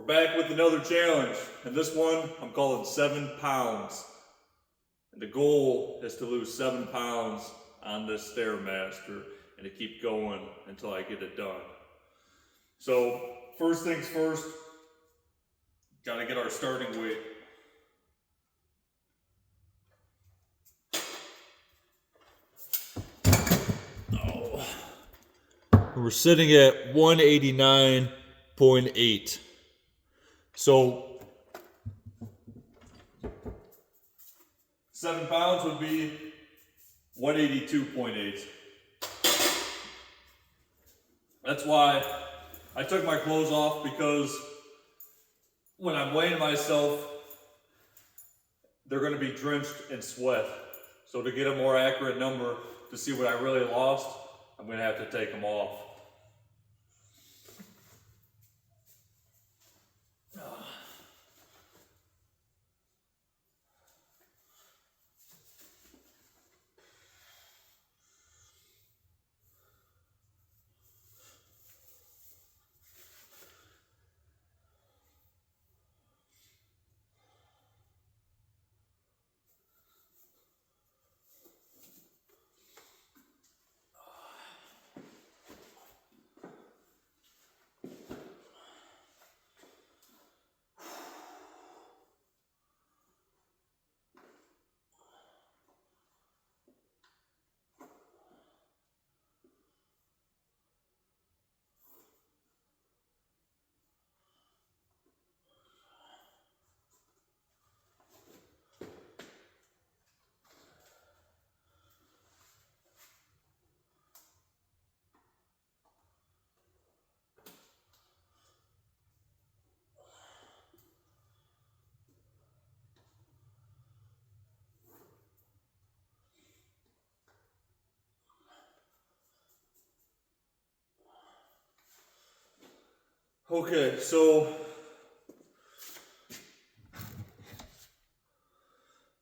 back with another challenge, and this one I'm calling 7 pounds. And the goal is to lose 7 pounds on this stairmaster and to keep going until I get it done. So first things first, gotta get our starting weight. We're sitting at 189.8. So 7 pounds would be 182.8. That's why I took my clothes off, because when I'm weighing myself, they're going to be drenched in sweat. So to get a more accurate number to see what I really lost, I'm going to have to take them off. Okay, so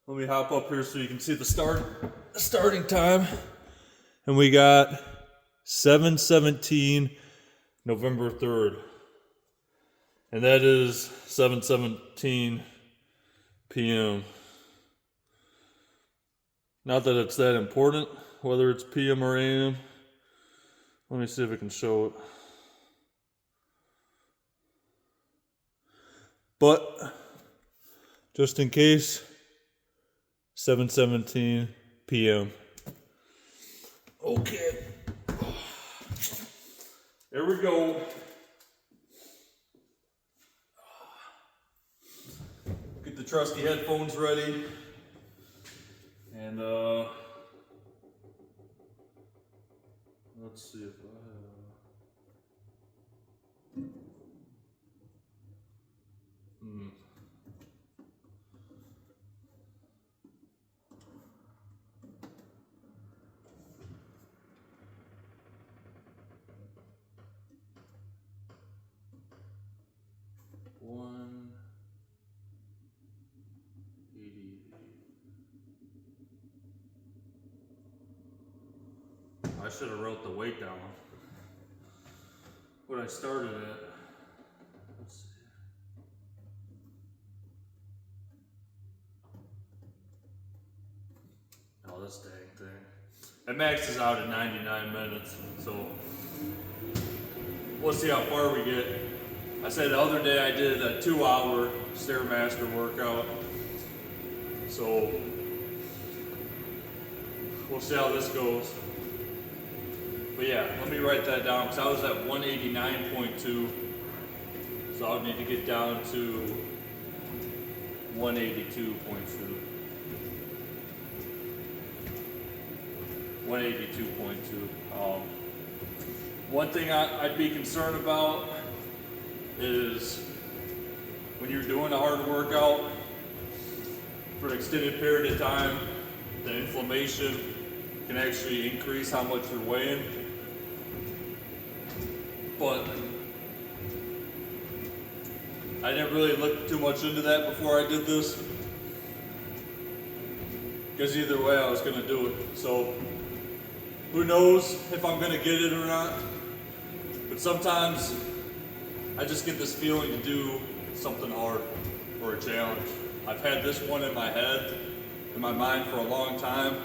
let me hop up here so you can see the starting time. And we got 7:17 November 3rd. And that is 7:17 p.m. Not that it's that important whether it's p.m. or a.m. Let me see if I can show it. But just in case, 7:17 p.m. Okay. There we go. Get the trusty headphones ready. And let's see if I I should have wrote the weight down. What I started at. Let's see. Oh, this dang thing. It maxes out at 99 minutes, so we'll see how far we get. I said the other day I did a 2-hour stairmaster workout, so we'll see how this goes. But yeah, let me write that down, because I was at 189.2, so I'll need to get down to 182.2. 182.2. One thing I'd be concerned about is when you're doing a hard workout for an extended period of time, the inflammation can actually increase how much you're weighing. But I didn't really look too much into that before I did this, because either way I was going to do it. So who knows if I'm going to get it or not. But sometimes I just get this feeling to do something hard or a challenge. I've had this one in my head, in my mind for a long time,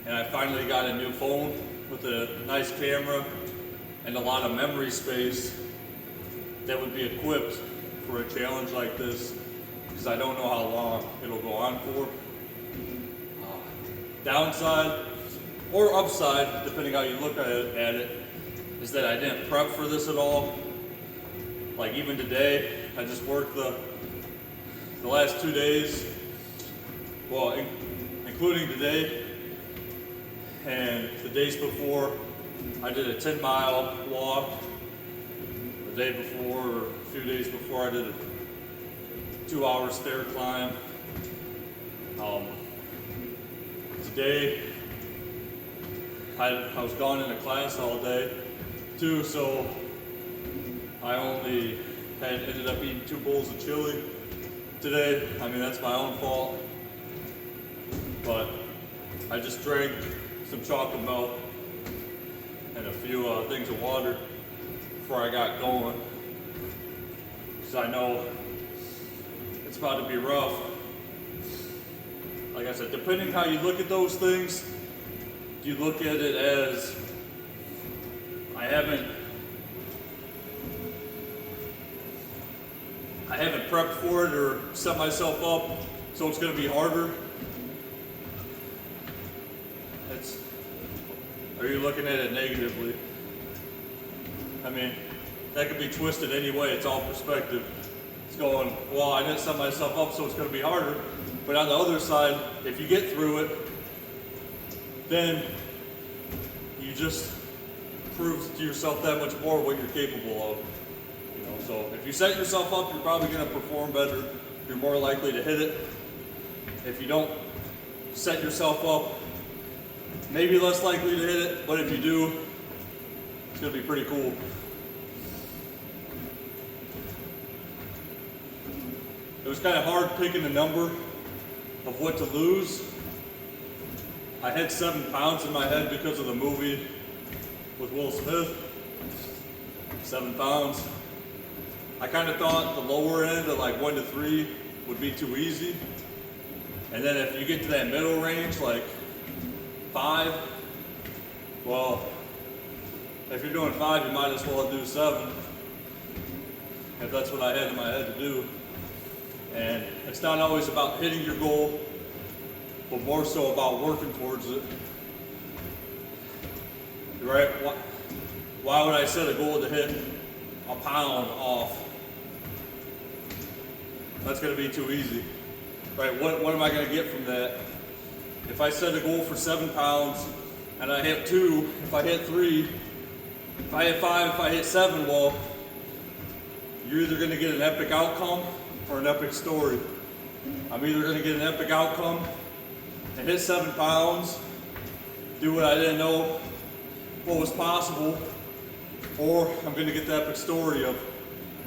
and I finally got a new phone with a nice camera and a lot of memory space that would be equipped for a challenge like this, because I don't know how long it'll go on for. Downside or upside, depending how you look at it, is that I didn't prep for this at all. Like even today, I just worked the last 2 days, well, including today, and the days before, I did a 10-mile walk. The day before, or a few days before, I did a 2-hour stair climb. Today, I was gone into class all day too, so I only ended up eating 2 bowls of chili today. I mean, that's my own fault, but I just drank some chocolate milk and a few things of water before I got going, because I know it's about to be rough. Like I said, depending how you look at those things, you look at it as I haven't prepped for it or set myself up, so it's going to be harder. Are you looking at it negatively? I mean, that could be twisted any way. It's all perspective. It's going, well, I didn't set myself up, so it's going to be harder. But on the other side, if you get through it, then you just prove to yourself that much more what you're capable of. You know, so if you set yourself up, you're probably going to perform better. You're more likely to hit it. If you don't set yourself up, maybe less likely to hit it, but if you do, it's going to be pretty cool. It was kind of hard picking a number of what to lose. I had 7 pounds in my head because of the movie with Will Smith. 7 pounds. I kind of thought the lower end of like 1 to 3 would be too easy. And then if you get to that middle range, like 5, well, if you're doing 5, you might as well do 7, if that's what I had in my head to do. And it's not always about hitting your goal, but more so about working towards it. Right? Why would I set a goal to hit a pound off? That's going to be too easy. Right? What am I going to get from that? If I set a goal for 7 pounds and I hit 2, if I hit 3, if I hit 5, if I hit 7, well, you're either going to get an epic outcome or an epic story. I'm either going to get an epic outcome and hit 7 pounds, do what I didn't know what was possible, or I'm going to get the epic story of,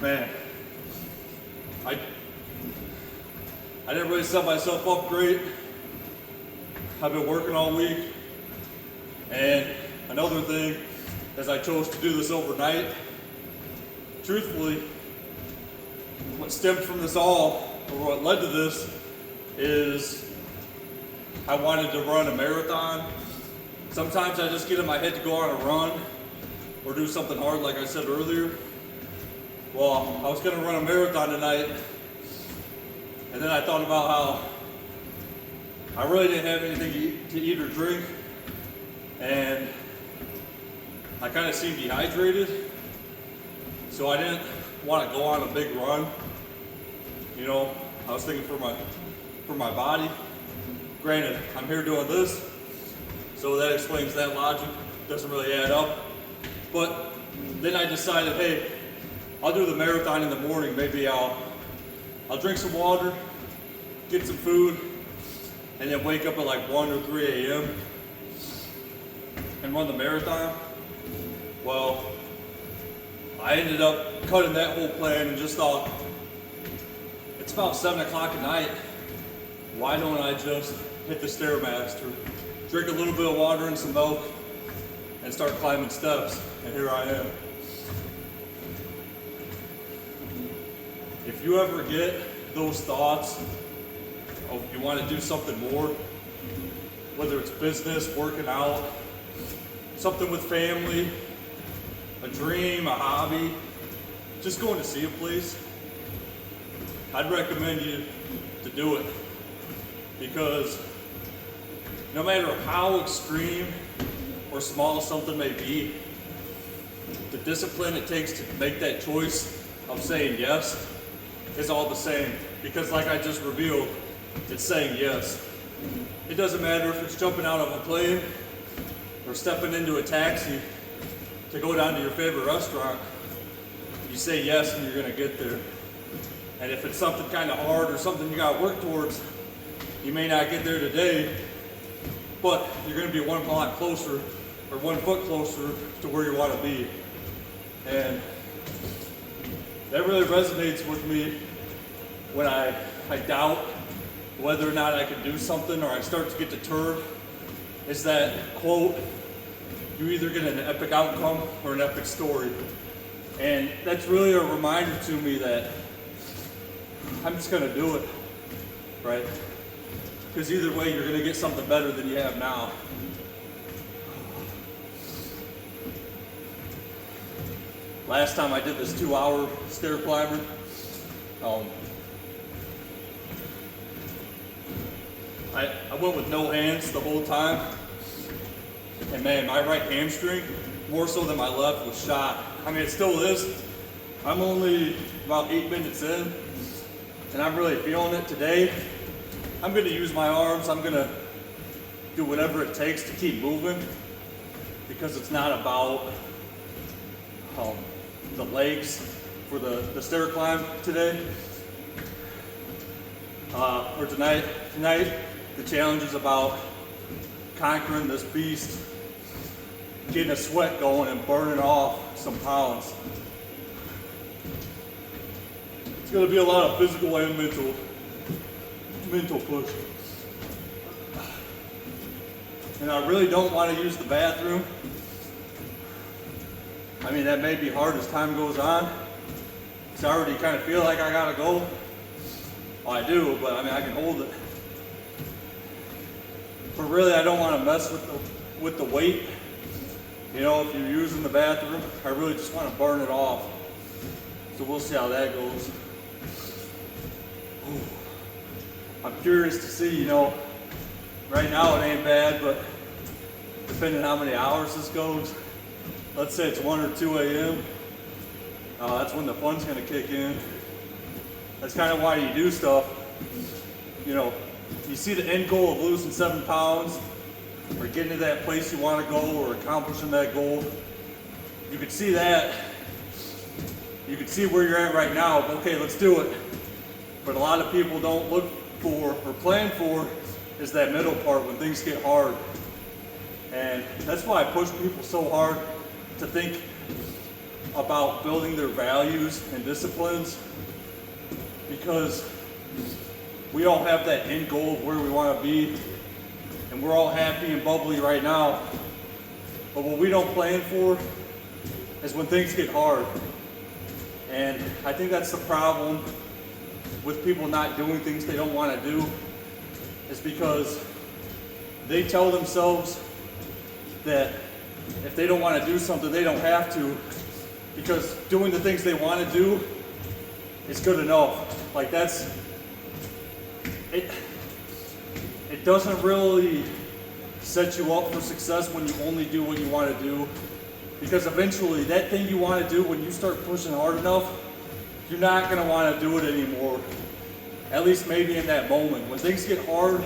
man, I didn't really set myself up great. I've been working all week, and another thing is I chose to do this overnight. Truthfully, what stemmed from this all, or what led to this, is I wanted to run a marathon. Sometimes I just get in my head to go on a run or do something hard, like I said earlier. Well, I was going to run a marathon tonight, and then I thought about how I really didn't have anything to eat or drink, and I kind of seemed dehydrated, so I didn't want to go on a big run. You know, I was thinking for my body. Granted, I'm here doing this, so that explains that logic. Doesn't really add up. But then I decided, hey, I'll do the marathon in the morning. Maybe I'll drink some water, get some food, and then wake up at like 1 or 3 a.m. and run the marathon. Well, I ended up cutting that whole plan and just thought, it's about 7 o'clock at night. Why don't I just hit the stairmaster, drink a little bit of water and some milk, and start climbing steps? And here I am. if you ever get those thoughts of you want to do something more, whether it's business, working out, something with family, a dream, a hobby, just going to see a place, I'd recommend you to do it. Because no matter how extreme or small something may be, the discipline it takes to make that choice of saying yes is all the same. Because like I just revealed, it's saying yes. It doesn't matter if it's jumping out of a plane or stepping into a taxi to go down to your favorite restaurant. You say yes and you're gonna get there. And if it's something kind of hard or something you gotta work towards, you may not get there today, but you're gonna be 1 block closer or 1 foot closer to where you wanna be. And that really resonates with me when I doubt whether or not I can do something, or I start to get deterred. Is that quote, you either get an epic outcome or an epic story. And that's really a reminder to me that I'm just gonna do it, right? Because either way, you're gonna get something better than you have now. Last time I did this 2-hour stair climber, I went with no hands the whole time. And man, my right hamstring, more so than my left, was shot. I mean, it still is. I'm only about 8 minutes in, and I'm really feeling it today. I'm gonna use my arms. I'm gonna do whatever it takes to keep moving, because it's not about the legs for the stair climb today, or tonight. Tonight, the challenge is about conquering this beast, getting a sweat going and burning off some pounds. It's gonna be a lot of physical and mental push. And I really don't want to use the bathroom. I mean, that may be hard as time goes on, because I already kind of feel like I gotta go. Well, I do, but I mean, I can hold it. But really, I don't want to mess with the weight. You know, if you're using the bathroom, I really just want to burn it off. So we'll see how that goes. Ooh. I'm curious to see, you know, right now it ain't bad, but depending on how many hours this goes, let's say it's 1 or 2 a.m., that's when the fun's gonna kick in. That's kind of why you do stuff. You know, you see the end goal of losing 7 pounds, or getting to that place you want to go, or accomplishing that goal. You could see that. You could see where you're at right now. Okay, let's do it. But a lot of people don't look for or plan for is that middle part when things get hard. And that's why I push people so hard to think about building their values and disciplines, because we all have that end goal of where we want to be, and we're all happy and bubbly right now. But what we don't plan for is when things get hard. And I think that's the problem with people not doing things they don't want to do, is because they tell themselves that if they don't want to do something, they don't have to, because doing the things they want to do is good enough. Like that's, it doesn't really set you up for success when you only do what you want to do, because eventually that thing you want to do, when you start pushing hard enough, you're not going to want to do it anymore. At least maybe in that moment. When things get hard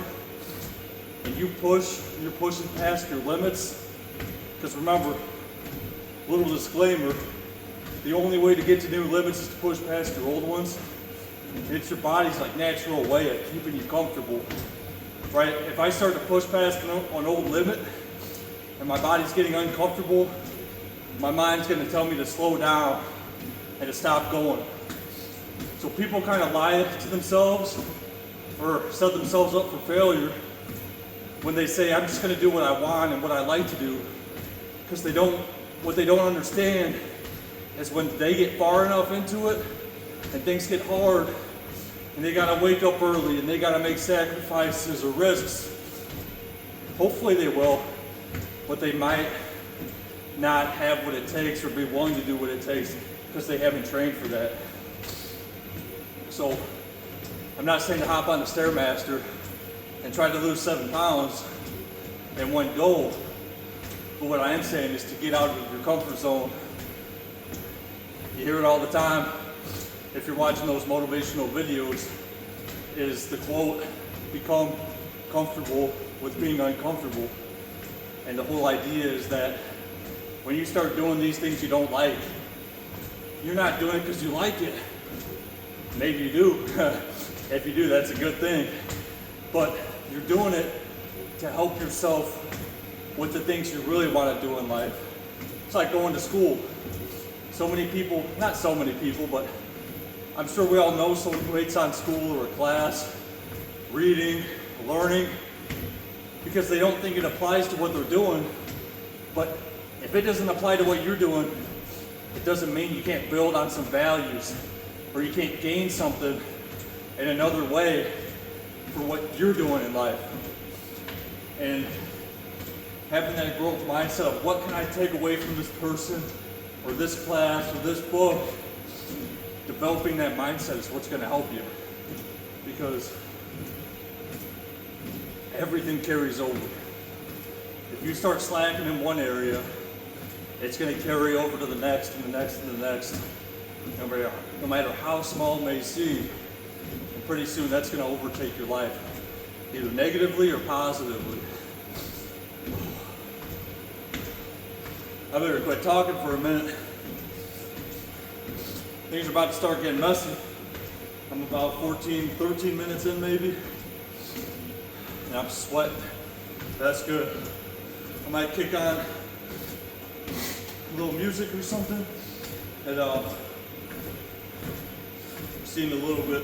and you push, you're pushing past your limits. Because remember, little disclaimer, the only way to get to new limits is to push past your old ones. It's your body's like natural way of keeping you comfortable, right? If I start to push past an old limit and my body's getting uncomfortable, my mind's gonna tell me to slow down and to stop going. So people kind of lie to themselves or set themselves up for failure when they say, I'm just gonna do what I want and what I like to do. Because what they don't understand is when they get far enough into it and things get hard, and they gotta wake up early, and they gotta make sacrifices or risks. Hopefully they will, but they might not have what it takes or be willing to do what it takes because they haven't trained for that. So I'm not saying to hop on the stairmaster and try to lose 7 pounds in one go, but what I am saying is to get out of your comfort zone. You hear it all the time if you're watching those motivational videos, is the quote, become comfortable with being uncomfortable. And the whole idea is that when you start doing these things you don't like, you're not doing it because you like it. Maybe you do. If you do, that's a good thing. But you're doing it to help yourself with the things you really want to do in life. It's like going to school. So many people, not so many people, but I'm sure we all know someone who hates on school or a class, reading, learning, because they don't think it applies to what they're doing. But if it doesn't apply to what you're doing, it doesn't mean you can't build on some values or you can't gain something in another way for what you're doing in life. And having that growth mindset of what can I take away from this person or this class or this book, developing that mindset is what's going to help you, because everything carries over. If you start slacking in one area, it's going to carry over to the next and the next and the next, no matter how small it may seem. And pretty soon that's going to overtake your life, either negatively or positively. I better quit talking for a minute. Things are about to start getting messy. I'm about 13 minutes in maybe, and I'm sweating. That's good. I might kick on a little music or something, and see in a little bit.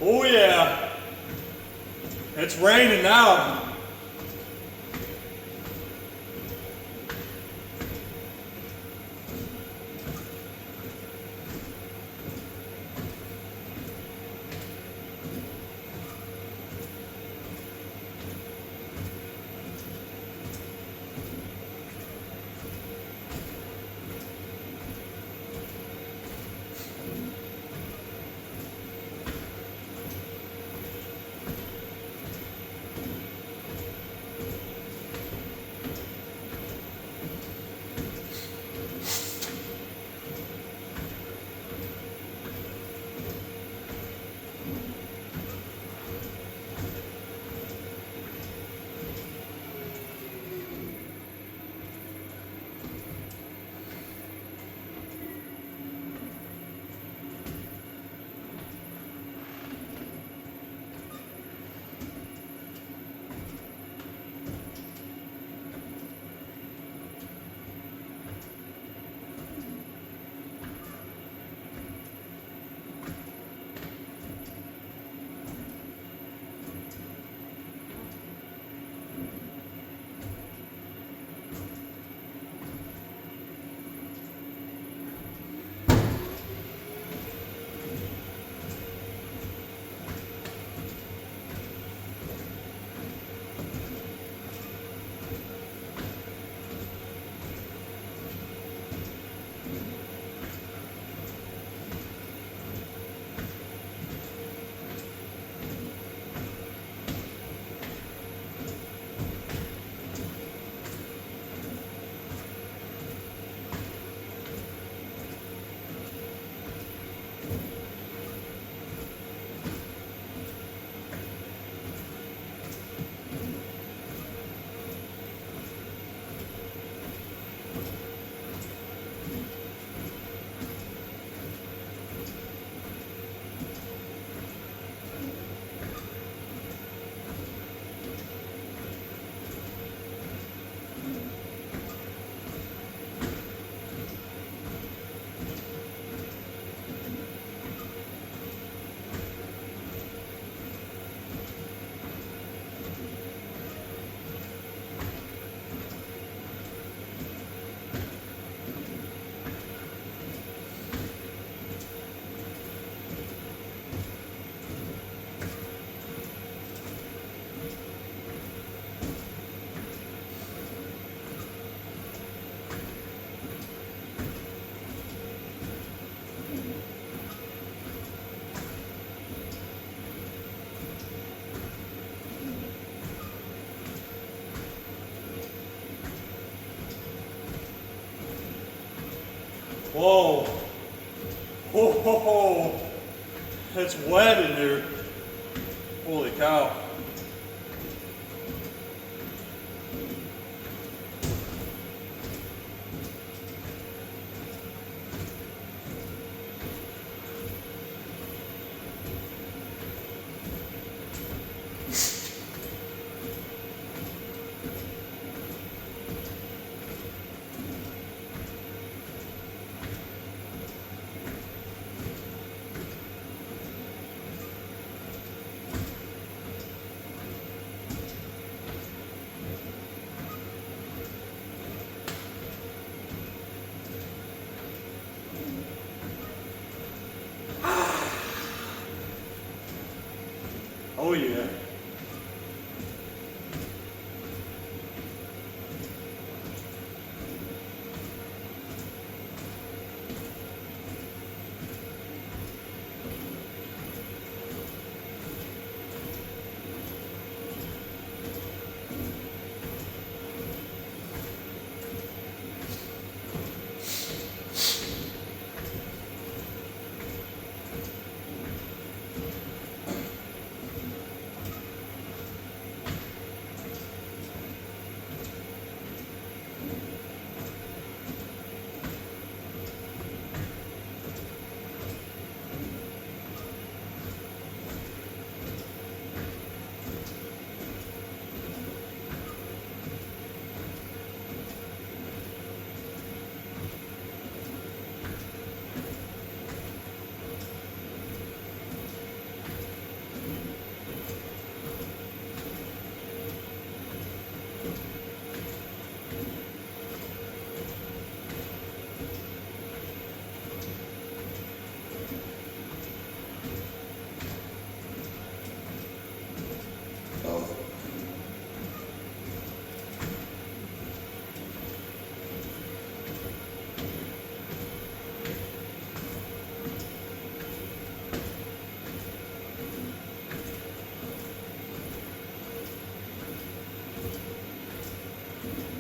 Oh yeah, it's raining now. Whoa. Whoa. It's wet in here. Holy cow. Oh yeah.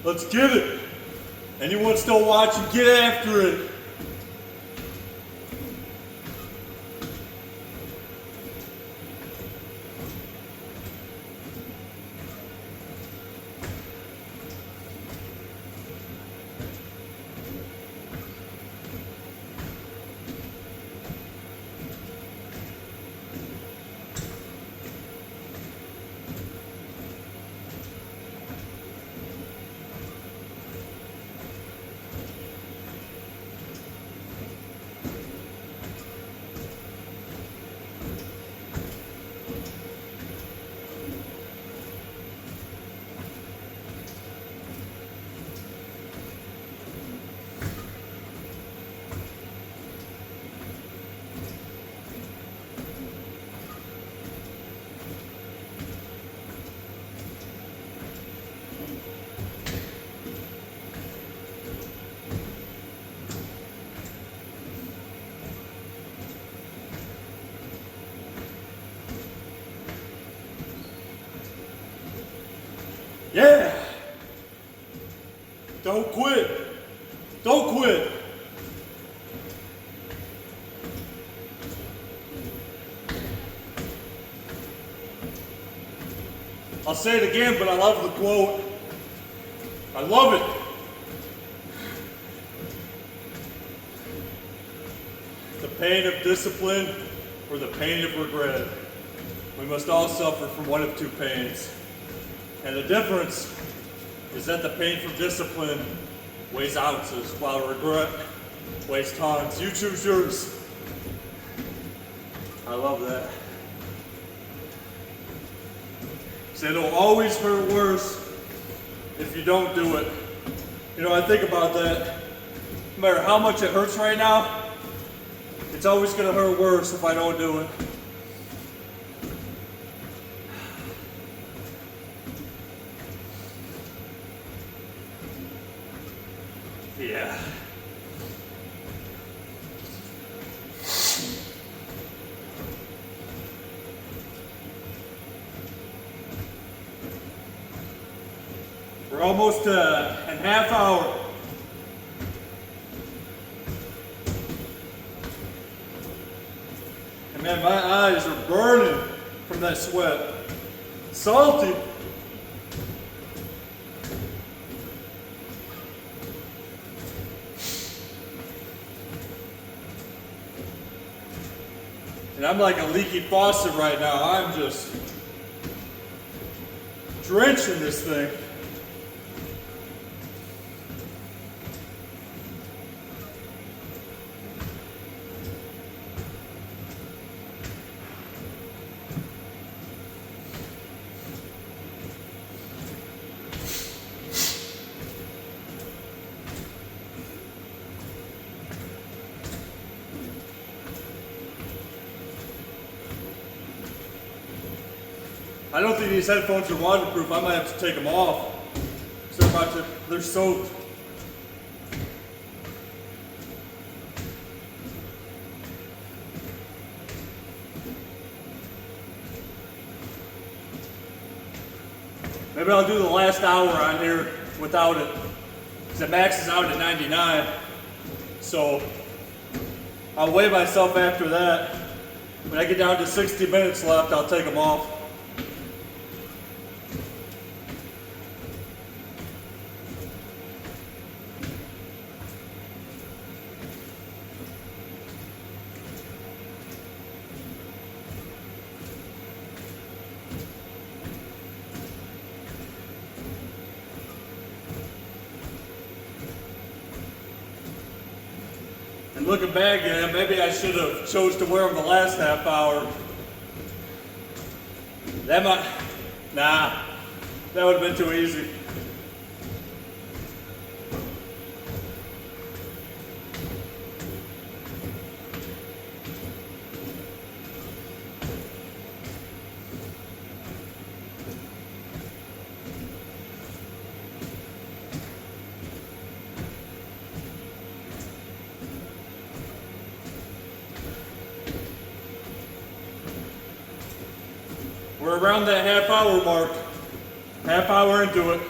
Let's get it. Anyone still watching, get after it. Yeah! Don't quit! Don't quit! I'll say it again, but I love the quote. I love it. The pain of discipline or the pain of regret. We must all suffer from one of two pains. And the difference is that the pain from discipline weighs ounces, while regret weighs tons. You choose yours. I love that. So it'll always hurt worse if you don't do it. You know, I think about that. No matter how much it hurts right now, it's always gonna hurt worse if I don't do it. Yeah. We're almost in half hour. And man, my eyes are burning from that sweat. Salty. And I'm like a leaky faucet right now. I'm just drenching this thing. I don't think these headphones are waterproof. I might have to take them off. They're soaked. Maybe I'll do the last hour on here without it. Because it maxes out at 99. So I'll weigh myself after that. When I get down to 60 minutes left, I'll take them off. And looking back at it, maybe I should have chose to wear them the last half hour. That would have been too easy. We're around that half hour mark. Half hour into it.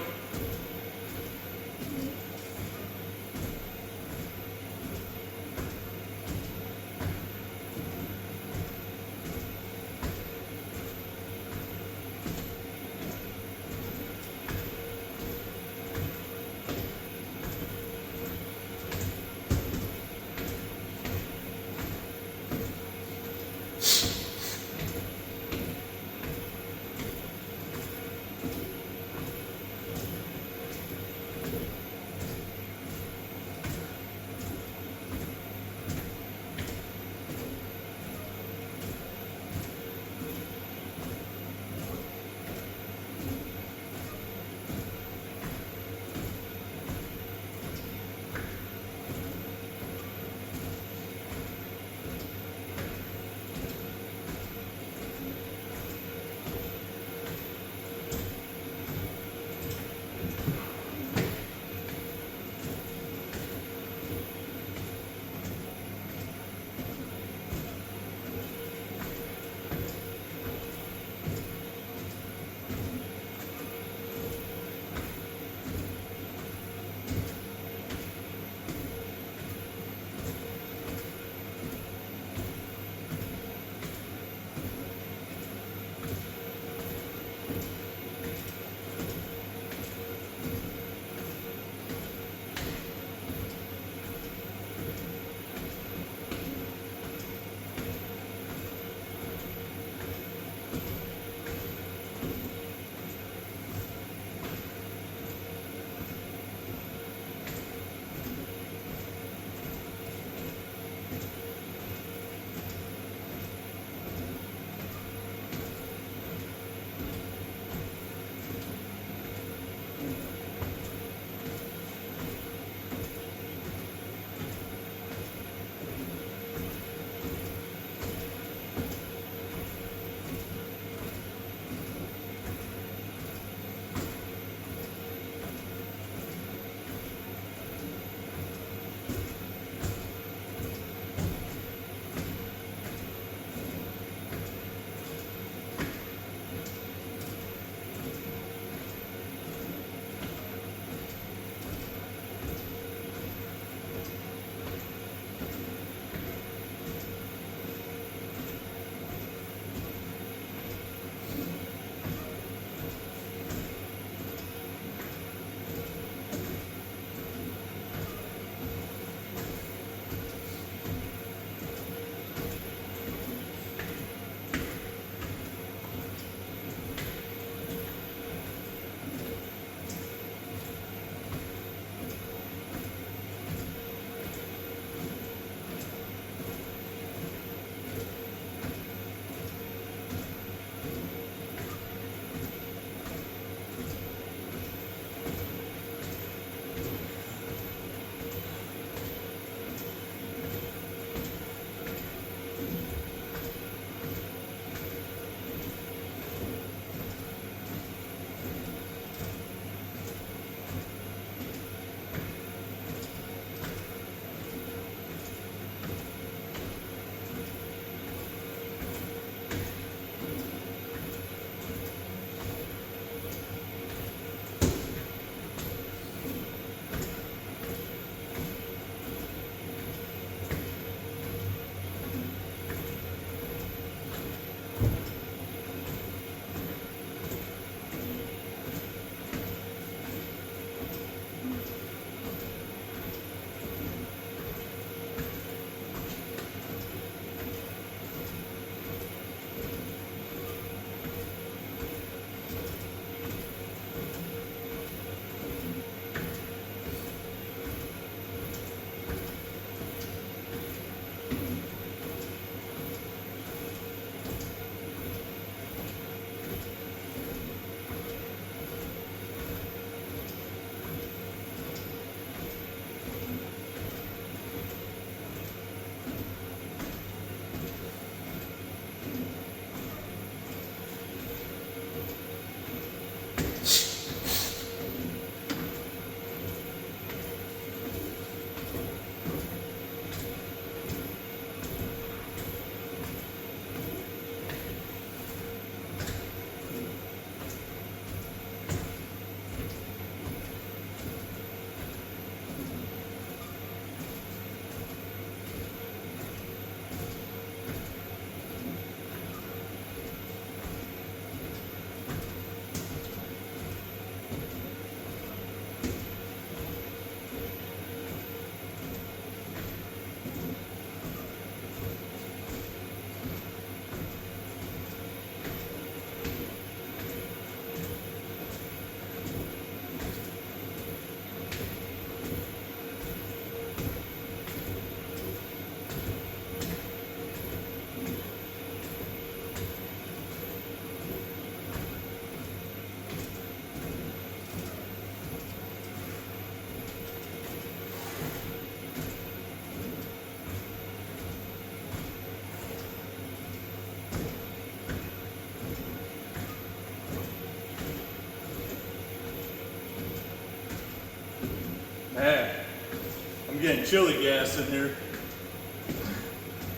I'm getting chili gas in here.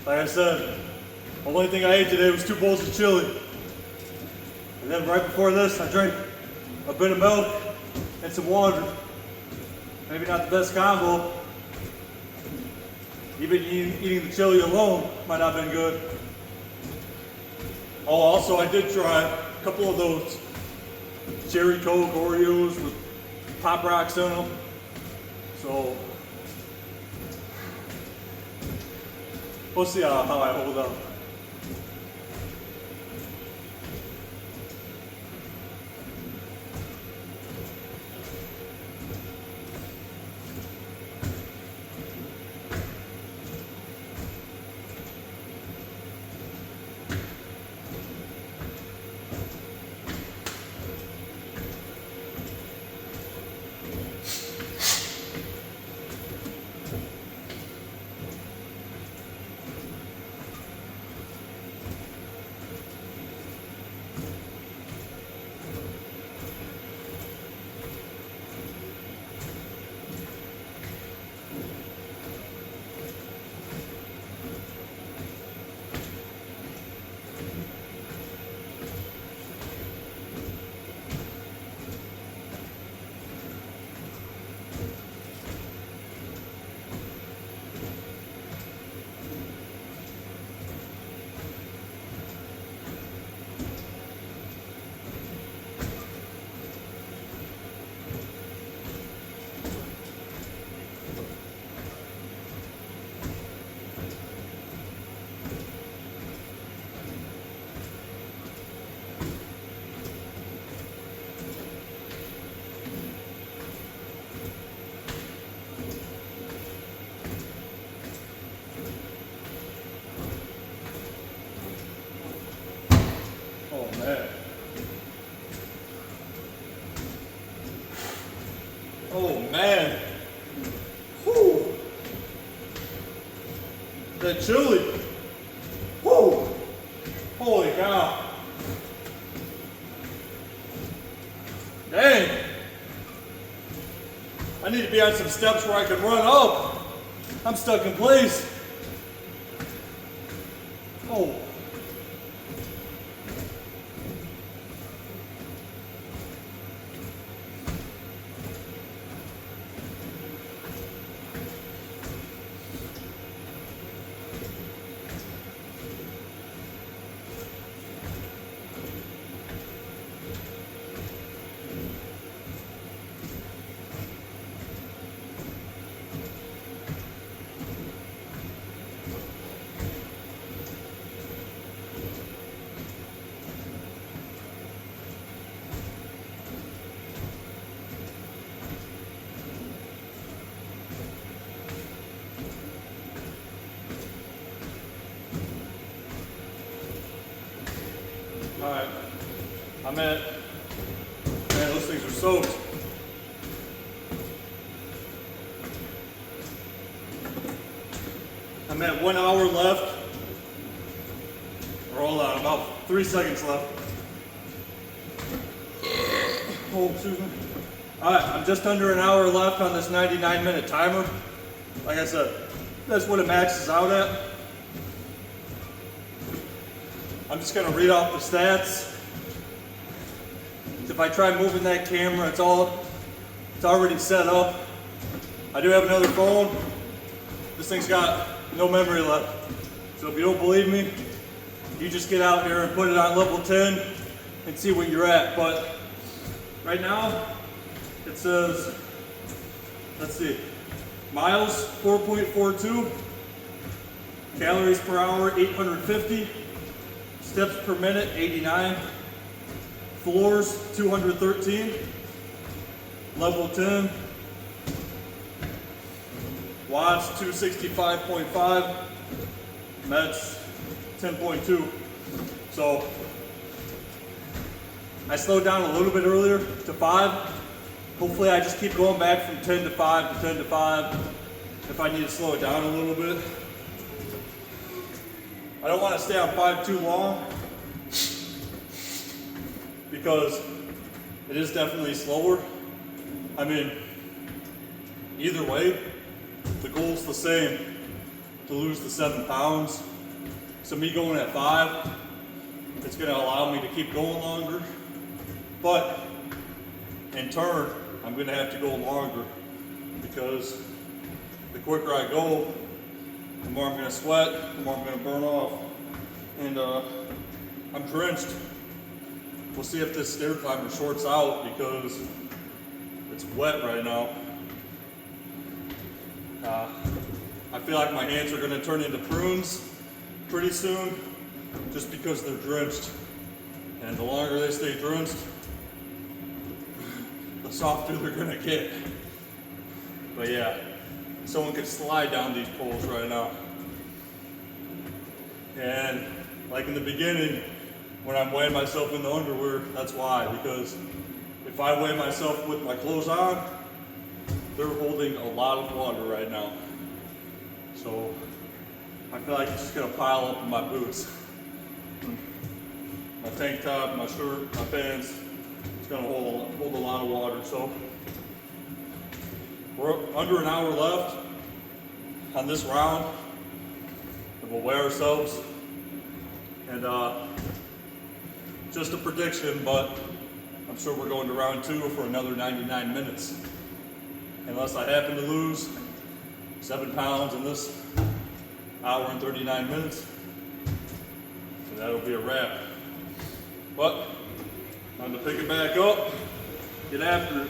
Like I said, the only thing I ate today was 2 bowls of chili. And then right before this, I drank a bit of milk and some water. Maybe not the best combo. Even eating the chili alone might not have been good. Oh, also I did try a couple of those cherry Coke Oreos with Pop Rocks in them. So we'll see how I hold up. Oh man. Oh man. Whew. That chili. Whew. Holy cow. Dang. I need to be on some steps where I can run up. I'm stuck in place. Oh. Alright, man, those things are soaked. I'm at 1 hour left. Roll out, about 3 seconds left. Oh, excuse me. Alright, I'm just under an hour left on this 99-minute timer. Like I said, that's what it maxes out at. I'm just gonna read off the stats. If I try moving that camera, it's already set up. I do have another phone. This thing's got no memory left. So if you don't believe me, you just get out here and put it on level 10 and see what you're at. But right now, it says, let's see, miles 4.42, calories per hour 850, steps per minute 89, floors 213, level 10, watts 265.5, meds 10.2. So I slowed down a little bit earlier to 5. Hopefully I just keep going back from 10 to 5 to 10 to 5 if I need to slow it down a little bit. I don't want to stay on 5 too long because it is definitely slower. I mean, either way, the goal's the same, to lose the 7 pounds. So me going at 5, it's gonna allow me to keep going longer. But in turn, I'm gonna have to go longer because the quicker I go, the more I'm gonna sweat, the more I'm gonna burn off. And I'm drenched. We'll see if this stair climber shorts out because it's wet right now. I feel like my hands are gonna turn into prunes pretty soon just because they're drenched. And the longer they stay drenched, the softer they're gonna get. But yeah, someone could slide down these poles right now. And like in the beginning, when I'm weighing myself in the underwear, that's why, because if I weigh myself with my clothes on, they're holding a lot of water right now. So I feel like it's just gonna pile up in my boots. My tank top, my shirt, my pants, it's gonna hold a lot of water. So we're under an hour left on this round, and we'll weigh ourselves. And just a prediction, but I'm sure we're going to round 2 for another 99 minutes. Unless I happen to lose 7 pounds in this hour and 39 minutes, and that'll be a wrap. But time to pick it back up, get after it.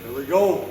Here we go.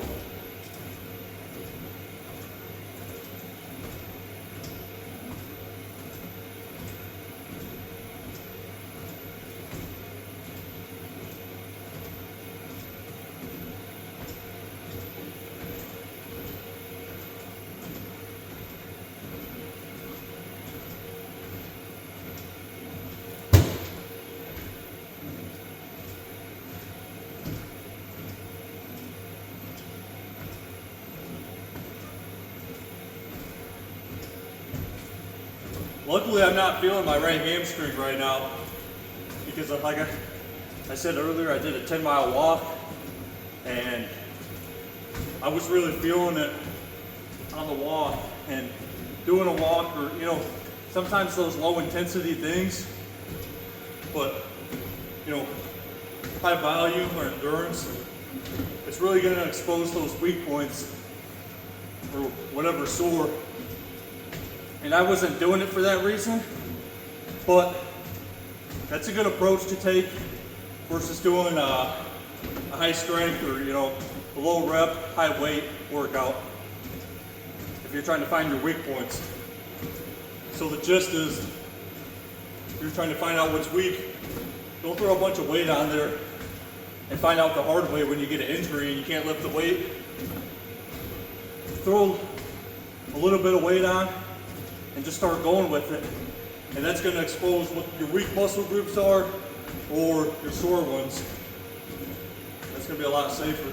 Luckily, I'm not feeling my right hamstring right now because, like I said earlier, I did a 10-mile walk and I was really feeling it on the walk. And doing a walk, or sometimes those low intensity things, but high volume or endurance, it's really going to expose those weak points or whatever sore. And I wasn't doing it for that reason, but that's a good approach to take versus doing a high strength or a low rep, high weight workout if you're trying to find your weak points. So the gist is, if you're trying to find out what's weak, don't throw a bunch of weight on there and find out the hard way when you get an injury and you can't lift the weight. Throw a little bit of weight on and just start going with it. And that's going to expose what your weak muscle groups are or your sore ones. That's going to be a lot safer.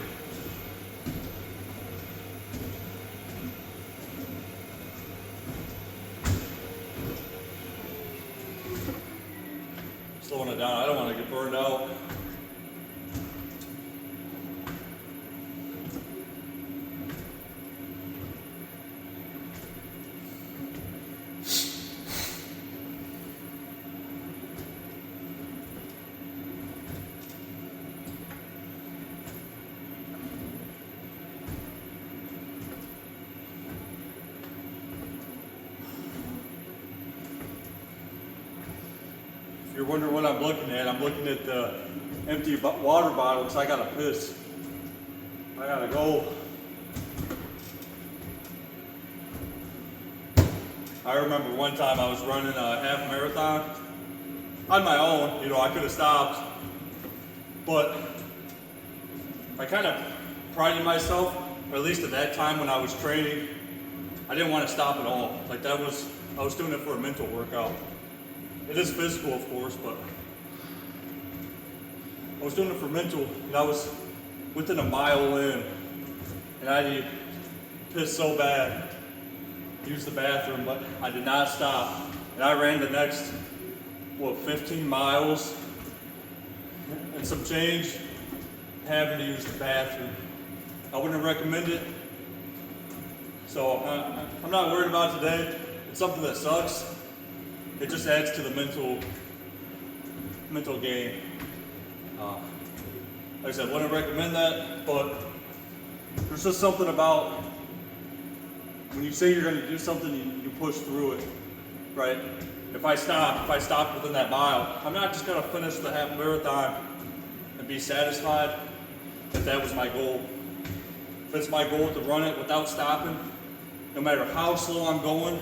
Slowing it down, I don't want to get burned out. If you're wondering what I'm looking at the empty water bottle because I gotta piss. I gotta go. I remember one time I was running a half marathon on my own. You know, I could have stopped, but I kind of prided myself, or at least at that time when I was training, I didn't want to stop at all. Like I was doing it for a mental workout. It is physical, of course, but I was doing it for mental, and I was within a mile in, and I pissed so bad, used the bathroom, but I did not stop. And I ran the next, 15 miles and some change, having to use the bathroom. I wouldn't recommend it. So I'm not worried about it today. It's something that sucks. It just adds to the mental game. Like I said, wouldn't recommend that, but there's just something about when you say you're going to do something, you push through it, right? If I stop within that mile, I'm not just going to finish the half marathon and be satisfied if that was my goal. If it's my goal to run it without stopping, no matter how slow I'm going,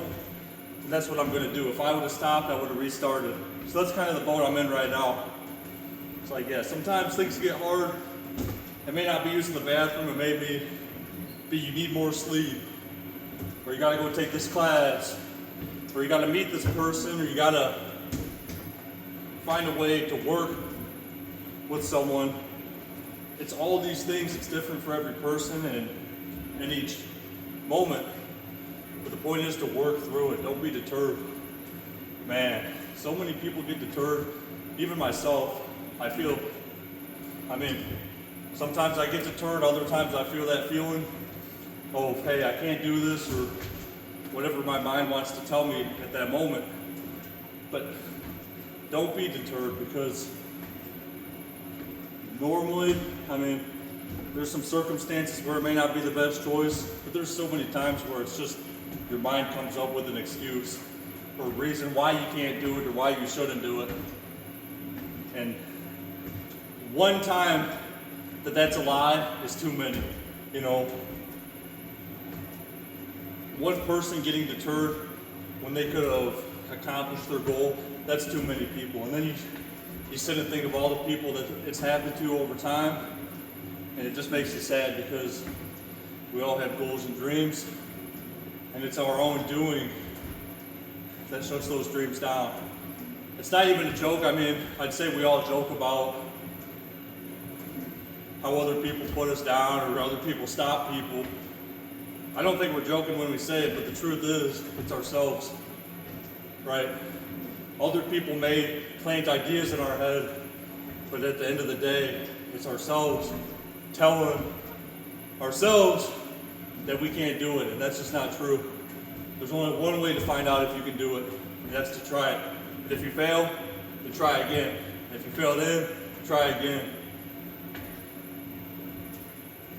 that's what I'm going to do. If I would have stopped, I would have restarted. So that's kind of the boat I'm in right now. It's like, yeah, sometimes things get hard. It may not be using the bathroom. It may be you need more sleep. Or you got to go take this class. Or you got to meet this person. Or you got to find a way to work with someone. It's all these things. It's different for every person and in each moment. But the point is to work through it. Don't be deterred. Man, so many people get deterred. Even myself, sometimes I get deterred, other times I feel that feeling, oh, hey, I can't do this, or whatever my mind wants to tell me at that moment. But don't be deterred, because normally, there's some circumstances where it may not be the best choice, but there's so many times where it's just your mind comes up with an excuse or a reason why you can't do it or why you shouldn't do it. And one time that's a lie is too many. You know, one person getting deterred when they could have accomplished their goal, that's too many people. And then you sit and think of all the people that it's happened to over time, and it just makes you sad, because we all have goals and dreams, and it's our own doing that shuts those dreams down. It's not even a joke. I'd say we all joke about how other people put us down or other people stop people. I don't think we're joking when we say it, but the truth is, it's ourselves, right? Other people may plant ideas in our head, but at the end of the day, it's ourselves telling ourselves that we can't do it, and that's just not true. There's only one way to find out if you can do it, and that's to try it. And if you fail, then try again. And if you fail then, try again.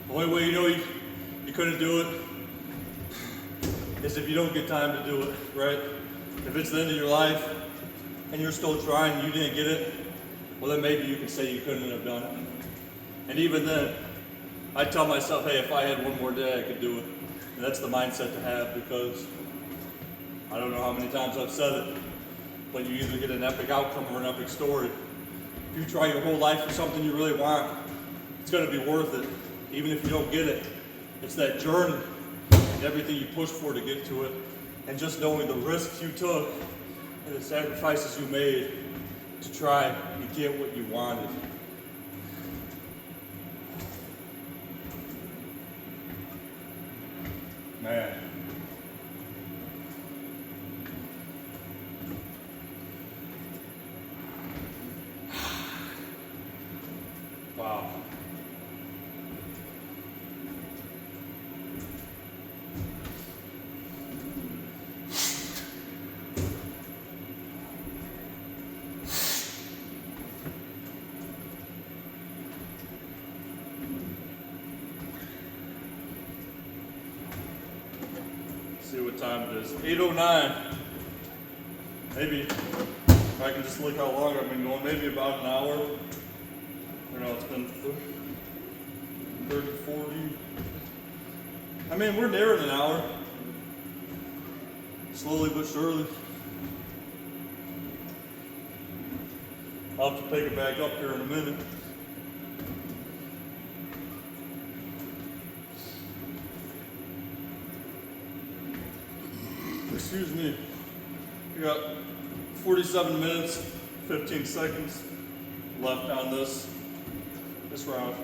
The only way you know you couldn't do it is if you don't get time to do it, right? If it's the end of your life and you're still trying and you didn't get it, well then maybe you can say you couldn't have done it. And even then, I tell myself, hey, if I had one more day, I could do it. And that's the mindset to have, because I don't know how many times I've said it, but you either get an epic outcome or an epic story. If you try your whole life for something you really want it's gonna be worth it. Even if you don't get it, it's that journey and everything you push for to get to it. And just knowing the risks you took and the sacrifices you made to try and get what you wanted. Man. Wow. See what time it is. 8:09. Maybe if I can just look how long I've been going, maybe about an hour. I know it's been 30, 40. I mean, we're nearing an hour. Slowly but surely. I'll have to pick it back up here in a minute. Excuse me. We got 47 minutes, 15 seconds left on this round.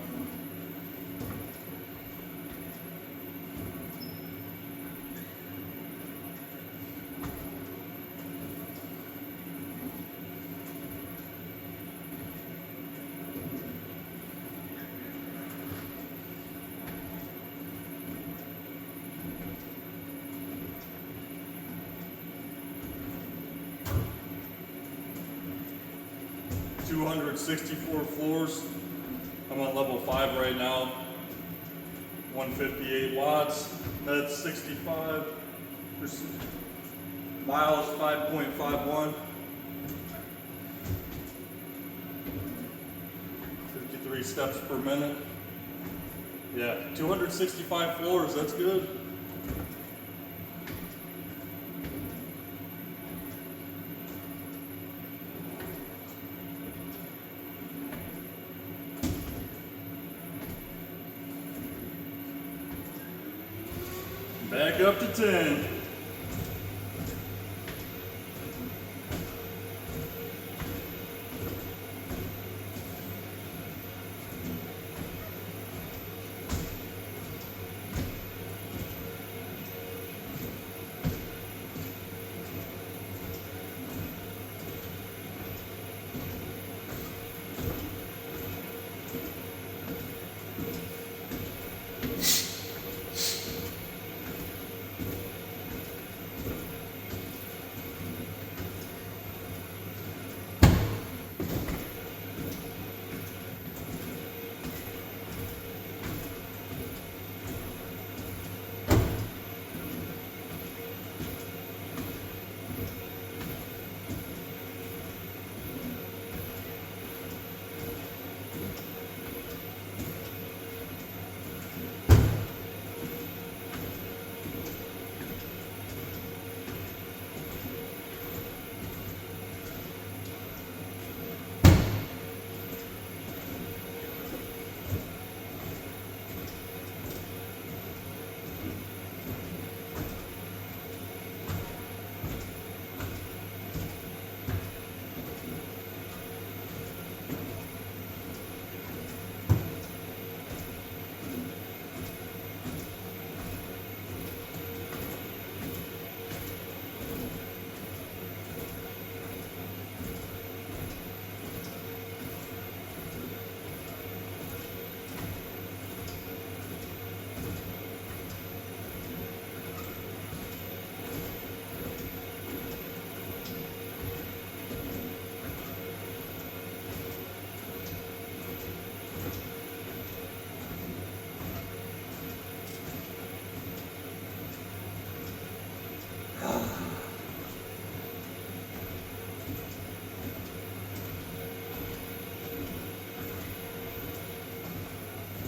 $264 floors. I'm on level 5 right now. 158 watts. That's 65 miles, 5.51. 53 steps per minute. Yeah, 265 floors. That's good. Back up to 10.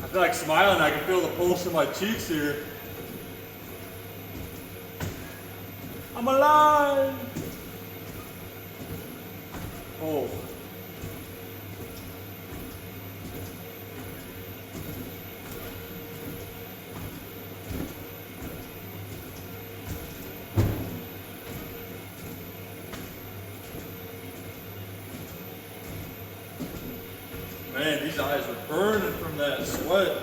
I feel like smiling. I can feel the pulse in my cheeks here. I'm alive! Oh. These eyes are burning from that sweat.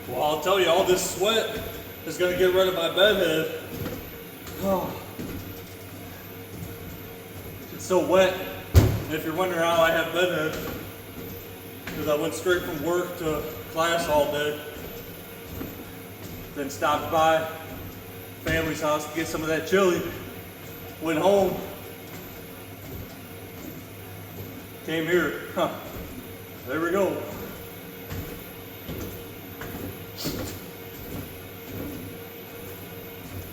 Well, I'll tell you, all this sweat is going to get rid of my bedhead. Oh. It's so wet. And if you're wondering how I have bedhead, because I went straight from work to class all day, then stopped by family's house to get some of that chili, went home, came here. There we go.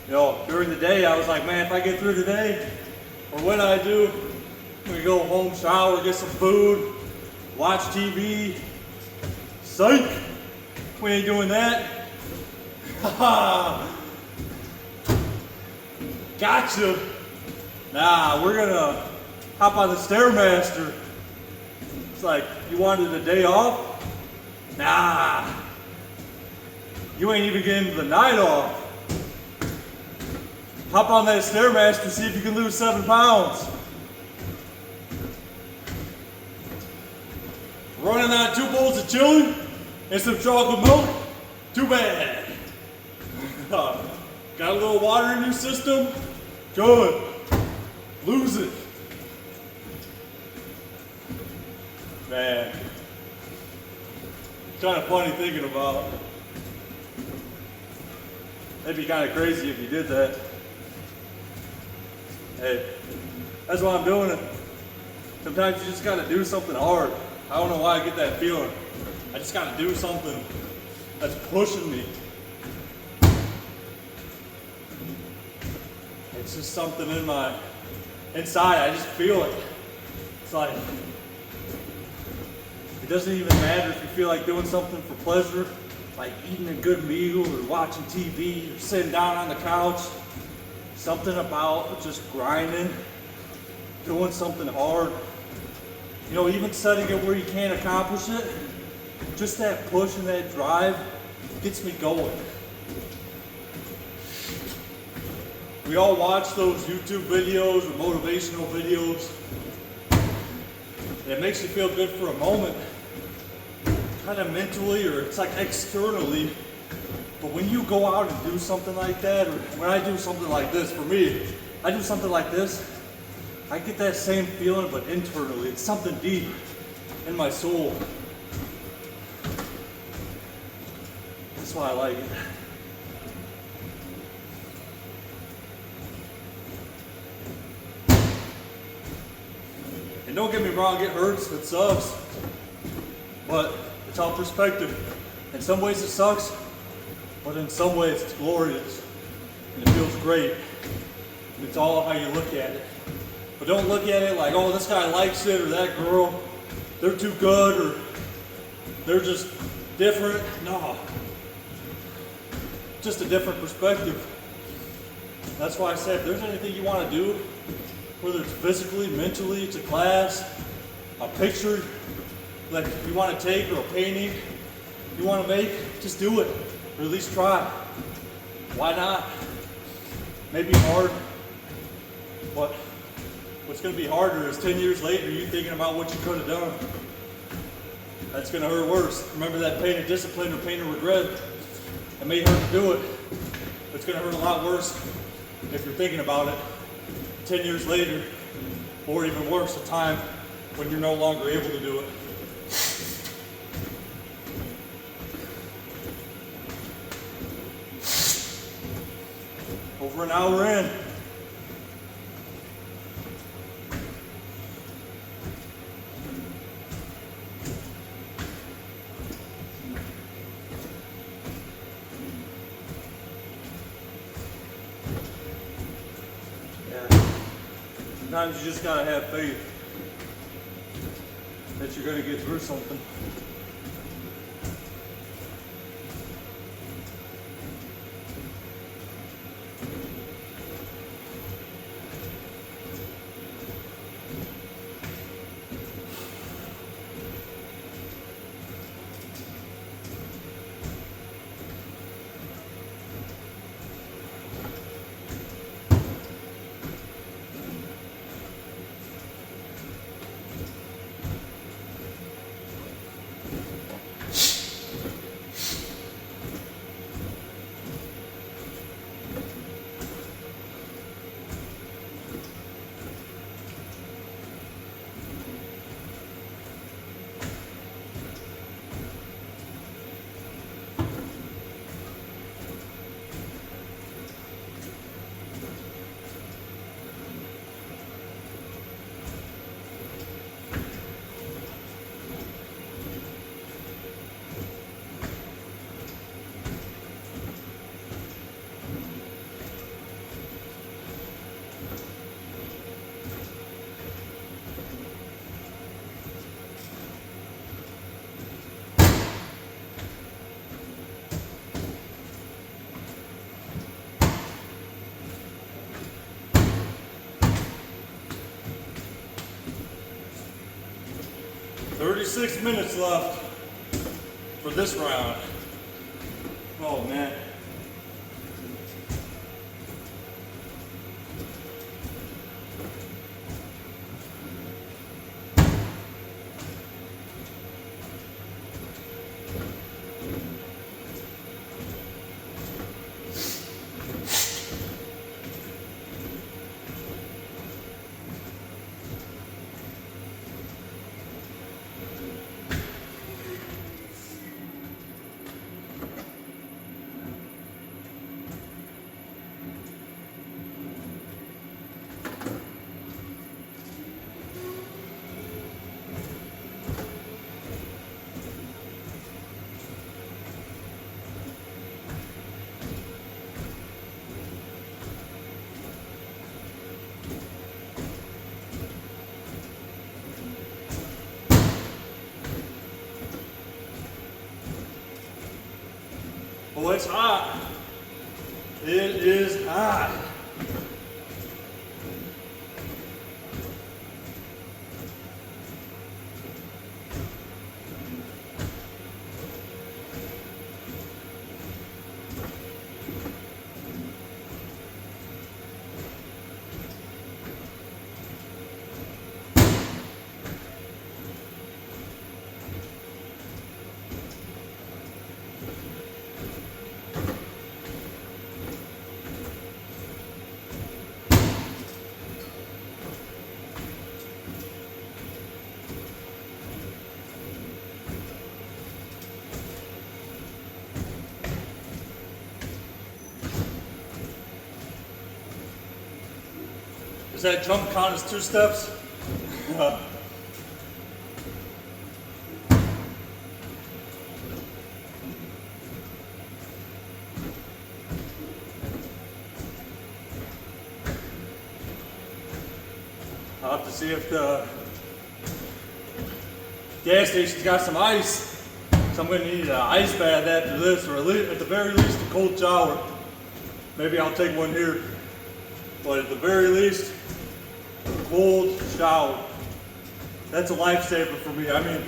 You know, during the day, I was like, man, if I get through today, or when I do, we go home, shower, get some food, watch TV. Psych! We ain't doing that. Haha! Gotcha! Nah, we're gonna hop on the stairmaster. It's like, you wanted a day off? Nah. You ain't even getting the night off. Hop on that stairmaster, see if you can lose 7 pounds. Running on 2 bowls of chili and some chocolate milk? Too bad. Got a little water in your system? Good. Lose it. Man. Kind of funny thinking about. It'd be kind of crazy if you did that. Hey, that's why I'm doing it. Sometimes you just gotta do something hard. I don't know why I get that feeling. I just gotta do something that's pushing me. It's just something in my inside. I just feel it. It's like, it doesn't even matter if you feel like doing something for pleasure, like eating a good meal or watching TV or sitting down on the couch. Something about just grinding, doing something hard. You know, even setting it where you can't accomplish it, just that push and that drive gets me going. We all watch those YouTube videos or motivational videos, and it makes you feel good for a moment, kind of mentally or it's like externally. But when you go out and do something like that, or when I do something like this, for me, I do something like this, I get that same feeling, but internally. It's something deep in my soul. That's why I like it. And don't get me wrong, it hurts, it sucks. But it's all perspective. In some ways it sucks, but in some ways it's glorious. And it feels great. It's all how you look at it. But don't look at it like, oh, this guy likes it, or that girl, they're too good, or they're just different. No. Just a different perspective. That's why I said, if there's anything you want to do, whether it's physically, mentally, it's a class, a picture that you want to take, or a painting you want to make, just do it, or at least try. Why not? Maybe hard, but what's going to be harder is 10 years later you thinking about what you could have done. That's going to hurt worse. Remember that pain of discipline or pain of regret? It may hurt to do it, but it's going to hurt a lot worse if you're thinking about it 10 years later, or even worse, a time when you're no longer able to do it. Over an hour in. Sometimes you just gotta have faith that you're gonna get through something. "36 minutes left for this round." Oh man. Oh, it's hot. It is hot. Does that jump count as 2 steps? I'll have to see if the gas station's got some ice. So I'm going to need an ice bath after this, or at the very least a cold shower. Maybe I'll take one here. But at the very least, cold shower. That's a lifesaver for me. I mean,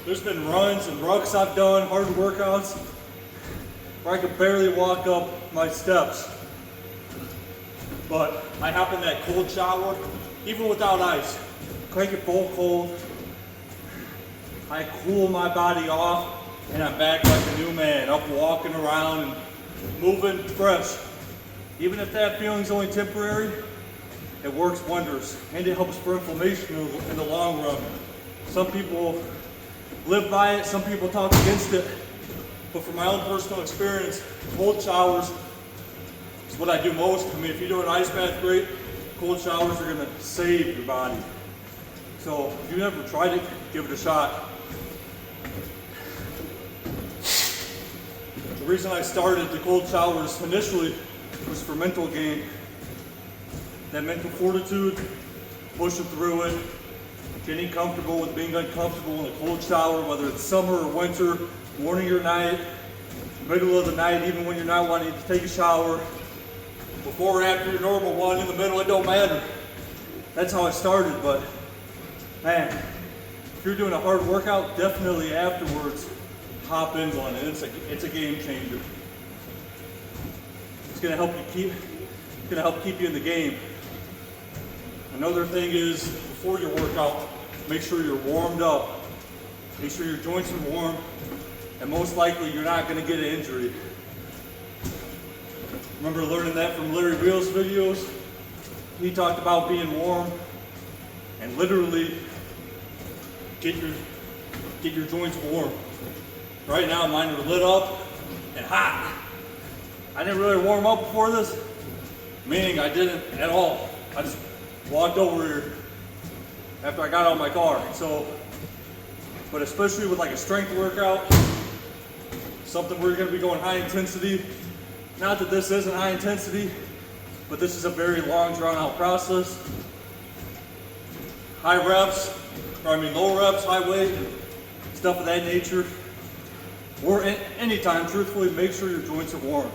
there's been runs and rucks I've done, hard workouts, where I could barely walk up my steps. But I hop in that cold shower, even without ice, crank it full cold. I cool my body off, and I'm back like a new man, up walking around and moving fresh. Even if that feeling's only temporary, it works wonders, and it helps for inflammation in the long run. Some people live by it, some people talk against it, but from my own personal experience, cold showers is what I do most. I mean, if you do an ice bath, great. Cold showers are gonna save your body. So if you've never tried it, give it a shot. The reason I started the cold showers initially was for mental gain. That mental fortitude, pushing through it, getting comfortable with being uncomfortable in a cold shower, whether it's summer or winter, morning or night, middle of the night, even when you're not wanting to take a shower, before or after your normal one, in the middle, it don't matter. That's how I started, but man, if you're doing a hard workout, definitely afterwards, hop in one, and it's a game changer. It's gonna help keep you in the game. Another thing is, before your workout, make sure you're warmed up. Make sure your joints are warm, and most likely you're not gonna get an injury. Remember learning that from Larry Wheel's videos? He talked about being warm and literally get your joints warm. Right now mine are lit up and hot. I didn't really warm up before this, meaning I didn't at all. I just walked over here after I got out of my car. So, but especially with like a strength workout, something where you're gonna be going high intensity. Not that this isn't high intensity, but this is a very long, drawn out process. High reps, low reps, high weight, stuff of that nature. Or anytime, truthfully, make sure your joints are warm.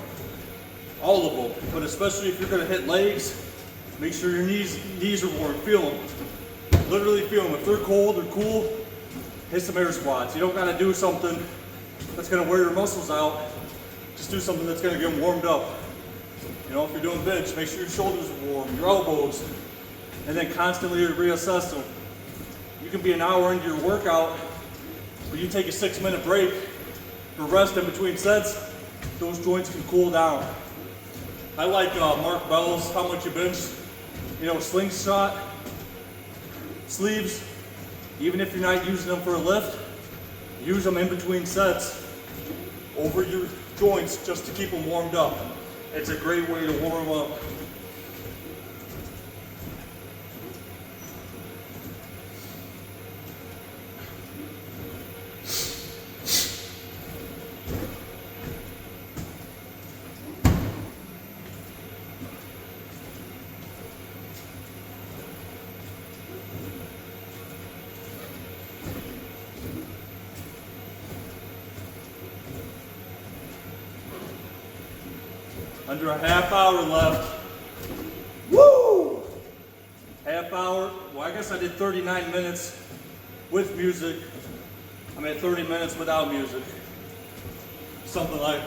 All of them, but especially if you're gonna hit legs, make sure your knees are warm. Feel them. Literally feel them. If they're cold or cool, hit some air squats. You don't gotta do something that's gonna wear your muscles out. Just do something that's gonna get them warmed up. You know, if you're doing bench, make sure your shoulders are warm, your elbows, and then constantly reassess them. You can be an hour into your workout, but you take a 6-minute break or rest in between sets, those joints can cool down. I like Mark Bell's How Much You Bench, slingshot, sleeves. Even if you're not using them for a lift, use them in between sets over your joints just to keep them warmed up. It's a great way to warm up. Under a half hour left. Woo! Half hour. Well, I guess I did 39 minutes with music. I'm at 30 minutes without music. Something like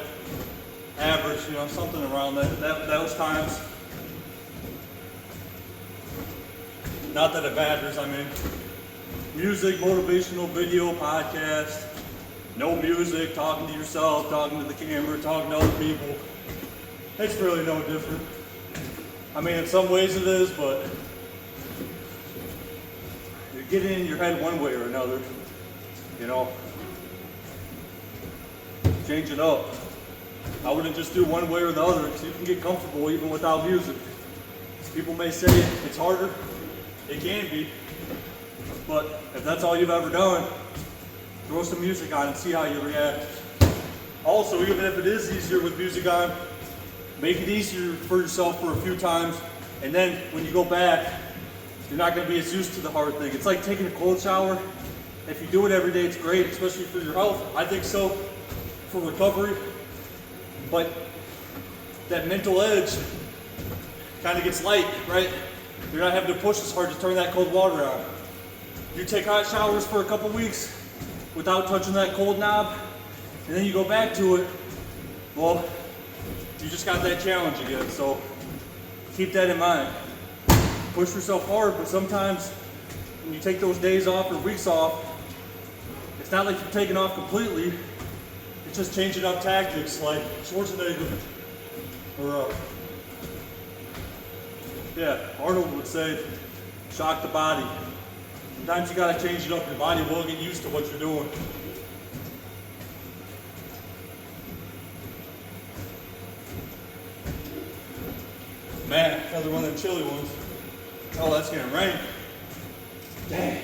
average, something around those times. Not that it matters, music, motivational video, podcast, no music, talking to yourself, talking to the camera, talking to other people. It's really no different. In some ways it is, but you're getting in your head one way or another, Change it up. I wouldn't just do one way or the other, because you can get comfortable even without music. People may say it's harder. It can be. But if that's all you've ever done, throw some music on and see how you react. Also, even if it is easier with music on, make it easier for yourself for a few times, and then when you go back, you're not going to be as used to the hard thing. It's like taking a cold shower. If you do it every day, it's great, especially for your health. I think so, for recovery. But that mental edge kind of gets light, right? You're not having to push as hard to turn that cold water on. You take hot showers for a couple weeks without touching that cold knob, and then you go back to it, well, you just got that challenge again. So keep that in mind. Push yourself hard, but sometimes when you take those days off or weeks off, it's not like you're taking off completely. It's just changing up tactics, like Schwarzenegger or Arnold would say, shock the body. Sometimes you gotta change it up. Your body will get used to what you're doing. Man, another one of them chilly ones. Oh, that's gonna rain. Dang.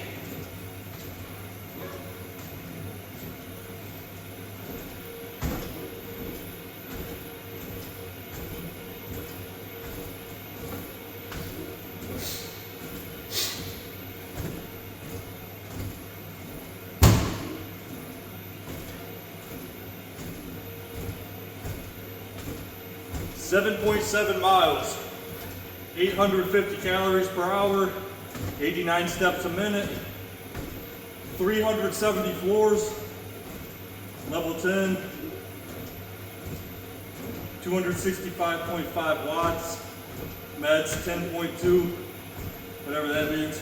.7 miles, 850 calories per hour, 89 steps a minute, 370 floors, level 10, 265.5 watts, meds 10.2, whatever that means.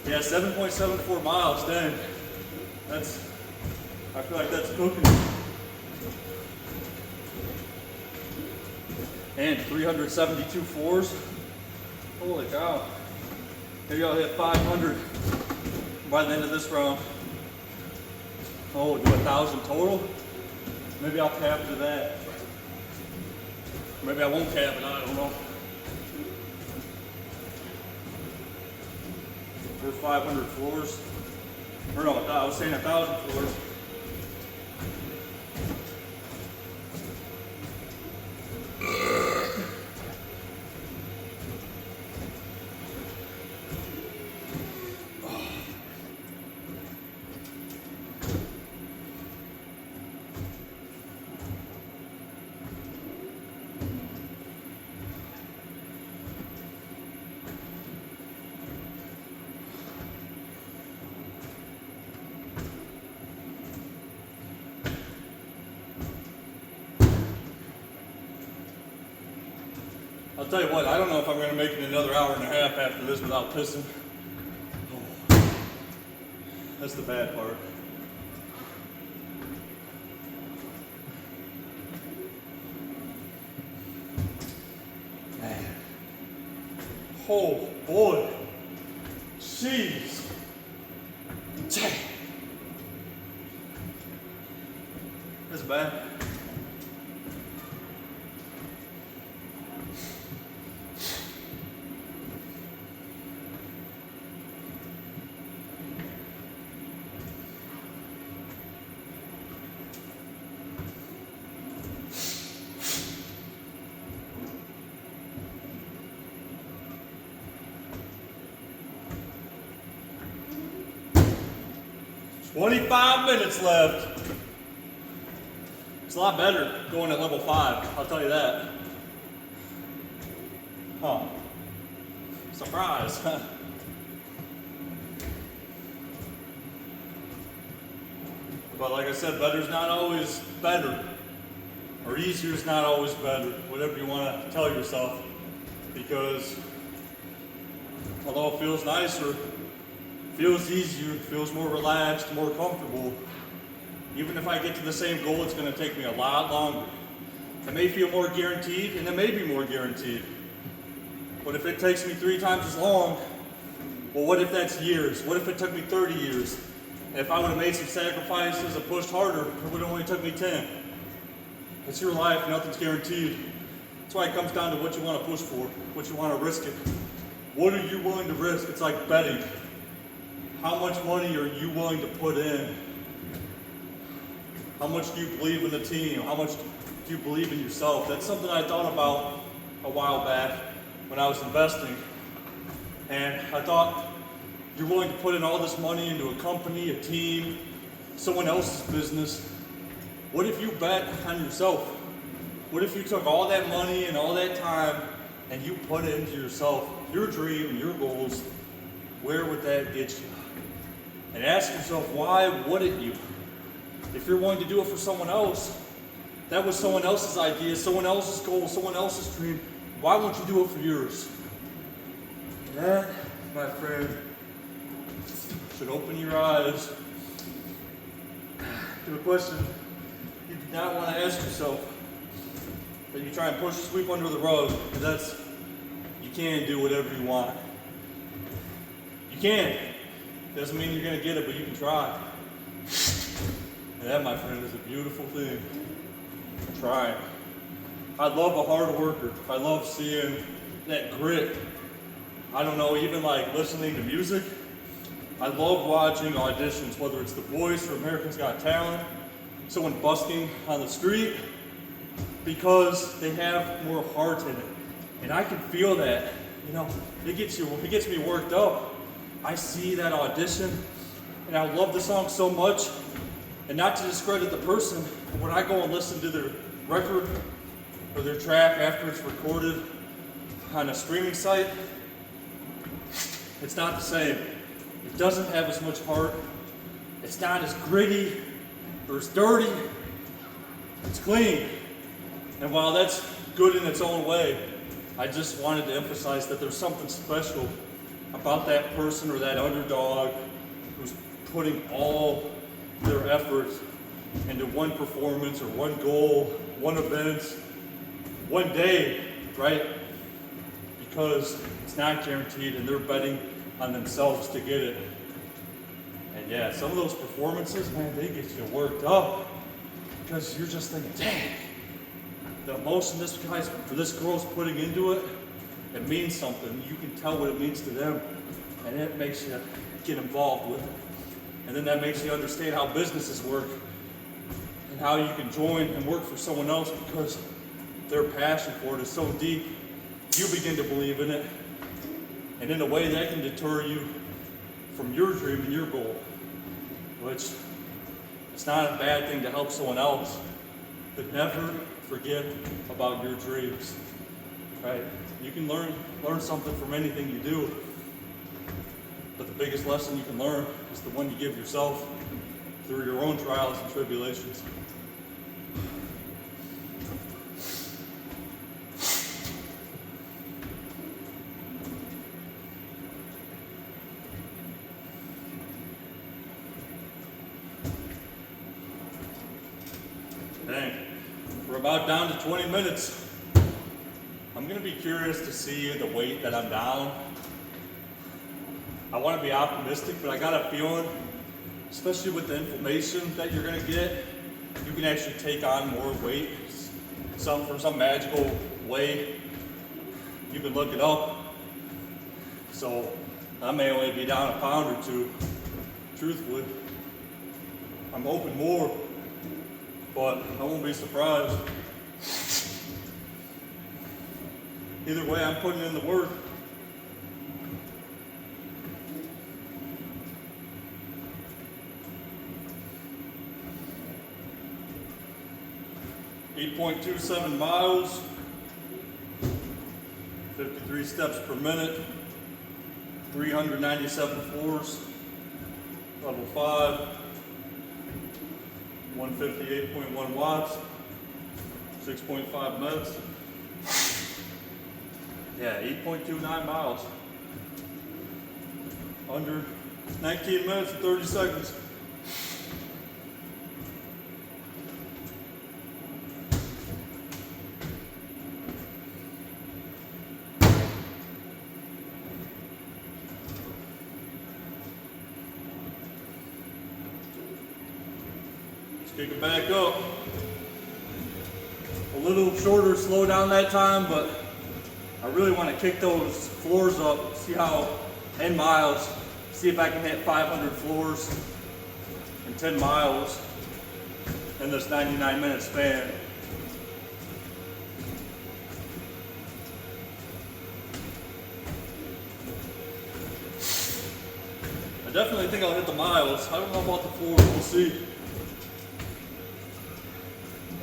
Yeah, 7.74 miles, dang. I feel like that's cooking. And 372 floors. Holy cow. Maybe I'll hit 500 by the end of this round. Oh, do 1,000 total? Maybe I'll cap to that. Maybe I won't cap it, I don't know. There's 500 floors. Or no, I was saying 1,000 floors. I'll tell you what, I don't know if I'm going to make it another hour and a half after this without pissing. Oh, that's the bad part. Man. Oh boy. Jeez. Dang. That's bad. "25 minutes left." It's a lot better going at level 5, I'll tell you that. Huh. Surprise. But like I said, better's not always better. Or easier is not always better. Whatever you want to tell yourself. Because although it feels nicer, feels easier, feels more relaxed, more comfortable, even if I get to the same goal, it's going to take me a lot longer. It may feel more guaranteed, and it may be more guaranteed. But if it takes me 3 times as long, well, what if that's years? What if it took me 30 years? And if I would have made some sacrifices and pushed harder, it would have only took me 10. It's your life, nothing's guaranteed. That's why it comes down to what you want to push for, what you want to risk it. What are you willing to risk? It's like betting. How much money are you willing to put in? How much do you believe in the team? How much do you believe in yourself? That's something I thought about a while back when I was investing. And I thought, you're willing to put in all this money into a company, a team, someone else's business. What if you bet on yourself? What if you took all that money and all that time and you put it into yourself, your dream and your goals, where would that get you? And ask yourself, why wouldn't you? If you're willing to do it for someone else, that was someone else's idea, someone else's goal, someone else's dream. Why won't you do it for yours? That, my friend, should open your eyes to a question you do not want to ask yourself, that you try and push, sweep under the rug, because that's, you can do whatever you want. You can. Doesn't mean you're going to get it, but you can try. And that, my friend, is a beautiful thing. Try. I love a hard worker. I love seeing that grit. I don't know, even like listening to music. I love watching auditions, whether it's The Voice or America's Got Talent, someone busking on the street, because they have more heart in it. And I can feel that. You know, it gets me worked up. I see that audition, and I love the song so much. And not to discredit the person, when I go and listen to their record or their track after it's recorded on a streaming site, it's not the same. It doesn't have as much heart. It's not as gritty or as dirty. It's clean. And while that's good in its own way, I just wanted to emphasize that there's something special about that person or that underdog who's putting all their effort into one performance or one goal, one event, one day, right? Because it's not guaranteed and they're betting on themselves to get it. And yeah, some of those performances, man, they get you worked up because you're just thinking, dang, the emotion this girl's putting into it, it means something. You can tell what it means to them, and it makes you get involved with it. And then that makes you understand how businesses work and how you can join and work for someone else because their passion for it is so deep. You begin to believe in it, and in a way that can deter you from your dream and your goal, which it's not a bad thing to help someone else, but never forget about your dreams, right? You can learn something from anything you do, but the biggest lesson you can learn is the one you give yourself through your own trials and tribulations. Dang, we're about down to 20 minutes. I'm gonna be curious to see the weight that I'm down. I want to be optimistic, but I got a feeling, especially with the inflammation that you're gonna get, you can actually take on more weight. For some magical way, you can look it up. So I may only be down a pound or two. Truthfully, I'm hoping more, but I won't be surprised. Either way, I'm putting in the work. .27 miles, 53 steps per minute, 397 floors, level 5, 158.1 watts, 6.5 minutes. Yeah, 8.29 miles. Under 19 minutes and 30 seconds. Kick it back up. A little shorter, slow down that time, but I really want to kick those floors up, see how, in miles, see if I can hit 500 floors in 10 miles in this 99-minute span. I definitely think I'll hit the miles. I don't know about the floors, we'll see.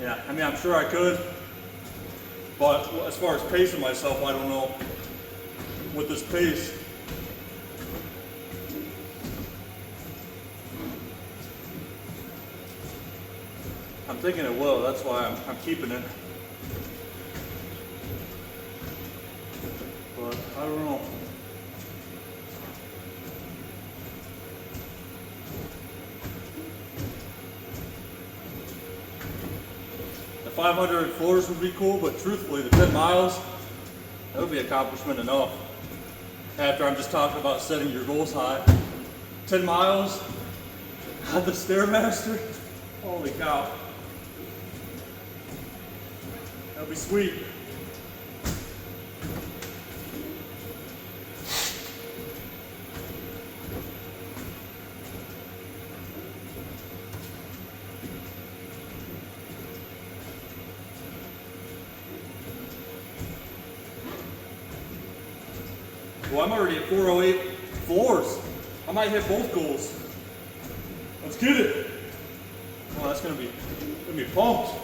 Yeah, I mean, I'm sure I could. But as far as pacing myself, I don't know. With this pace, I'm thinking it will. That's why I'm keeping it. But I don't know. The 500 floors would be cool, but truthfully, the 10 miles, that would be accomplishment enough. After I'm just talking about setting your goals high. 10 miles on the stairmaster, holy cow. That'd be sweet. Well, I'm already at 408 floors. I might hit both goals. Let's get it. Oh, that's gonna be pumped.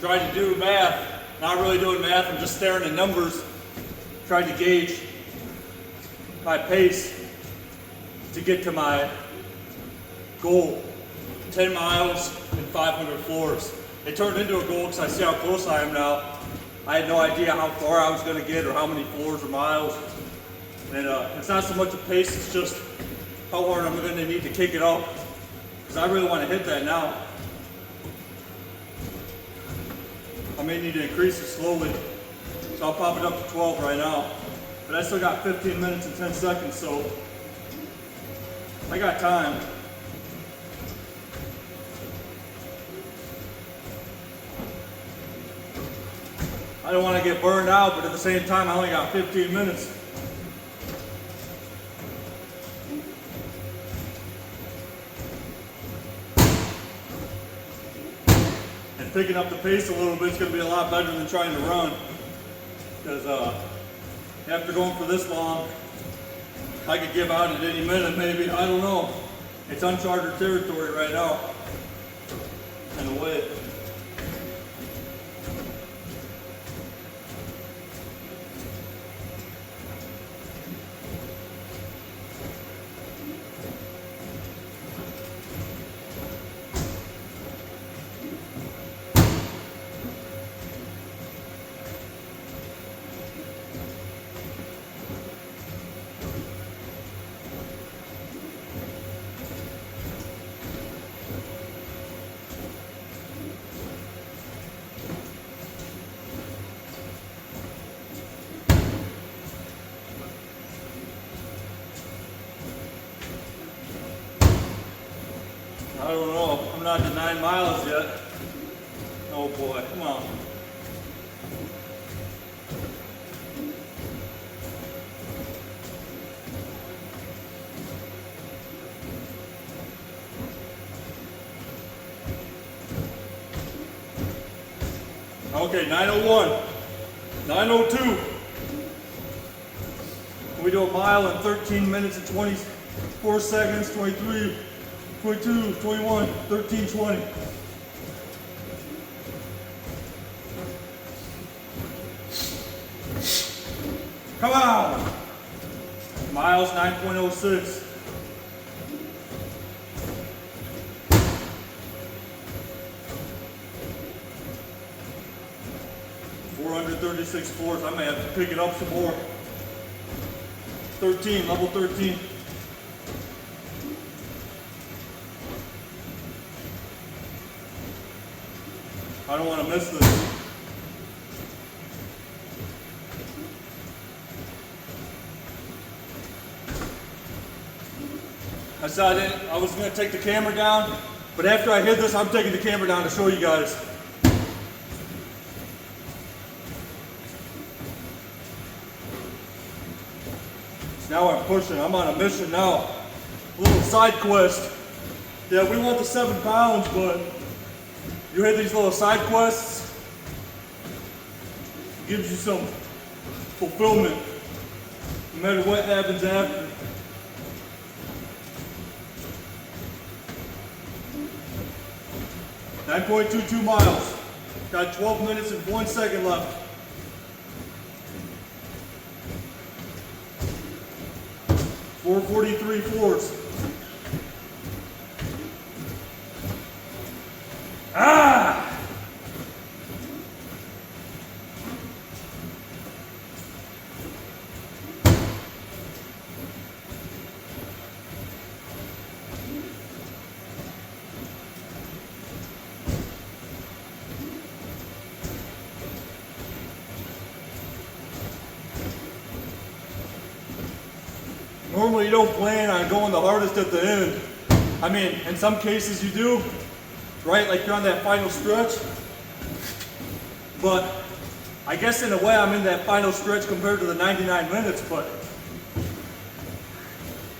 Trying to do math, not really doing math, I'm just staring at numbers, trying to gauge my pace to get to my goal, 10 miles and 500 floors. It turned into a goal because I see how close I am now. I had no idea how far I was going to get or how many floors or miles. And it's not so much a pace, it's just how hard I'm going to need to kick it up, because I really want to hit that now. I may need to increase it slowly, so I'll pop it up to 12 right now. But I still got 15 minutes and 10 seconds, so I got time. I don't want to get burned out, but at the same time, I only got 15 minutes. Picking up the pace a little bit is going to be a lot better than trying to run, because after going for this long, I could give out at any minute maybe. I don't know. It's uncharted territory right now, in a way. I don't know. I'm not to 9 miles yet. Oh boy, come on. Okay, 9:01, 9:02. We do a mile in 13 minutes and 24 seconds, 23, 22, 21, 13, 20. Come on! Miles 9.06. $436. I may have to pick it up some more. 13, level 13. I don't want to miss this. I said I was going to take the camera down, but after I hit this, I'm taking the camera down to show you guys. Now I'm pushing, I'm on a mission now. A little side quest. Yeah, we want the 7 pounds, but you hit these little side quests, it gives you some fulfillment, no matter what happens after. .22 miles. Got 12 minutes and 1 second left. .443 fours. Ah! Normally you don't plan on going the hardest at the end. I mean, in some cases you do, right? Like you're on that final stretch. But I guess in a way I'm in that final stretch compared to the 99 minutes, but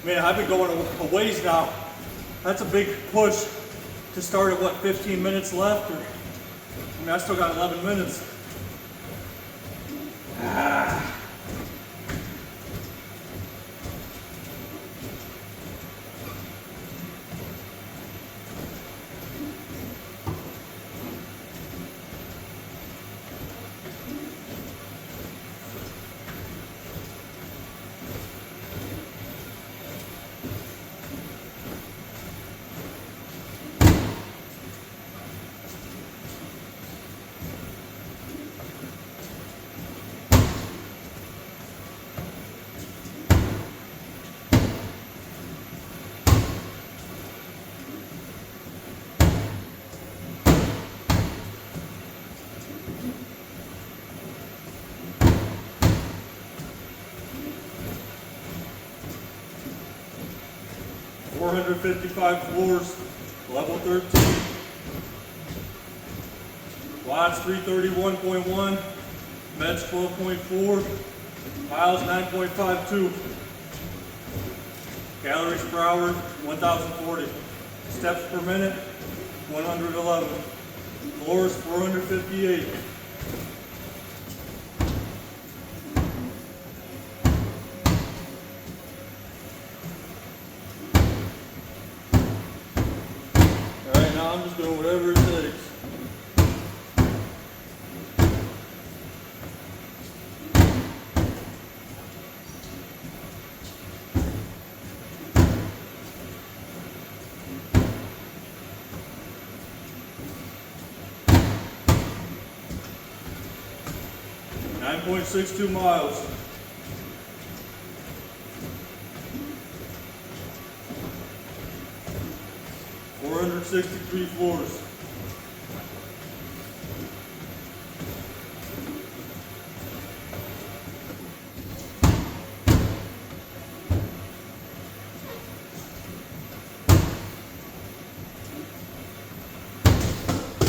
man, I've been going a ways now. That's a big push to start at what, 15 minutes left? Or, I mean, I still got 11 minutes. Ah. .455 floors, level 13. Watts 331.1, meds 12.4, miles 9.52. Calories per hour 1,040. Steps per minute 111. Floors 458. I'm just doing whatever it takes. .62 miles. .463 floors.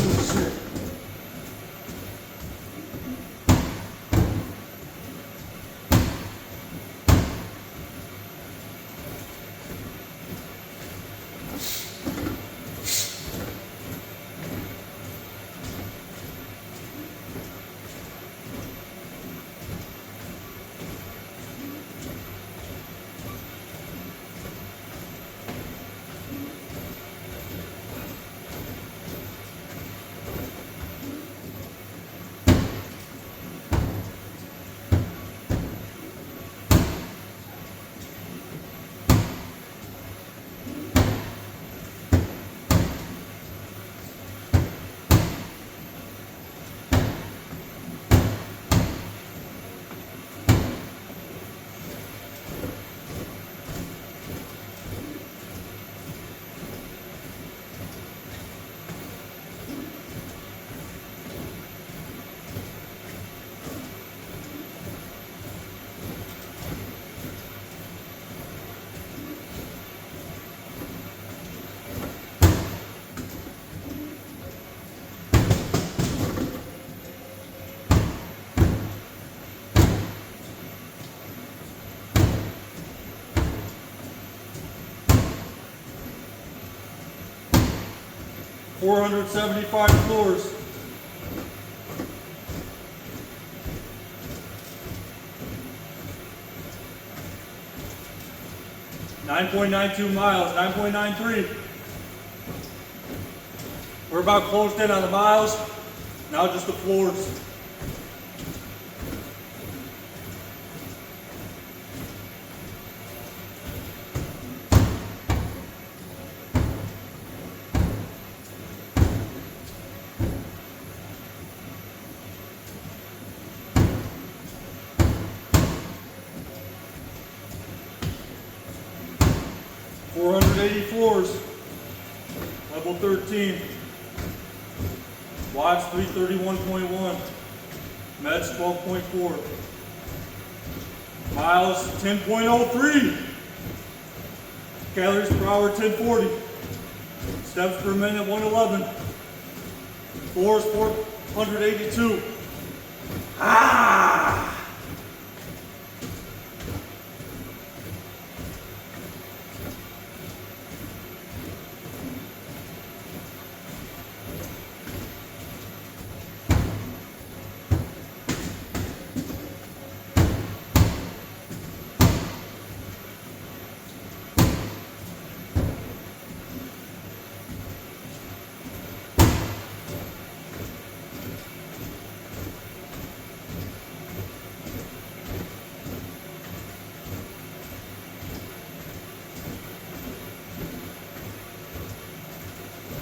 Oh, shit. 475 floors. $9.92 miles, 9.93. We're about closed in on the miles. Now just the floors. $480 floors, level 13, watts 331.1, meds 12.4, miles 10.03, calories per hour 1040, steps per minute 111, floors 482. Ah!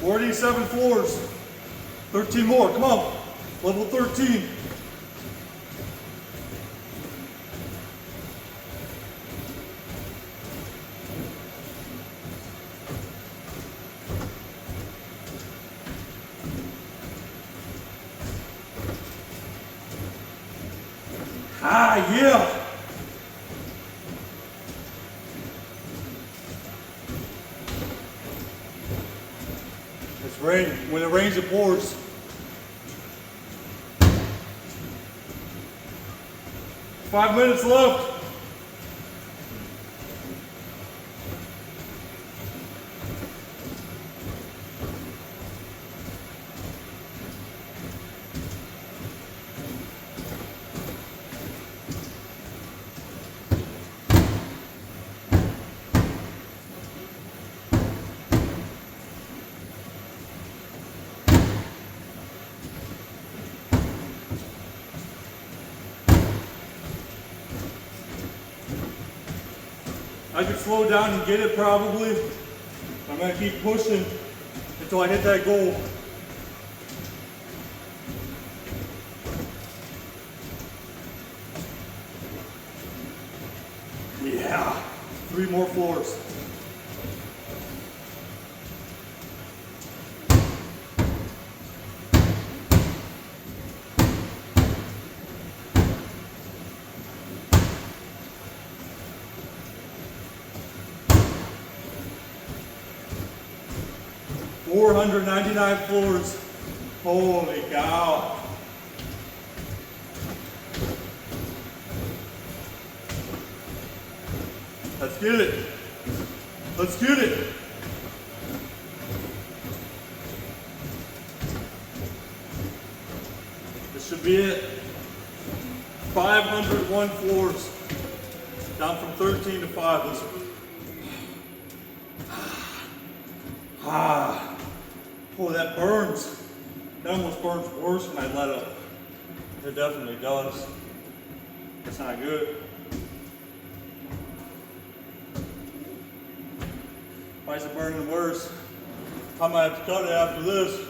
$47 floors, 13 more, come on, level 13. Ah, yeah. It's raining. When it rains, it pours. Five minutes left. I could slow down and get it probably. I'm gonna keep pushing until I hit that goal. Yeah, 3 more floors. $499 floors. Holy cow. Let's get it. Let's get it. This should be it. 501 floors. Down from 13 to 5. Let's oh, that burns. That almost burns worse when I let up. It definitely does. It's not good. Why is it burning worse? I might have to cut it after this.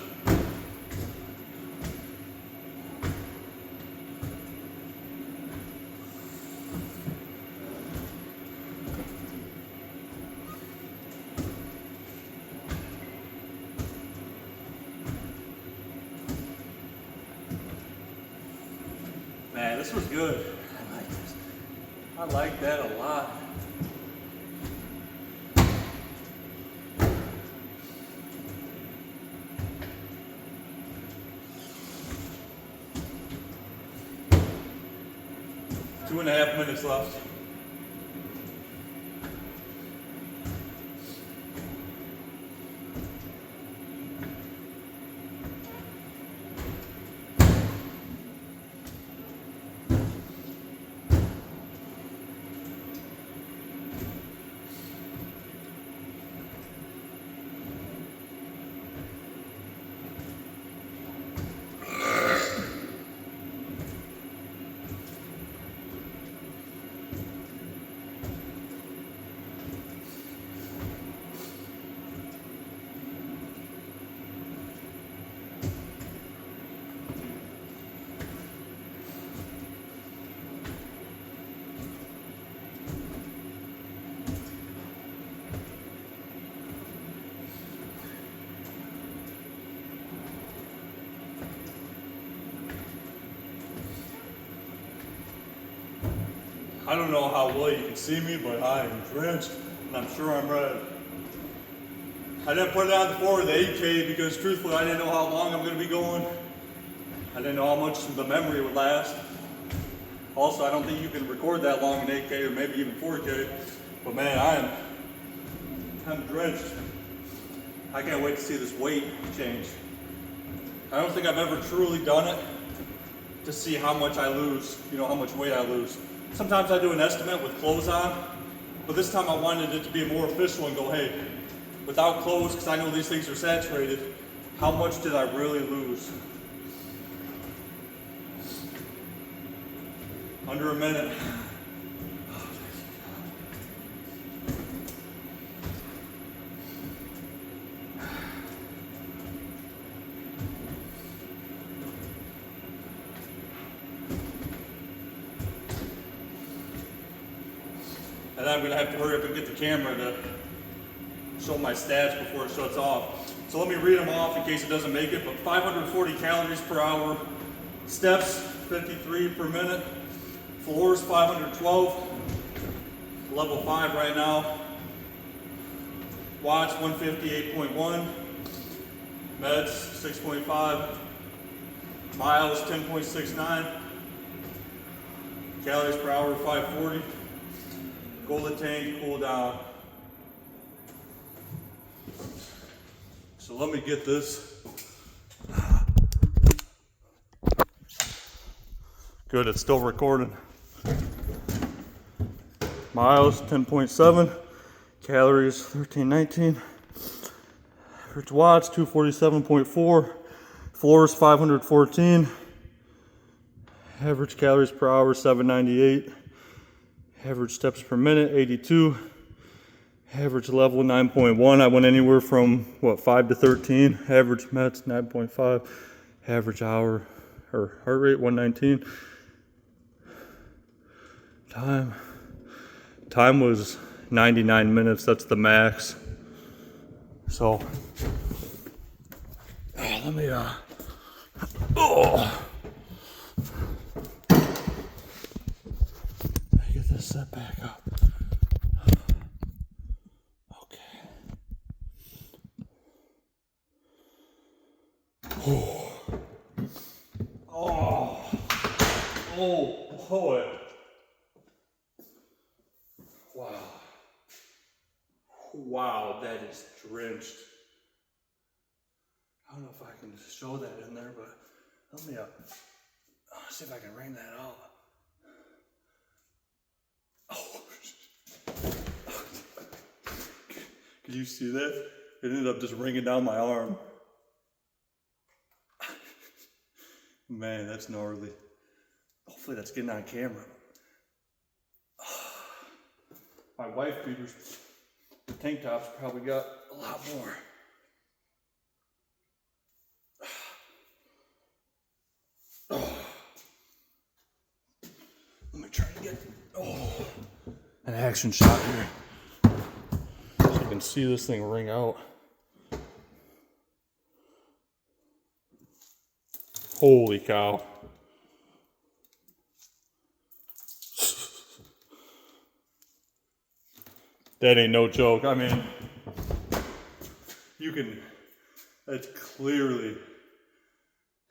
Man, this was good. I like this. I like that a lot. Two and a half minutes left. I don't know how well you can see me, but I am drenched, and I'm sure I'm red. I didn't put it on before the 8K because truthfully I didn't know how long I'm going to be going. I didn't know how much the memory would last. Also, I don't think you can record that long in 8K or maybe even 4K. But man, I'm drenched. I can't wait to see this weight change. I don't think I've ever truly done it to see how much I lose, how much weight I lose. Sometimes I do an estimate with clothes on, but this time I wanted it to be more official and go, hey, without clothes, because I know these things are saturated, how much did I really lose? Under a minute. And then I'm going to have to hurry up and get the camera to show my stats before it shuts off. So let me read them off in case it doesn't make it. But 540 calories per hour, steps 53 per minute, floors 512, level 5 right now, watts 158.1, meds 6.5, miles 10.69, calories per hour 540. Cool the tank, cool down. So let me get this. Good, it's still recording. Miles 10.7, calories 1319, average watts 247.4, floors 514, average calories per hour 798. Average steps per minute, 82. Average level, 9.1. I went anywhere from, 5 to 13. Average mets, 9.5. Average hour, or heart rate, 119. Time was 99 minutes. That's the max. So, let me, get this set back up. Okay. Oh boy. Wow, that is drenched. I don't know if I can show that in there, but let me see if I can ring that out. Oh, could you see that? It ended up just ringing down my arm. Man, that's gnarly. Hopefully that's getting on camera. My wife beaters, the tank tops probably got a lot more. Let me try to get an action shot here. So you can see this thing ring out. Holy cow. That ain't no joke. I mean,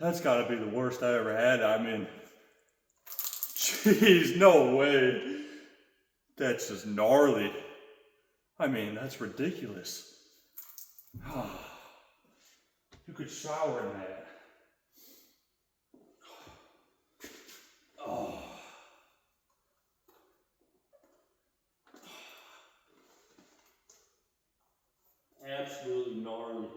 that's gotta be the worst I ever had. I mean, jeez, no way. That's just gnarly. I mean, that's ridiculous. You could shower in that. Oh. Absolutely gnarly.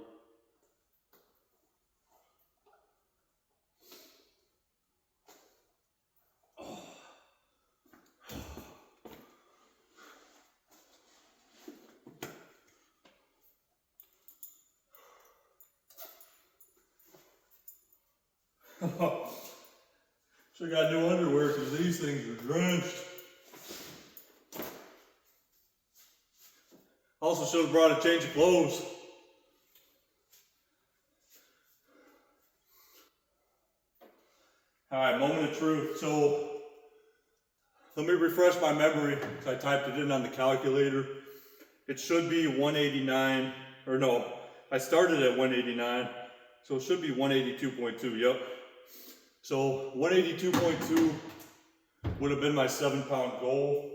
So I got new underwear because these things are drenched. Also should have brought a change of clothes. Alright, moment of truth. So Let me refresh my memory. I typed it in on the calculator. It should be 189, or no, I started at 189, so it should be 182.2, yep. So 182.2 would have been my 7-pound goal.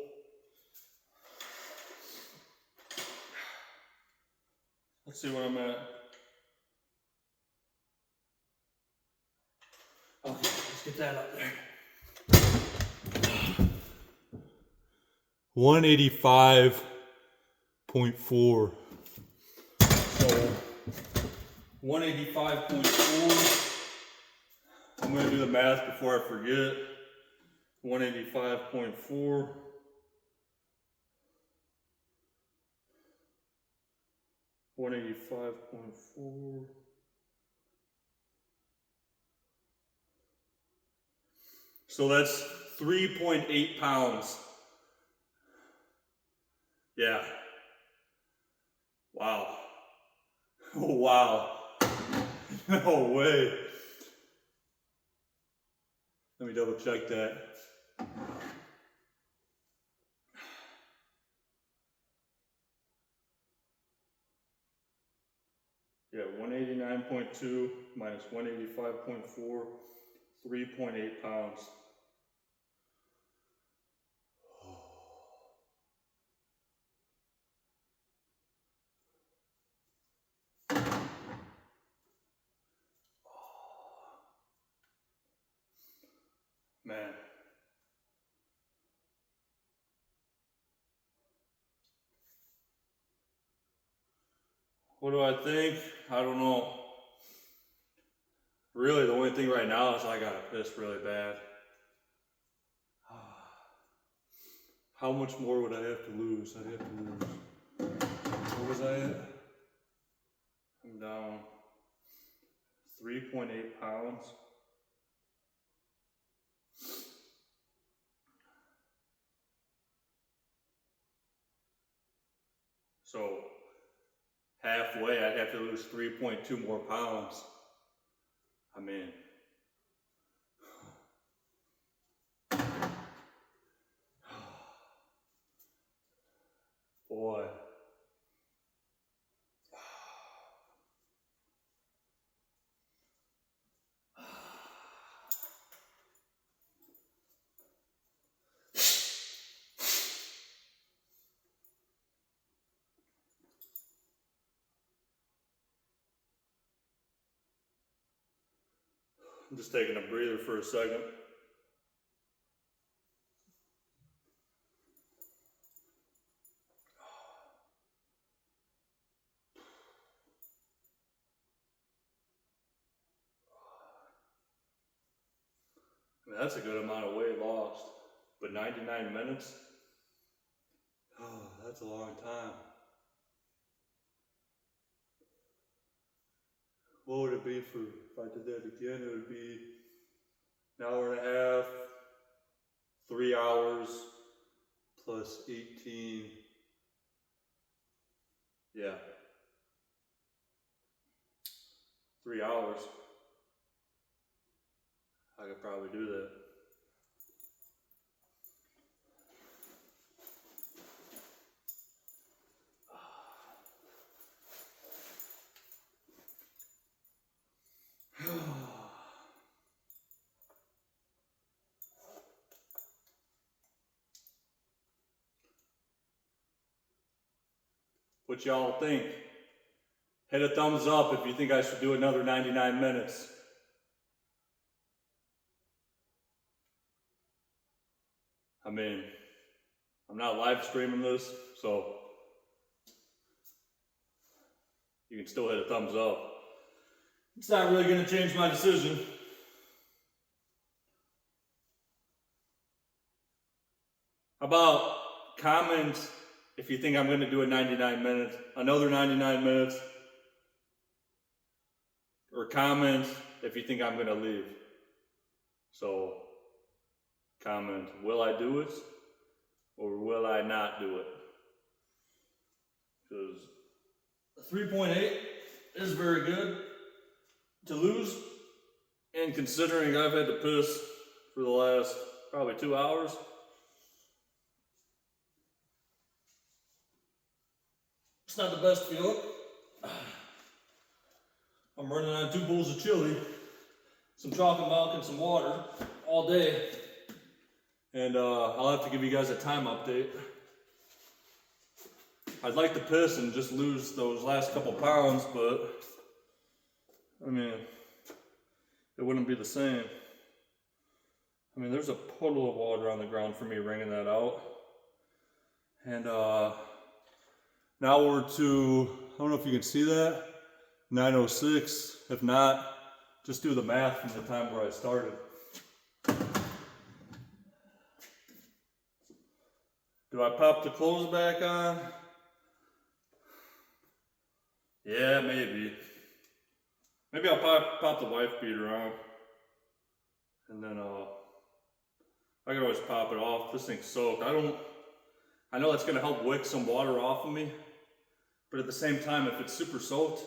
Let's see where I'm at. Okay, let's get that up there. 185.4. So 185.4. I'm going to do the math before I forget. 185.4. 185.4. So that's 3.8 pounds. Yeah. Wow. Oh, wow. No way. Let me double check that. Yeah, 189.2 minus 185.4, 3.8 pounds. Man. What do I think? I don't know. Really, the only thing right now is I gotta piss really bad. How much more would I have to lose? I'd have to lose. What was I at? I'm down 3.8 pounds. So halfway, I'd have to lose 3.2 more pounds. I mean, boy. I'm just taking a breather for a second. I mean, that's a good amount of weight lost. But 99 minutes? Oh, that's a long time. What would it be if I did that again? It would be an hour and a half, 3 hours, plus 18. Yeah. 3 hours. I could probably do that. What y'all think? Hit a thumbs up if you think I should do another 99 minutes. I mean, I'm not live streaming this, so you can still hit a thumbs up. It's not really going to change my decision. How about comment if you think I'm going to do another 99 minutes, or comment if you think I'm going to leave. So, comment, will I do it, or will I not do it? Because 3.8 is very good to lose, and considering I've had to piss for the last probably 2 hours, It's not the best feeling. I'm running on 2 bowls of chili, some chocolate milk, and some water all day. And I'll have to give you guys a time update. I'd like to piss and just lose those last couple pounds, but I mean, it wouldn't be the same. I mean, there's a puddle of water on the ground for me wringing that out. And now we're to, I don't know if you can see that, 9:06. If not, just do the math from the time where I started. Do I pop the clothes back on? Yeah, maybe. Maybe I'll pop the wife beater on. And then I can always pop it off. This thing's soaked. I know that's gonna help wick some water off of me, but at the same time, if it's super soaked,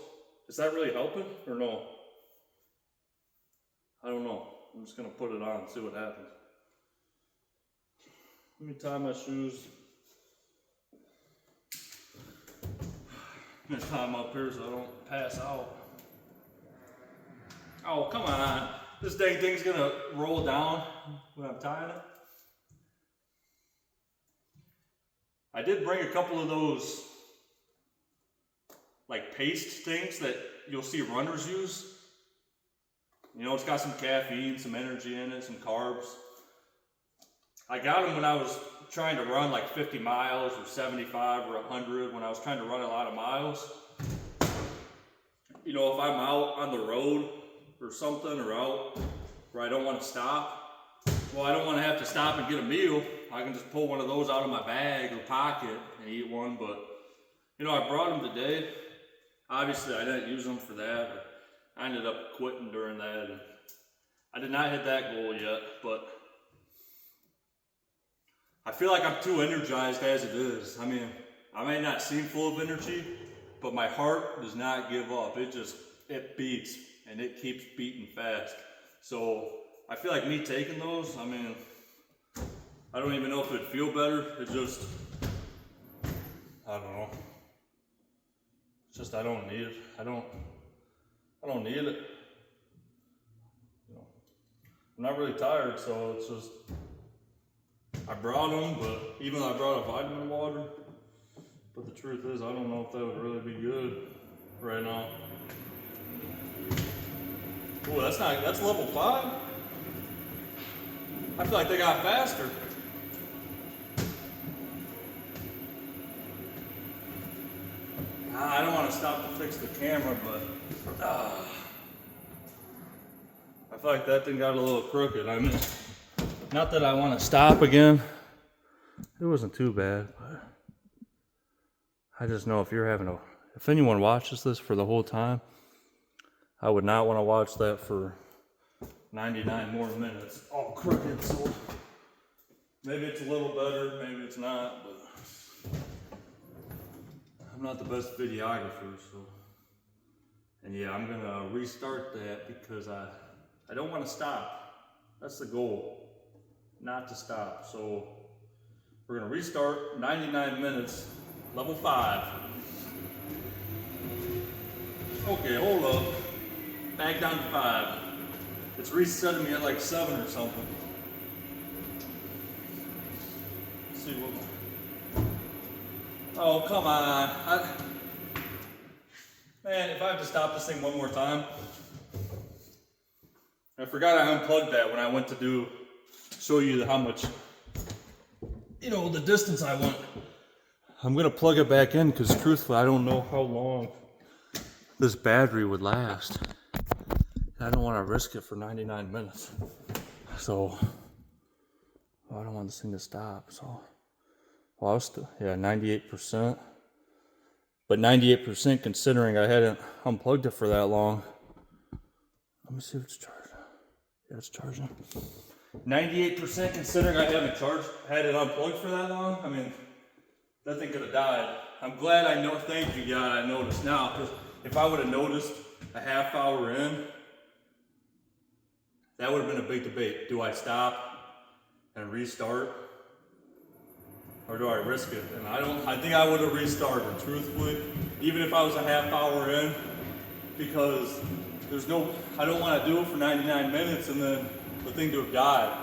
is that really helping or no? I don't know. I'm just gonna put it on and see what happens. Let me tie my shoes. I'm gonna tie them up here so I don't pass out. Oh, come on. This dang thing's gonna roll down when I'm tying it. I did bring a couple of those like paste things that you'll see runners use. You know, it's got some caffeine, some energy in it, some carbs. I got them when I was trying to run like 50 miles or 75 or 100, when I was trying to run a lot of miles. You know, if I'm out on the road or something, or out where I don't want to stop, well, I don't want to have to stop and get a meal. I can just pull one of those out of my bag or pocket and eat one. But, you know, I brought them today. Obviously, I didn't use them for that. I ended up quitting during that. And I did not hit that goal yet, but I feel like I'm too energized as it is. I mean, I may not seem full of energy, but my heart does not give up. It beats, and it keeps beating fast. So I feel like me taking those, I mean, I don't even know if it'd feel better. It just, I don't know. It's just, I don't need it. I don't need it. You know, I'm not really tired, so it's just, I brought them, but even though I brought a vitamin water, but the truth is, I don't know if that would really be good right now. Oh, that's level 5. I feel like they got faster. I don't want to stop to fix the camera, but I feel like that thing got a little crooked. I mean, not that I want to stop again. It wasn't too bad, but I just know if anyone watches this for the whole time, I would not want to watch that for 99 more minutes. All crooked, so maybe it's a little better, maybe it's not, but I'm not the best videographer, so. And yeah, I'm gonna restart that because I don't want to stop. That's the goal, not to stop. So we're gonna restart 99 minutes, level 5. Okay, hold up. Back down to 5. It's resetting me at like 7 or something. Let's see what. Oh, come on. Man, if I have to stop this thing one more time. I forgot I unplugged that when I went to show you how much, you know, the distance I went. I'm gonna plug it back in because truthfully, I don't know how long this battery would last. I don't want to risk it for 99 minutes. So, I don't want this thing to stop. So, well, I was still, 98%. But 98% considering I hadn't unplugged it for that long. Let me see if it's charging. Yeah, it's charging. 98% considering I haven't had it unplugged for that long. I mean, that thing could have died. I'm glad thank you God, I noticed now, because if I would have noticed a half hour in, that would have been a big debate. Do I stop and restart? or do I risk it? And I think I would have restarted, truthfully, even if I was a half hour in, because I don't want to do it for 99 minutes and then the thing to have died.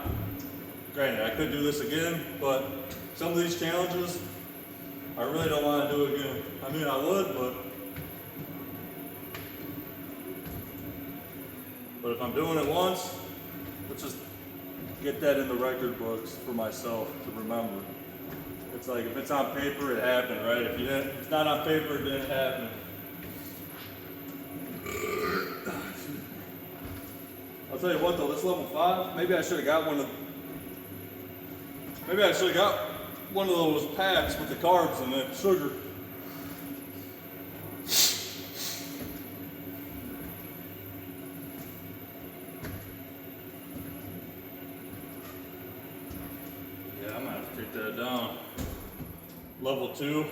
Granted, I could do this again, but some of these challenges, I really don't want to do again. I mean, I would, but if I'm doing it once, let's just get that in the record books for myself to remember. It's like, if it's on paper, it happened, right? If it's not on paper, it didn't happen. I'll tell you what though, this level 5, maybe I should have got one of those packs with the carbs and the sugar. Yeah, I'm gonna have to take that down. Level 2.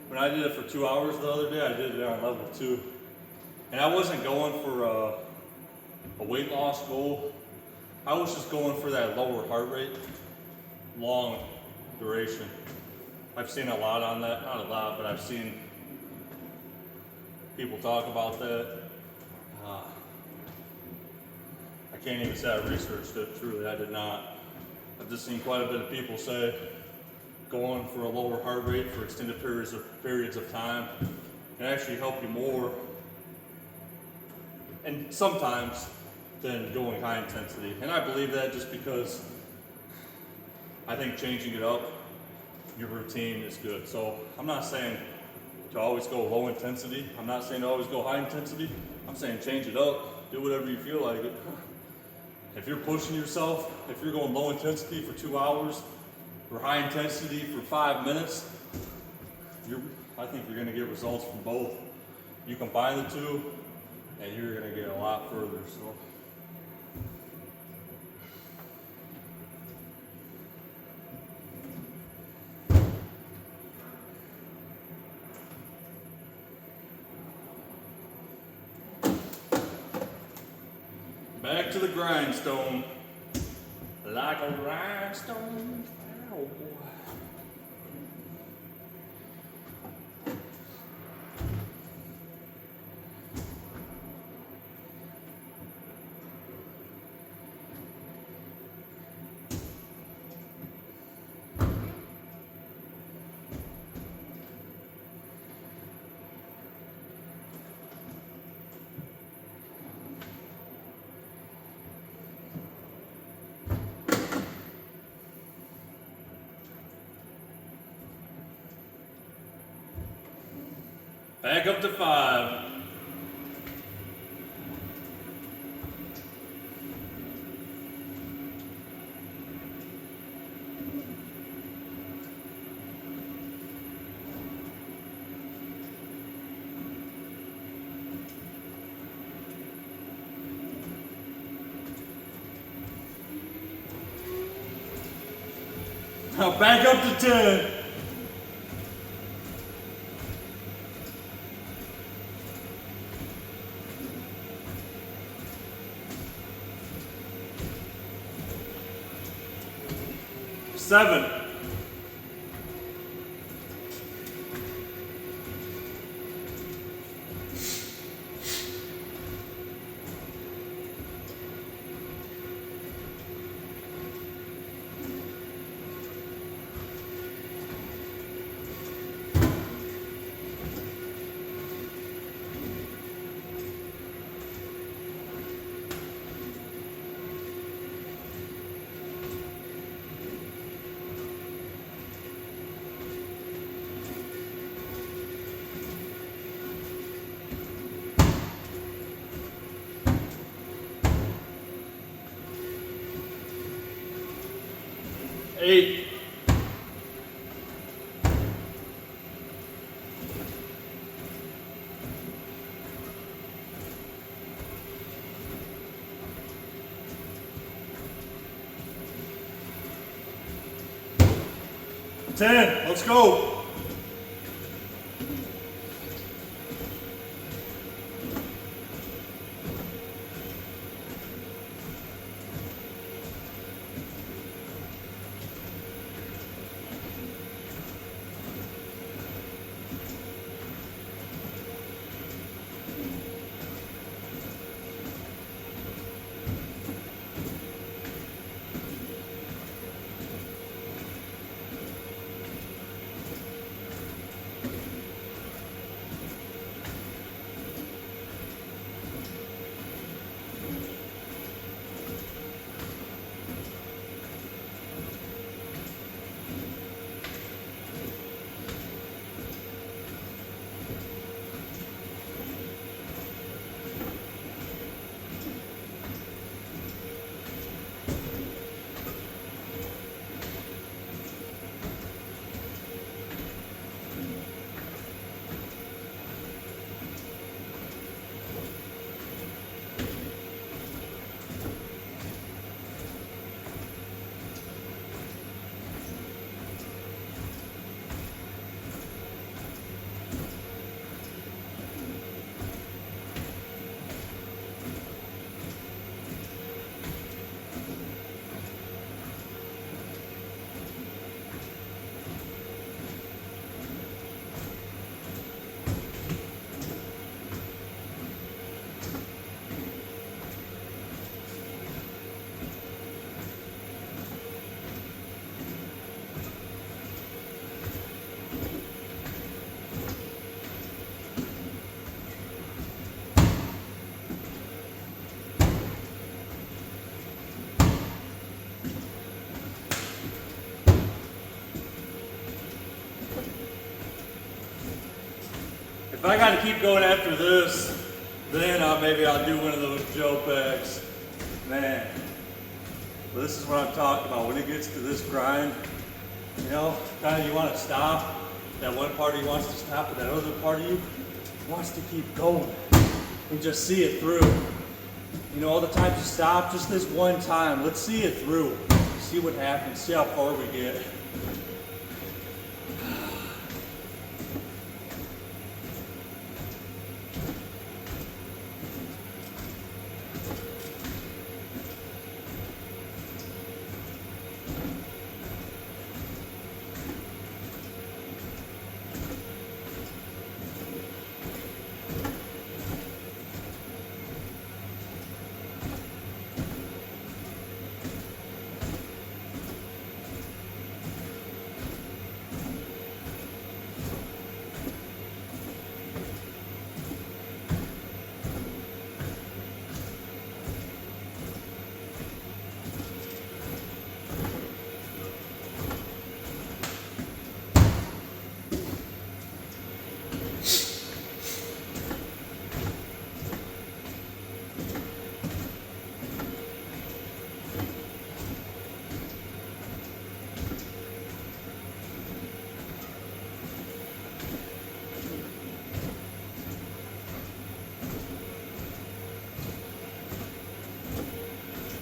When I did it for 2 hours the other day, I did it on level 2. And I wasn't going for a weight loss goal. I was just going for that lower heart rate, long duration. I've seen a lot on that, not a lot, but I've seen people talk about that. I can't even say I researched it, truly, I did not. I've just seen quite a bit of people say going for a lower heart rate for extended periods of time can actually help you more, and sometimes, than going high intensity. And I believe that just because I think changing it up, your routine is good. So I'm not saying to always go low intensity. I'm not saying to always go high intensity. I'm saying change it up. Do whatever you feel like it. If you're pushing yourself, if you're going low intensity for 2 hours or high intensity for 5 minutes, I think you're gonna get results from both. You combine the two and you're gonna get a lot further. So. Back to the grindstone, like a rhinestone. Ow. Back up to 5. Now back up to 10. Seven. Eight. Ten. Let's go. If I gotta keep going after this, then maybe I'll do one of those Joe packs. Man, but this is what I'm talking about. When it gets to this grind, you know, kind of you want to stop. That one part of you wants to stop, but that other part of you wants to keep going and just see it through. You know, all the times you stop, just this one time, let's see it through. See what happens, see how far we get.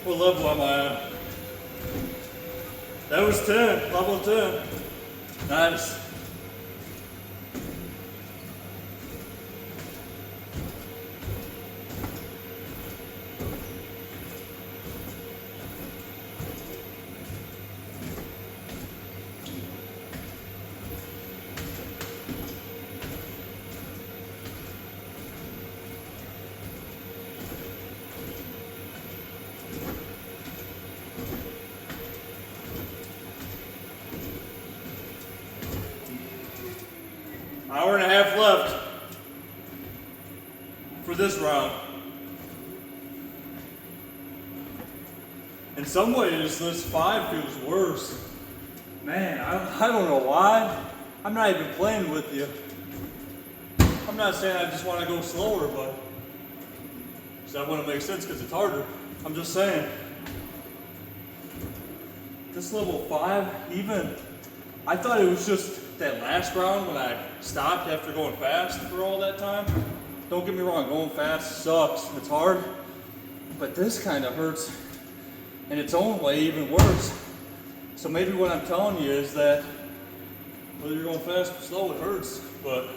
What level am I at? That was 10, level 10. Nice. Hour and a half left for this round. In some ways, this 5 feels worse. Man, I don't know why. I'm not even playing with you. I'm not saying I just want to go slower, but that wouldn't make sense because it's harder. I'm just saying. This level 5, even, I thought it was just that last round when I stopped after going fast for all that time. Don't get me wrong, going fast sucks, it's hard, but this kind of hurts in its own way even worse. So maybe what I'm telling you is that whether you're going fast or slow, it hurts, but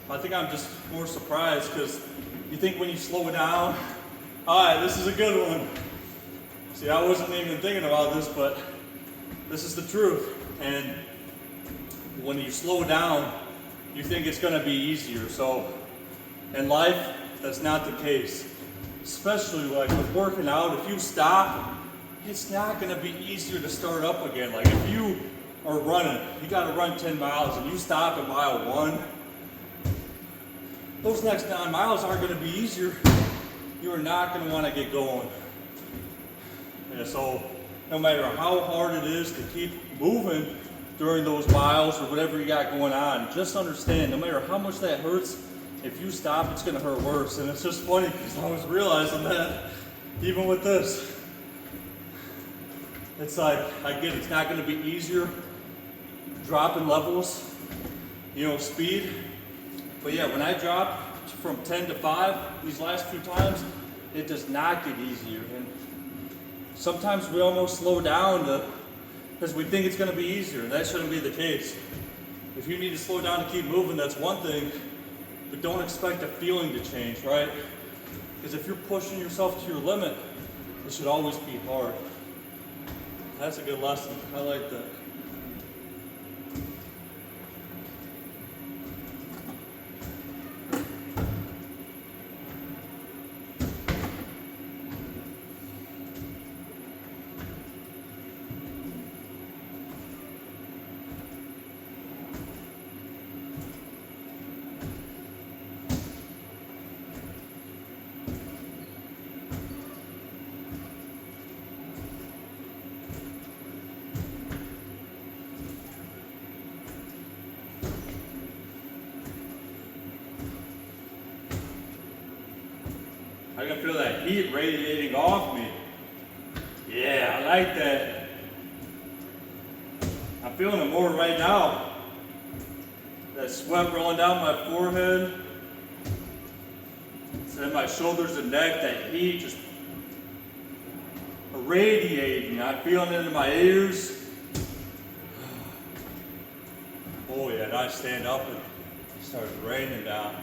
I think I'm just more surprised because you think when you slow it down, all right, this is a good one. See, I wasn't even thinking about this, but this is the truth. And when you slow down, you think it's going to be easier. So in life, that's not the case. Especially like with working out, if you stop, it's not going to be easier to start up again. Like if you are running, you got to run 10 miles and you stop at mile 1, those next 9 miles aren't going to be easier. You are not going to want to get going. And so no matter how hard it is to keep moving during those miles or whatever you got going on, just understand, no matter how much that hurts, if you stop, it's going to hurt worse. And it's just funny because I was realizing that even with this, it's like, I get it's not going to be easier dropping levels, you know, speed. But yeah, when I drop from 10 to 5 these last few times, it does not get easier. And sometimes we almost slow down because we think it's going to be easier. That shouldn't be the case. If you need to slow down to keep moving, that's one thing, but don't expect a feeling to change, right? Because if you're pushing yourself to your limit, it should always be hard. That's a good lesson. I like that. I can feel that heat radiating off me. Yeah, I like that. I'm feeling it more right now. That sweat rolling down my forehead. It's in my shoulders and neck, that heat just radiating. I'm feeling it in my ears. Oh yeah, and I stand up and it starts raining down.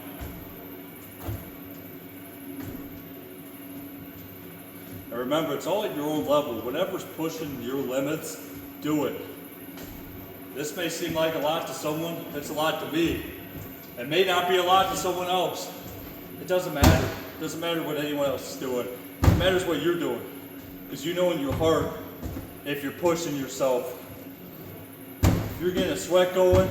And remember, it's all at your own level. Whatever's pushing your limits, do it. This may seem like a lot to someone, it's a lot to me. It may not be a lot to someone else. It doesn't matter. It doesn't matter what anyone else is doing. It matters what you're doing. Because you know in your heart, if you're pushing yourself, if you're getting a sweat going,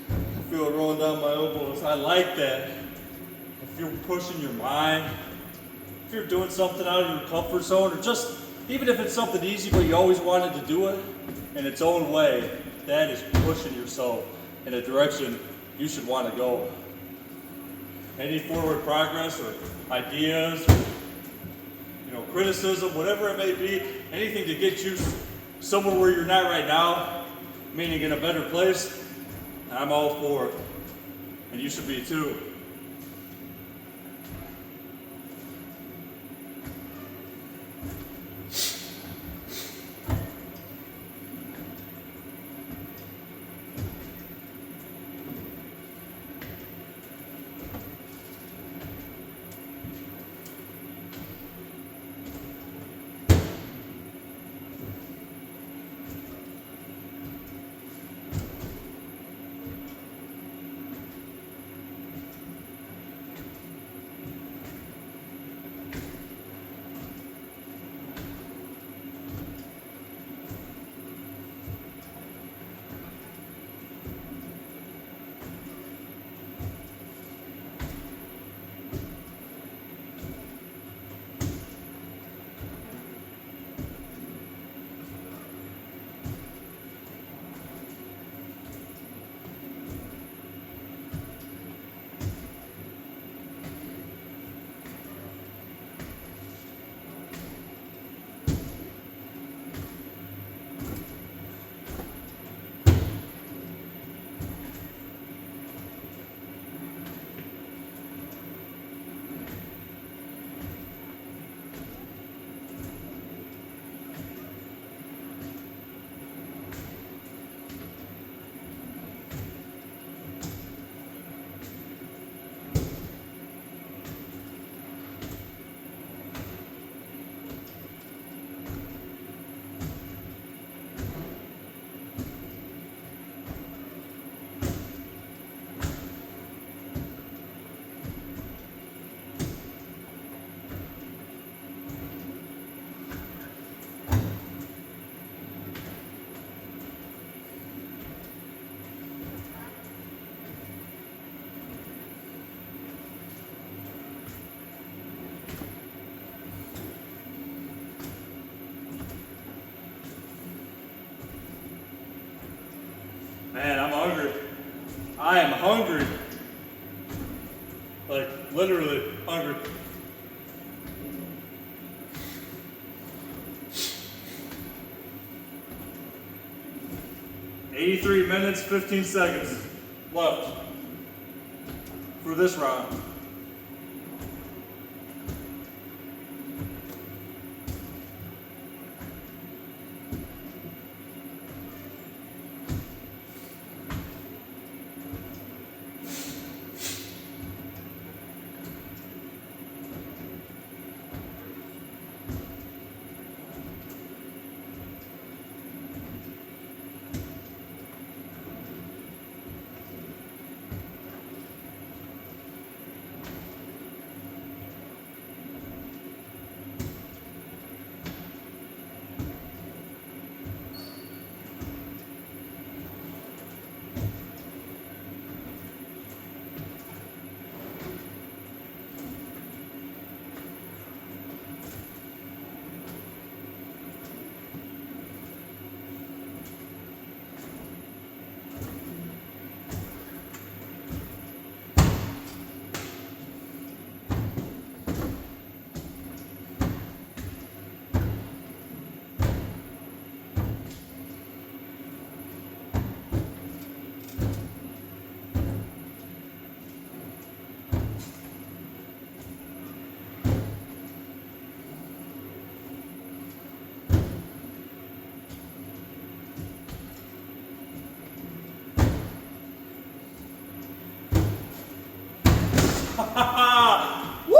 I feel it rolling down my elbows. I like that. If you're pushing your mind, if you're doing something out of your comfort zone, or just, even if it's something easy but you always wanted to do it in its own way, that is pushing yourself in a direction you should want to go. Any forward progress or ideas, or, criticism, whatever it may be, anything to get you somewhere where you're not right now, meaning in a better place, I'm all for it. And you should be too. Man, I'm hungry. I am hungry. Like, literally hungry. "83 minutes, 15 seconds left for this round." Woo!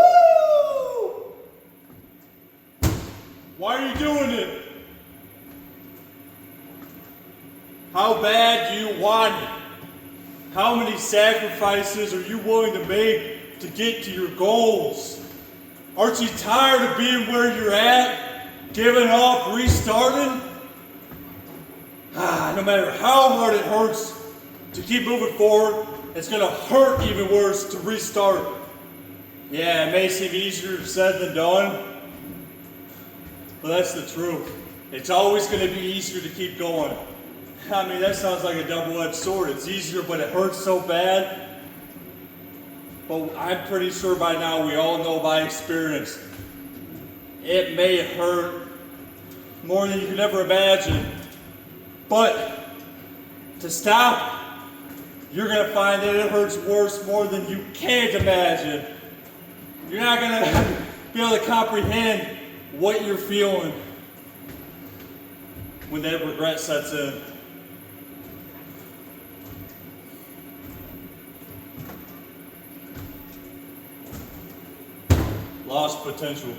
Why are you doing it? How bad do you want it? How many sacrifices are you willing to make to get to your goals? Aren't you tired of being where you're at? Giving up, restarting? No matter how hard it hurts to keep moving forward, it's gonna hurt even worse to restart. Yeah, it may seem easier said than done, but that's the truth. It's always gonna be easier to keep going. I mean, that sounds like a double-edged sword. It's easier, but it hurts so bad. But I'm pretty sure by now we all know by experience, it may hurt more than you could ever imagine. But to stop, you're going to find that it hurts worse more than you can't imagine. You're not going to be able to comprehend what you're feeling when that regret sets in. Lost potential.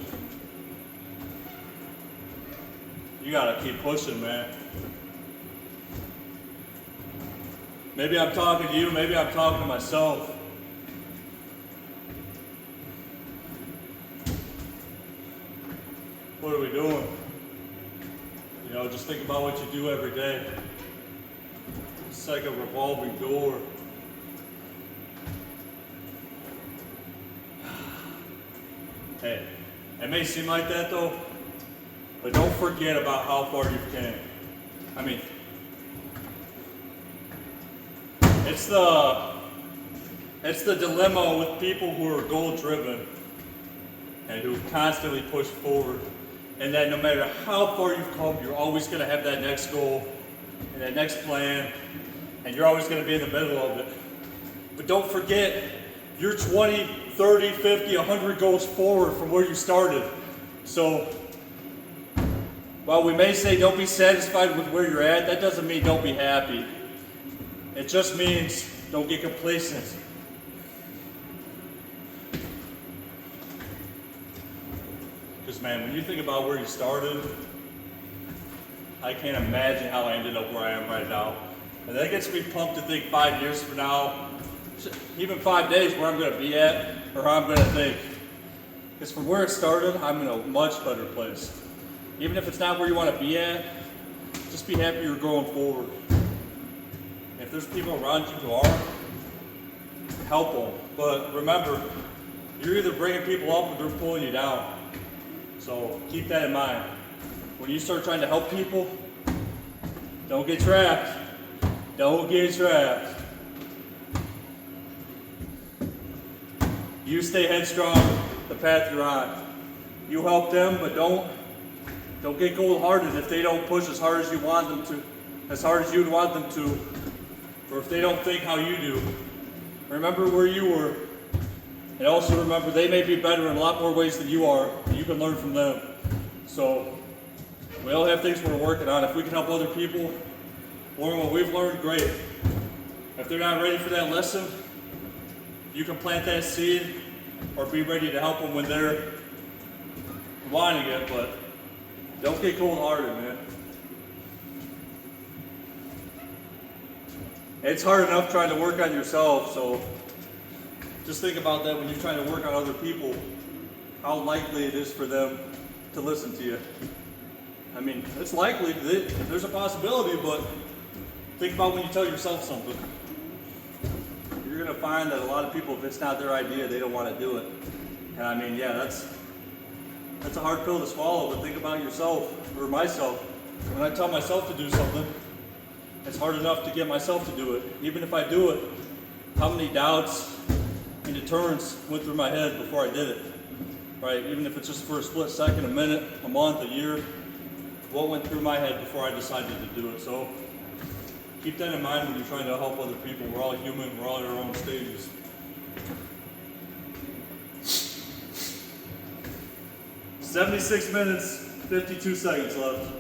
You gotta keep pushing, man. Maybe I'm talking to you, maybe I'm talking to myself. What are we doing? You know, just think about what you do every day. It's like a revolving door. Hey, it may seem like that though, but don't forget about how far you've came. I mean, it's the dilemma with people who are goal-driven and who constantly push forward, and that no matter how far you've come, you're always going to have that next goal and that next plan, and you're always going to be in the middle of it. But don't forget, you're 20, 30, 50, 100 goals forward from where you started. So, while we may say don't be satisfied with where you're at, that doesn't mean don't be happy. It just means don't get complacent. Because man, when you think about where you started, I can't imagine how I ended up where I am right now. And that gets me pumped to think 5 years from now, even 5 days, where I'm going to be at, or how I'm going to think. Because from where it started, I'm in a much better place. Even if it's not where you want to be at, just be happy you're going forward. And if there's people around you who are, help them. But remember, you're either bringing people up or they're pulling you down. So keep that in mind. When you start trying to help people, don't get trapped. Don't get trapped. You stay headstrong, the path you're on. You help them, but don't get cold-hearted if they don't push as hard as you want them to, as hard as you'd want them to, or if they don't think how you do. Remember where you were, and also remember they may be better in a lot more ways than you are, and you can learn from them. So, we all have things we're working on. If we can help other people learn what we've learned, great. If they're not ready for that lesson, you can plant that seed or be ready to help them when they're wanting it, but don't get cold-hearted, man. It's hard enough trying to work on yourself, so just think about that when you're trying to work on other people, how likely it is for them to listen to you. I mean, it's likely, there's a possibility, but think about when you tell yourself something. You're going to find that a lot of people, if it's not their idea, they don't want to do it. And I mean, yeah, that's a hard pill to swallow, but think about yourself, or myself. When I tell myself to do something, it's hard enough to get myself to do it. Even if I do it, how many doubts and deterrents went through my head before I did it, right? Even if it's just for a split second, a minute, a month, a year, what went through my head before I decided to do it? So keep that in mind when you're trying to help other people. We're all human, we're all at our own stages. "76 minutes, 52 seconds left.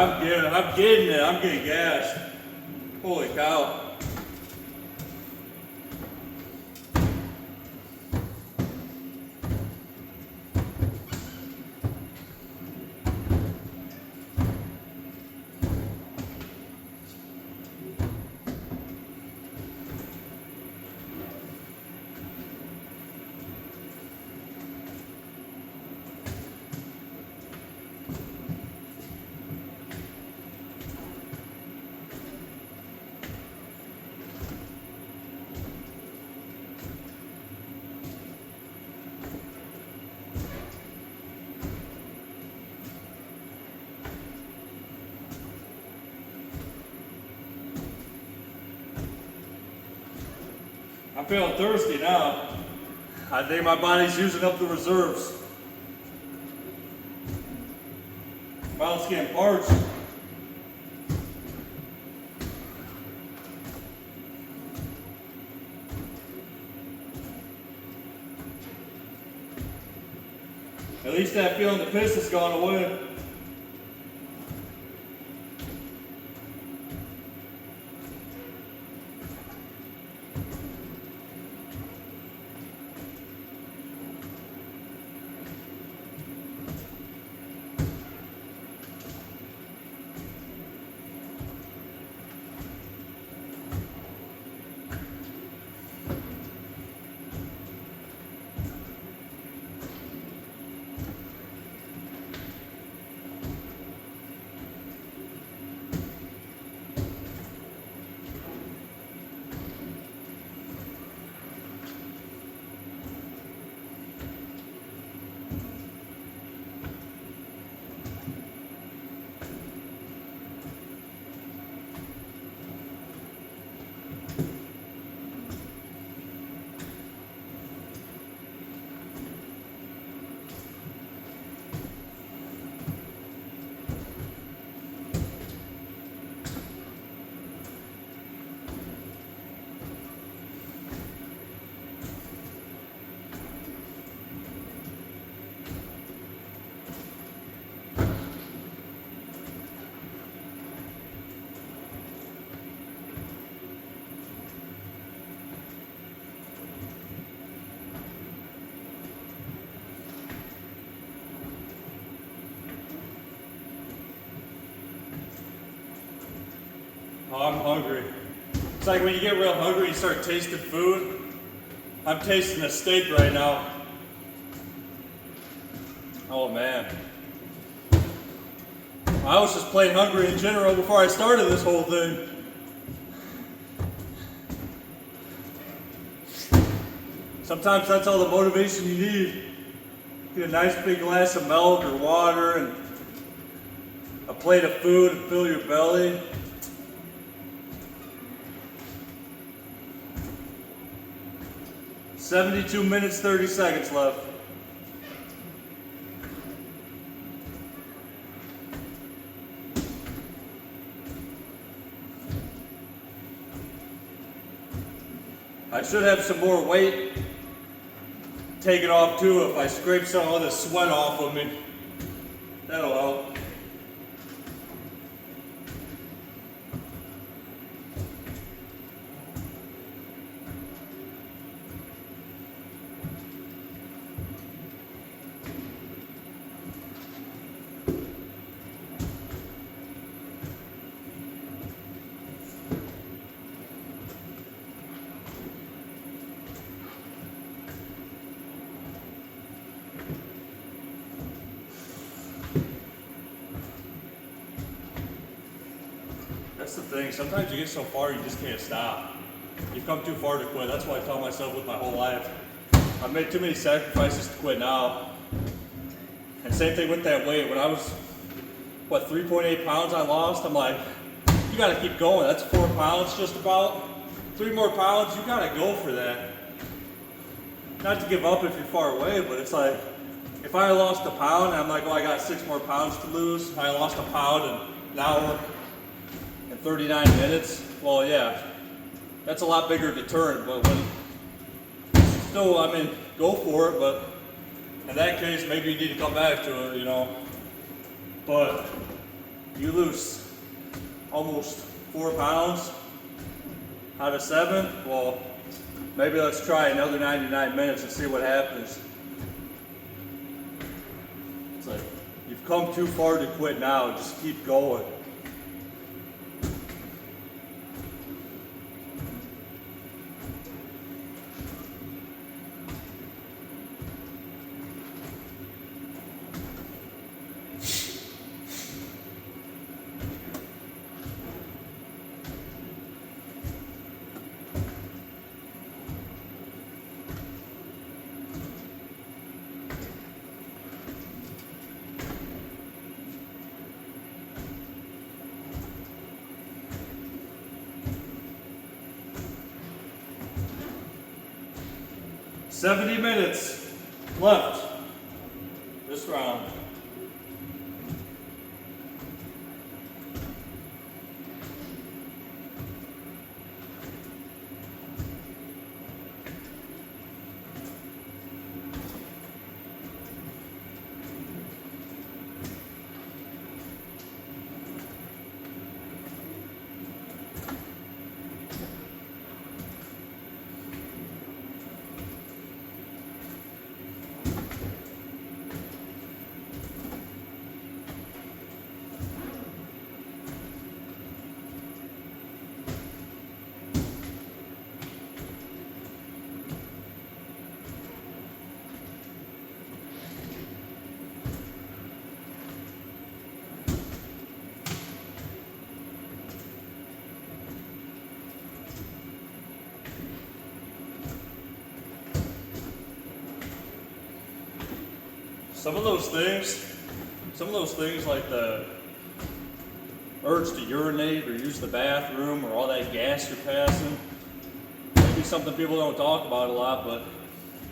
I'm getting it. I'm getting gassed. Holy cow. I'm feeling thirsty now. I think my body's using up the reserves. Mouth's getting parched. At least that feeling the piss has gone away. Oh, I'm hungry. It's like when you get real hungry, you start tasting food. I'm tasting a steak right now. Oh man. I was just plain hungry in general before I started this whole thing. Sometimes that's all the motivation you need. Get a nice big glass of milk or water and a plate of food and fill your belly. "72 minutes, 30 seconds left. I should have some more weight taken off too if I scrape some of the sweat off of me. That'll help. That's the thing, sometimes you get so far you just can't stop. You've come too far to quit. That's what I tell myself with my whole life. I've made too many sacrifices to quit now. And same thing with that weight. When I was, 3.8 pounds I lost, I'm like, you gotta keep going. That's 4 pounds just about. 3 more pounds, you gotta go for that. Not to give up if you're far away, but it's like, if I lost a pound, I'm like, oh, I got 6 more pounds to lose. I lost a pound in an hour and 39 minutes. Well, yeah, that's a lot bigger deterrent, but when, still, I mean, go for it, but in that case, maybe you need to come back to it, you know. But you lose almost 4 pounds out of 7, well, maybe let's try another 99 minutes and see what happens. It's like, you've come too far to quit now, just keep going. "70 minutes left this round." Some of those things like the urge to urinate or use the bathroom or all that gas you're passing, maybe something people don't talk about a lot, but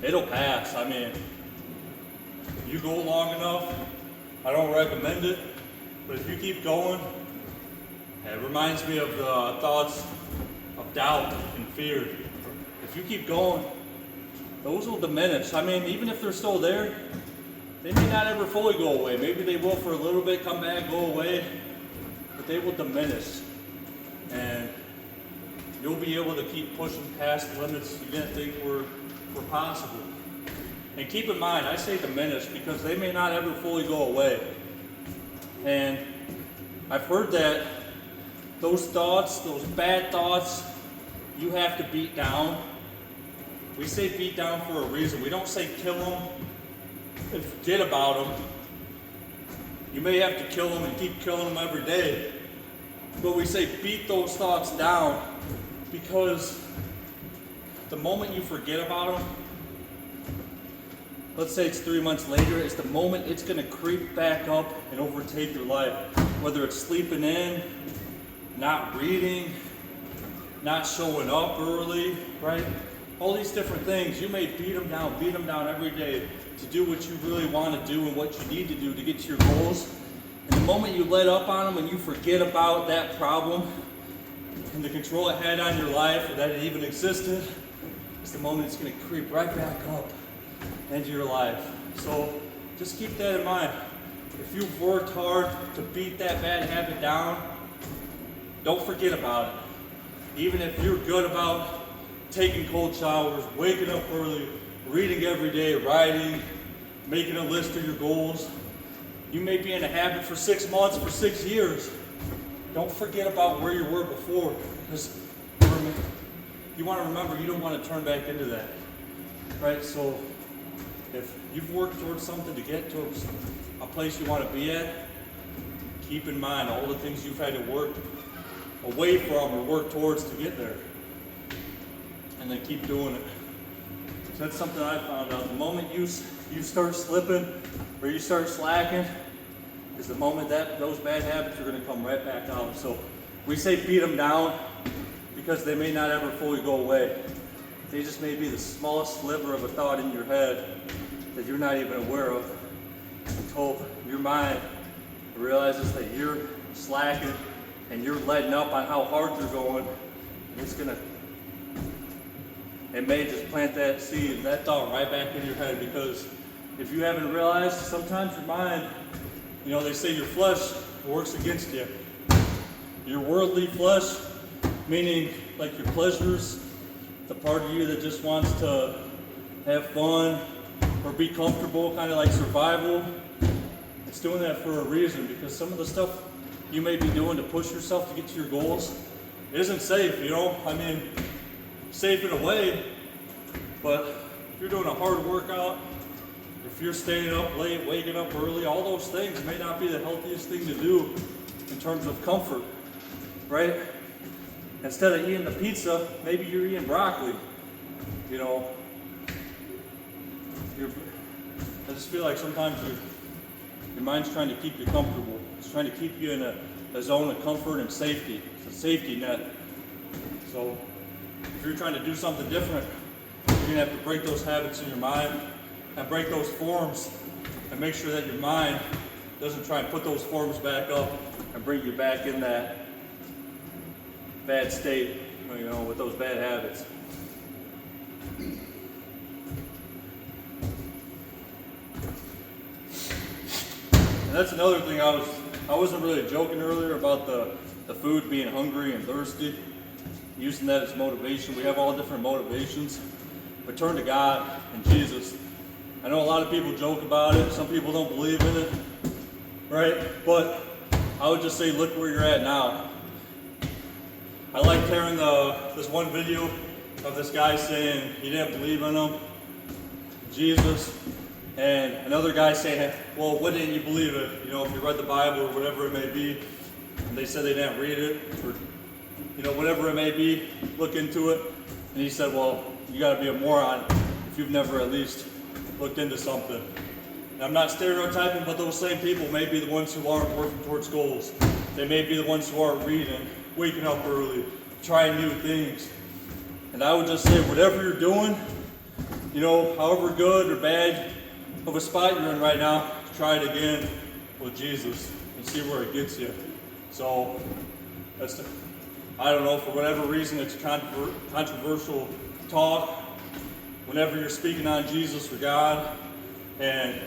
it'll pass. I mean, if you go long enough, I don't recommend it, but if you keep going, it reminds me of the thoughts of doubt and fear. If you keep going, those will diminish. I mean, even if they're still there, they may not ever fully go away. Maybe they will for a little bit, come back, go away, but they will diminish. And you'll be able to keep pushing past limits you didn't think were possible. And keep in mind, I say diminish because they may not ever fully go away. And I've heard that those thoughts, those bad thoughts, you have to beat down. We say beat down for a reason. We don't say kill them and forget about them. You may have to kill them and keep killing them every day, but we say beat those thoughts down because the moment you forget about them, let's say it's 3 months later, it's the moment it's going to creep back up and overtake your life. Whether it's sleeping in, not reading, not showing up early, right? All these different things, you may beat them down every day to do what you really want to do and what you need to do to get to your goals. And the moment you let up on them and you forget about that problem and the control it had on your life or that it even existed, it's the moment it's going to creep right back up into your life. So just keep that in mind. If you've worked hard to beat that bad habit down, don't forget about it. Even if you're good about taking cold showers, waking up early, reading every day, writing, making a list of your goals. You may be in a habit for 6 months, for 6 years. Don't forget about where you were before, because you want to remember you don't want to turn back into that, right? So if you've worked towards something to get to a place you want to be at, keep in mind all the things you've had to work away from or work towards to get there, and then keep doing it. So that's something I found out. The moment you start slipping or you start slacking is the moment that those bad habits are going to come right back out. So we say beat them down because they may not ever fully go away. They just may be the smallest sliver of a thought in your head that you're not even aware of until your mind realizes that you're slacking and you're letting up on how hard you're going. It may just plant that seed, that thought right back in your head, because if you haven't realized, sometimes your mind, they say your flesh works against you. Your worldly flesh, meaning like your pleasures, the part of you that just wants to have fun or be comfortable, kind of like survival, it's doing that for a reason, because some of the stuff you may be doing to push yourself to get to your goals isn't safe, you know? I mean, safe in a way, but if you're doing a hard workout, if you're staying up late, waking up early, all those things may not be the healthiest thing to do in terms of comfort, right? Instead of eating the pizza, maybe you're eating broccoli, you know? I just feel like sometimes your mind's trying to keep you comfortable. It's trying to keep you in a zone of comfort and safety. It's a safety net. So if you're trying to do something different, you're gonna have to break those habits in your mind and break those forms and make sure that your mind doesn't try and put those forms back up and bring you back in that bad state, you know, with those bad habits. And that's another thing I wasn't really joking earlier about the food being hungry and thirsty, using that as motivation. We have all different motivations, but turn to God and Jesus. I know a lot of people joke about it, some people don't believe in it, right? But I would just say look where you're at now. I liked hearing this one video of this guy saying he didn't believe in him, Jesus, and another guy saying, well, what didn't you believe in? You know, if you read the Bible or whatever it may be, and they said they didn't read it, or, you know, whatever it may be, look into it. And he said, well, you gotta be a moron if you've never at least looked into something. And I'm not stereotyping, but those same people may be the ones who aren't working towards goals. They may be the ones who aren't reading, waking up early, trying new things. And I would just say, whatever you're doing, you know, however good or bad of a spot you're in right now, try it again with Jesus and see where it gets you. So, I don't know, for whatever reason, it's controversial talk whenever you're speaking on Jesus or God, and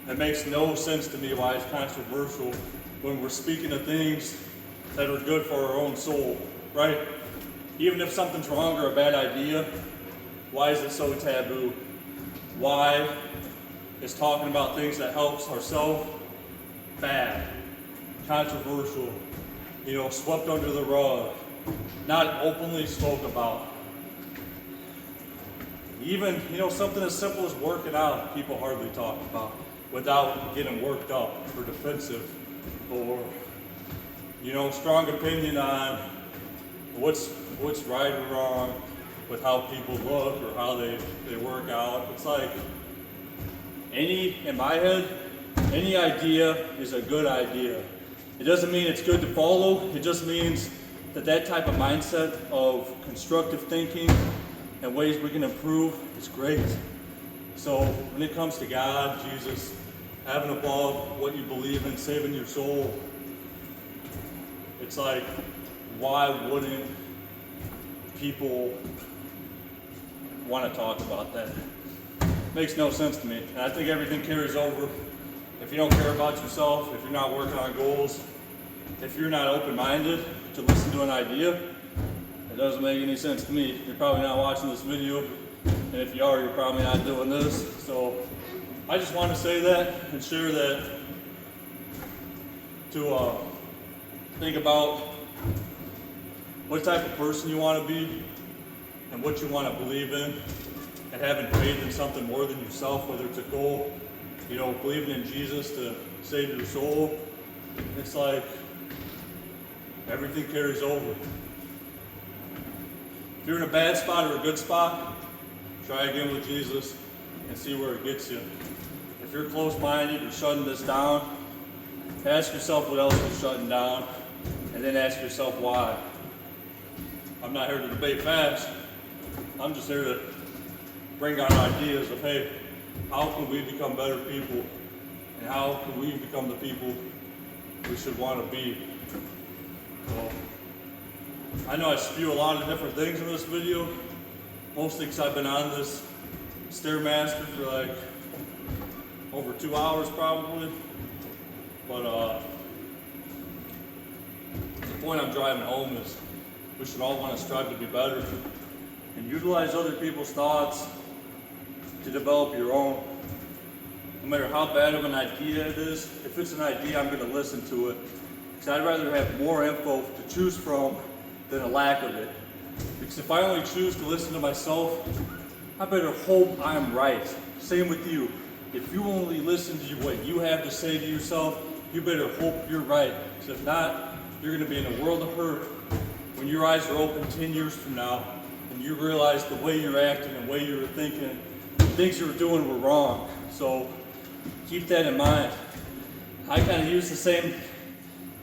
it makes no sense to me why it's controversial when we're speaking of things that are good for our own soul, right? Even if something's wrong or a bad idea, why is it so taboo? Why is talking about things that helps ourselves bad, controversial, you know, swept under the rug, not openly spoke about? Even, you know, something as simple as working out, people hardly talk about without getting worked up or defensive, or, you know, strong opinion on what's right or wrong with how people look or how they work out. It's like in my head, any idea is a good idea. It doesn't mean it's good to follow. It just means that type of mindset of constructive thinking and ways we can improve is great. So when it comes to God, Jesus, having above what you believe in, saving your soul, it's like, why wouldn't people want to talk about that? Makes no sense to me. And I think everything carries over. If you don't care about yourself, if you're not working on goals, if you're not open-minded to listen to an idea, it doesn't make any sense to me. You're probably not watching this video, and if you are, you're probably not doing this. So I just want to say that and share that to think about what type of person you want to be and what you want to believe in, and having faith in something more than yourself, whether it's a goal, you know, believing in Jesus to save your soul. It's like everything carries over. If you're in a bad spot or a good spot, try again with Jesus and see where it gets you. If you're close-minded or shutting this down, ask yourself what else is shutting down, and then ask yourself why. I'm not here to debate facts. I'm just here to bring out ideas of, hey, how can we become better people? And how can we become the people we should want to be? So, I know I spew a lot of different things in this video, mostly because I've been on this stairmaster for like over 2 hours probably. But point I'm driving home is we should all want to strive to be better and utilize other people's thoughts to develop your own. No matter how bad of an idea it is, if it's an idea, I'm going to listen to it. Because I'd rather have more info to choose from than a lack of it. Because if I only choose to listen to myself, I better hope I'm right. Same with you. If you only listen to what you have to say to yourself, you better hope you're right. Because if not, you're going to be in a world of hurt when your eyes are open 10 years from now and you realize the way you're acting and the way you were thinking, the things you were doing were wrong. So keep that in mind. I kind of use the same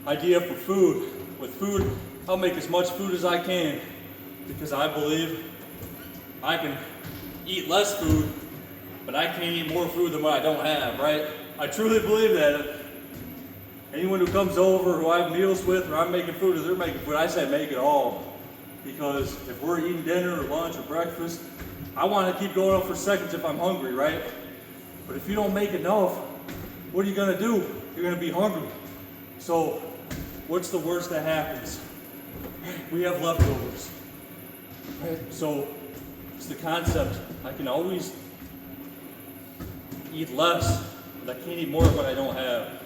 idea for food. With food, I'll make as much food as I can because I believe I can eat less food, but I can't eat more food than what I don't have, right? I truly believe that. Anyone who comes over, who I have meals with, or I'm making food, or they're making food, I say make it all. Because if we're eating dinner or lunch or breakfast, I want to keep going up for seconds if I'm hungry, right? But if you don't make enough, what are you going to do? You're going to be hungry. So what's the worst that happens? We have leftovers. Right? So it's the concept. I can always eat less, but I can't eat more of what I don't have.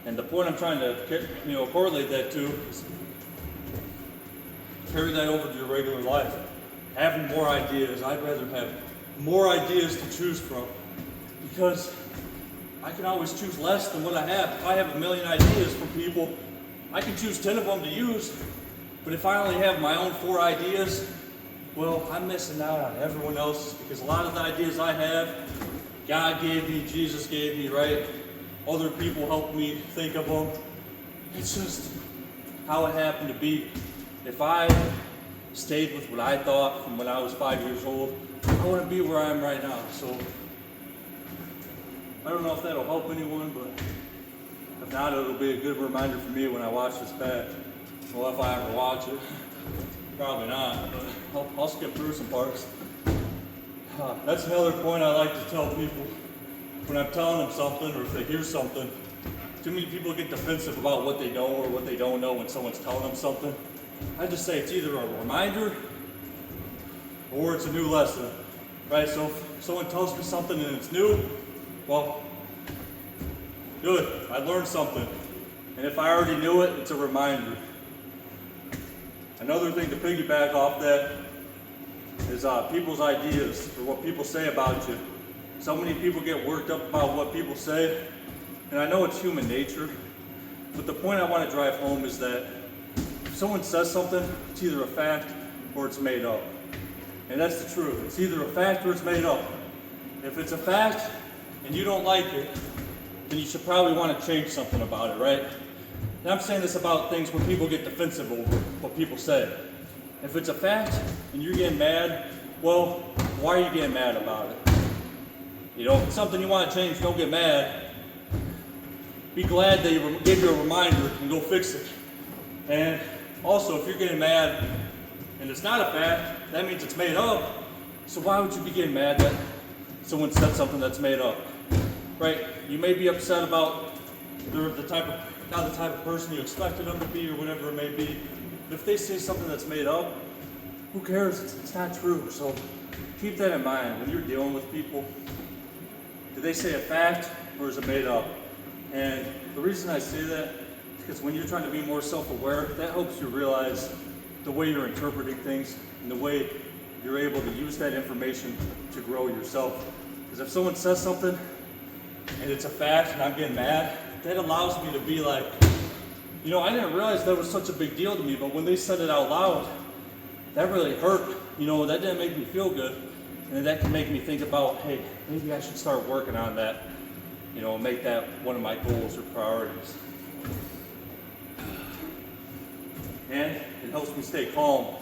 And the point I'm trying to correlate that to is carry that over to your regular life. Having more ideas. I'd rather have more ideas to choose from because I can always choose less than what I have. If I have a million ideas from people, I can choose 10 of them to use. But if I only have my own 4 ideas, well, I'm missing out on everyone else's because a lot of the ideas I have, God gave me, Jesus gave me, right? Other people helped me think of them. It's just how it happened to be. If I stayed with what I thought from when I was 5 years old, I wouldn't be where I am right now. So I don't know if that'll help anyone, but if not, it'll be a good reminder for me when I watch this back. Well, if I ever watch it, probably not, but I'll skip through some parts. That's another point I like to tell people when I'm telling them something or if they hear something. Too many people get defensive about what they know or what they don't know when someone's telling them something. I just say it's either a reminder or it's a new lesson, right? So if someone tells me something and it's new, well, good, I learned something. And if I already knew it, it's a reminder. Another thing to piggyback off that is people's ideas or what people say about you. So many people get worked up about what people say, and I know it's human nature, but the point I want to drive home is that if someone says something, it's either a fact or it's made up. And that's the truth. It's either a fact or it's made up. If it's a fact and you don't like it, then you should probably want to change something about it, right? And I'm saying this about things when people get defensive over what people say. If it's a fact and you're getting mad, well, why are you getting mad about it? You know, if it's something you want to change, don't get mad. Be glad they gave you a reminder and go fix it. And also, if you're getting mad and it's not a fact, that means it's made up. So why would you be getting mad that someone said something that's made up? Right? You may be upset about not the type of person you expected them to be or whatever it may be. But if they say something that's made up, who cares? It's not true. So keep that in mind when you're dealing with people. Did they say a fact or is it made up? And the reason I say that is because when you're trying to be more self-aware, that helps you realize the way you're interpreting things and the way you're able to use that information to grow yourself. Because if someone says something and it's a fact and I'm getting mad, that allows me to be like, you know, I didn't realize that was such a big deal to me, but when they said it out loud, that really hurt. You know, that didn't make me feel good. And that can make me think about, hey, maybe I should start working on that, you know, make that one of my goals or priorities. And it helps me stay calm.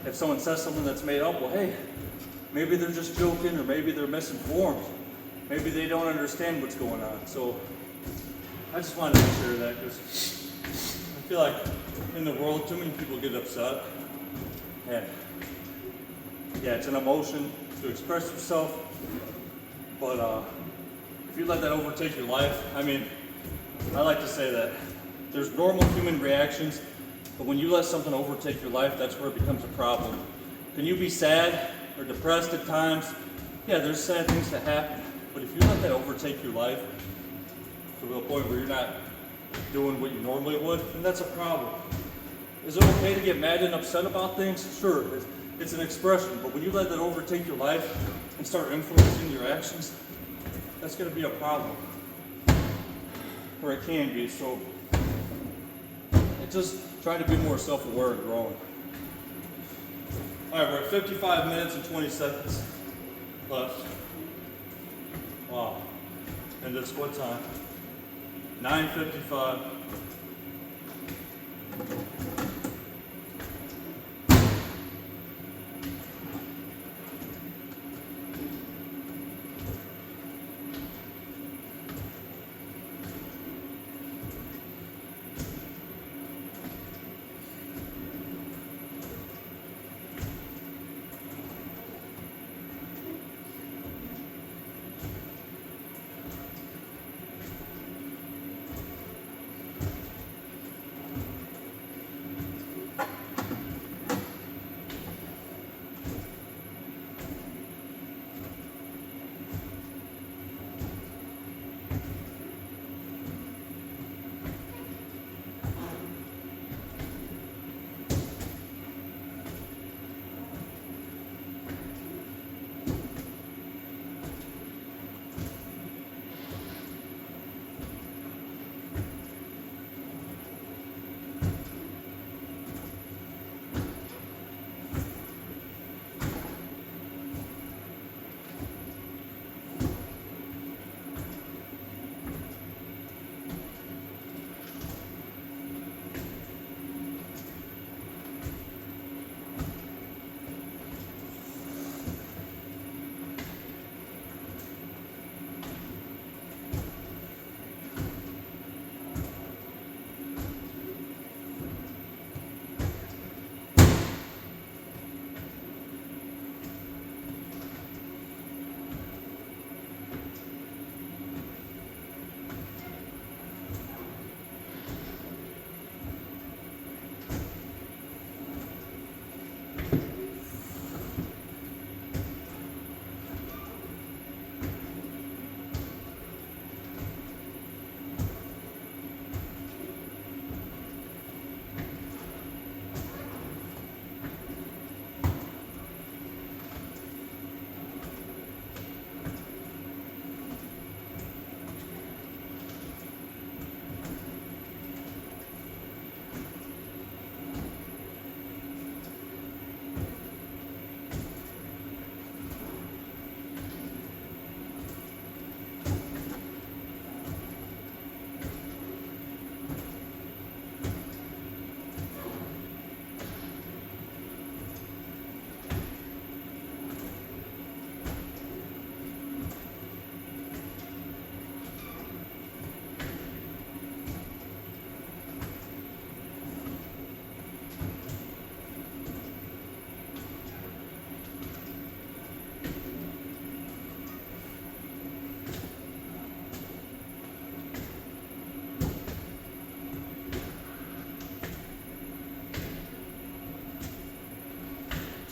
If someone says something that's made up, well, hey, maybe they're just joking or maybe they're misinformed. Maybe they don't understand what's going on. So I just wanted to share that because I feel like in the world, too many people get upset. And yeah, it's an emotion to express yourself, but if you let that overtake your life, I mean, I like to say that there's normal human reactions But when you let something overtake your life, that's where it becomes a problem. Can you be sad or depressed at times? Yeah, there's sad things that happen. But if you let that overtake your life to the point where you're not doing what you normally would, then that's a problem. Is it okay to get mad and upset about things? Sure, it's an expression. But when you let that overtake your life and start influencing your actions, that's going to be a problem. Or it can be. So just try to be more self-aware and growing. All right, we're at 55 minutes and 20 seconds left. Wow. And it's what time? 9:55.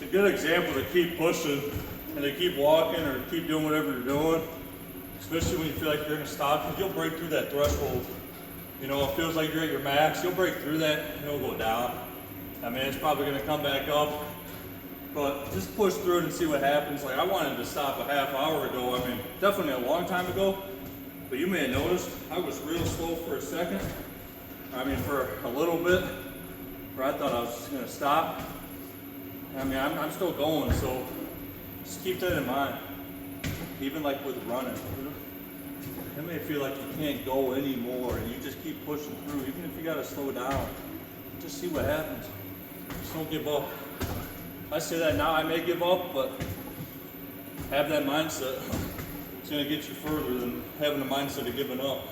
A good example to keep pushing and to keep walking or keep doing whatever you're doing, especially when you feel like you're going to stop, because you'll break through that threshold. You know, it feels like you're at your max, you'll break through that and it'll go down. I mean, it's probably going to come back up, but just push through it and see what happens. Like, I wanted to stop a half hour ago, I mean, definitely a long time ago, but you may have noticed I was real slow for a second. I mean, for a little bit, where I thought I was just going to stop. I mean, I'm still going, so just keep that in mind. Even like with running, it may feel like you can't go anymore, and you just keep pushing through. Even if you gotta slow down, just see what happens. Just don't give up. I say that now, I may give up, but have that mindset. It's gonna get you further than having the mindset of giving up.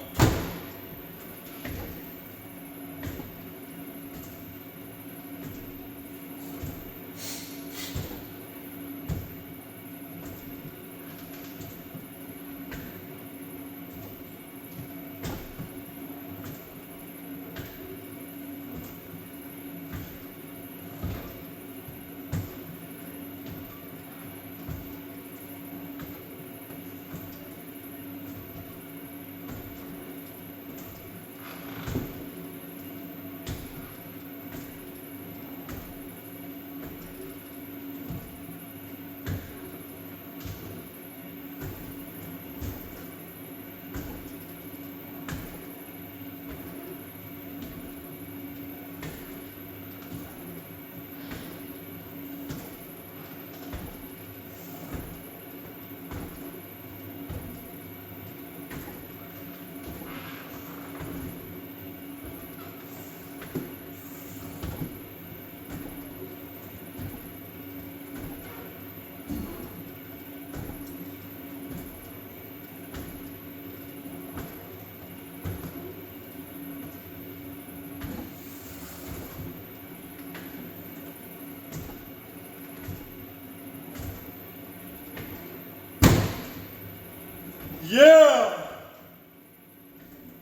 Yeah!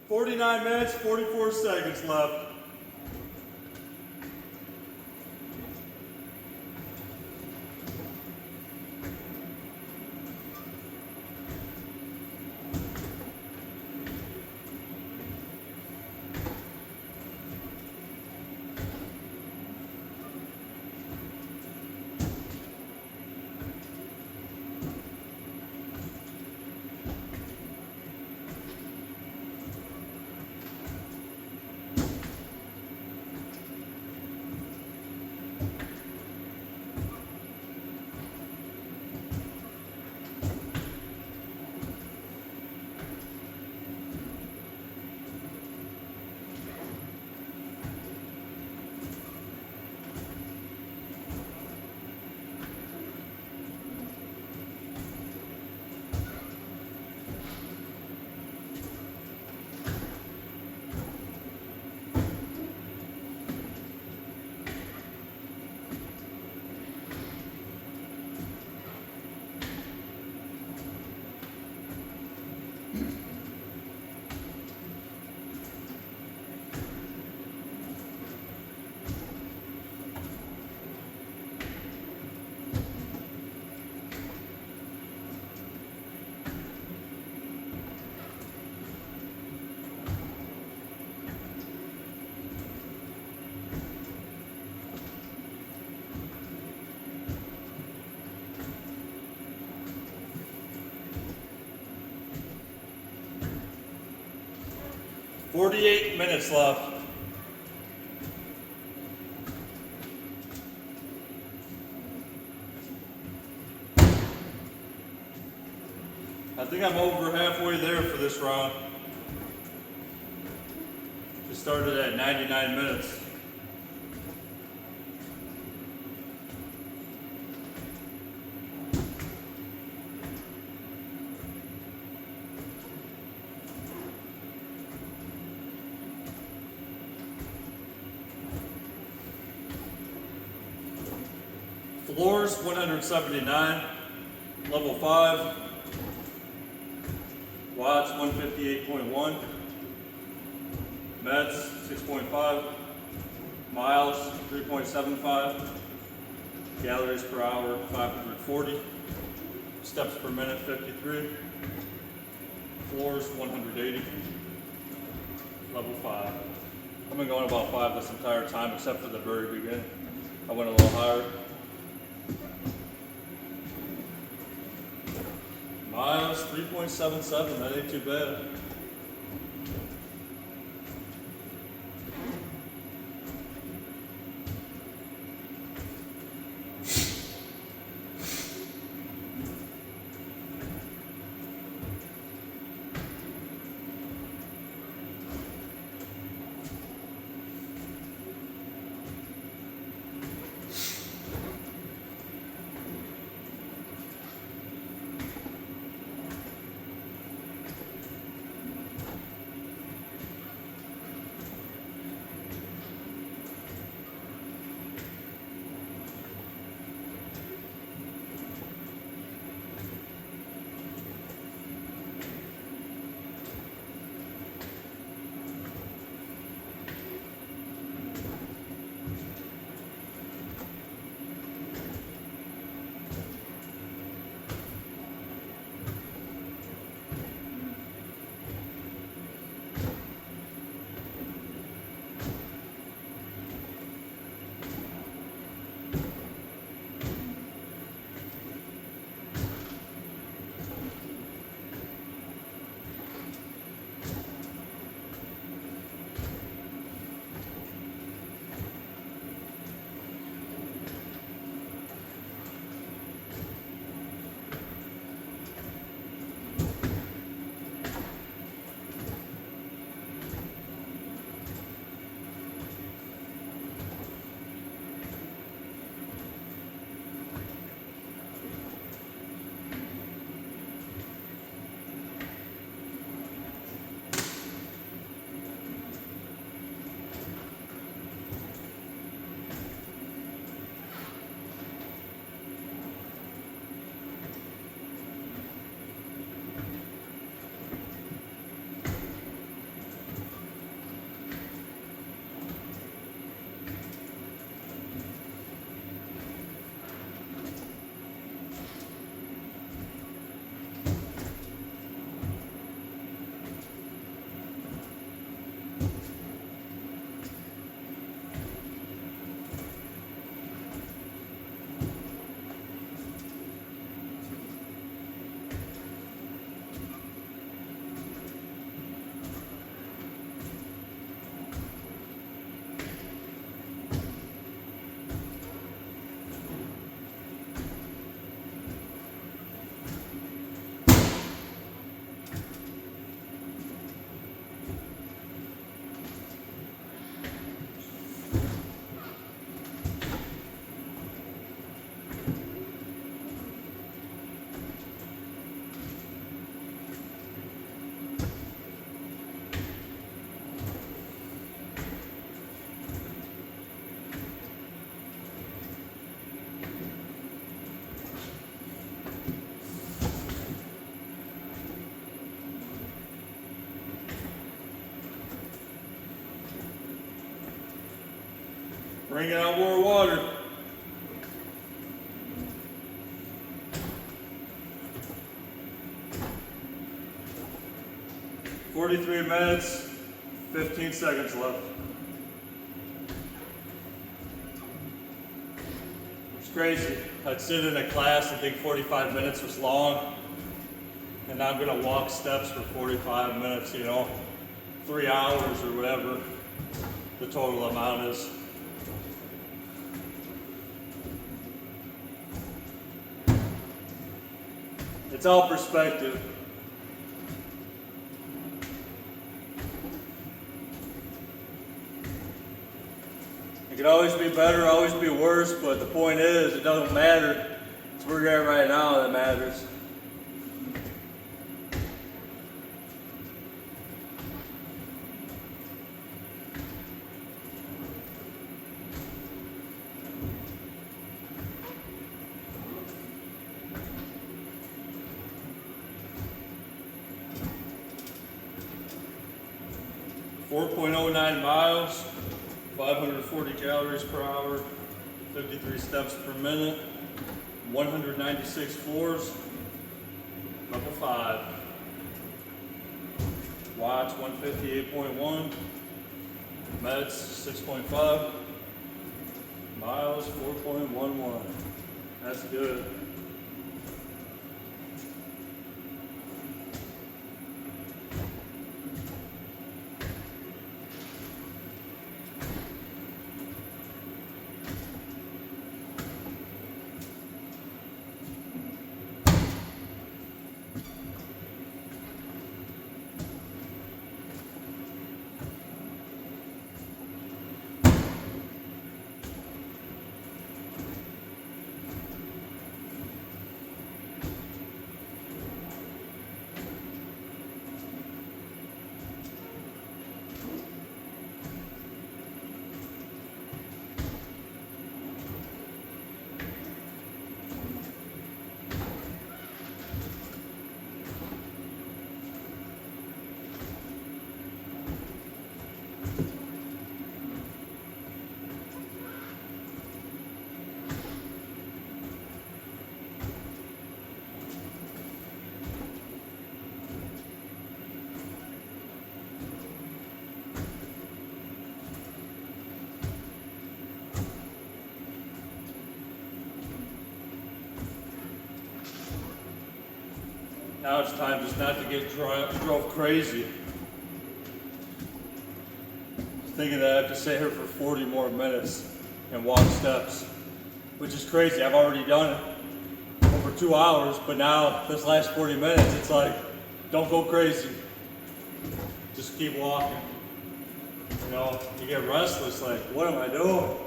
49 minutes, 44 seconds left. "48 minutes left. I think I'm over halfway there for this round. Just started at 99 minutes. Floors 179, level 5, watts 158.1, meds 6.5, miles 3.75, calories per hour 540, steps per minute 53, floors 180, level 5. I've been going about 5 this entire time except for the very beginning. I went a little higher. Miles 3.77, that ain't too bad. Bringing out more water. "43 minutes, 15 seconds left. It's crazy. I'd sit in a class and think 45 minutes was long, and now I'm gonna walk steps for 45 minutes, 3 hours or whatever the total amount is. It's all perspective. It could always be better, always be worse, but the point is, it doesn't matter. It's where you're at right now that matters. .09 miles, 540 calories per hour, 53 steps per minute, 196 floors, level 5. Watts 158.1, meds 6.5, miles 4.11. That's good. Now it's time just not to get drove crazy. Thinking that I have to sit here for 40 more minutes and walk steps, which is crazy. I've already done it over 2 hours, but now this last 40 minutes, it's like, don't go crazy. Just keep walking. You get restless, like, what am I doing?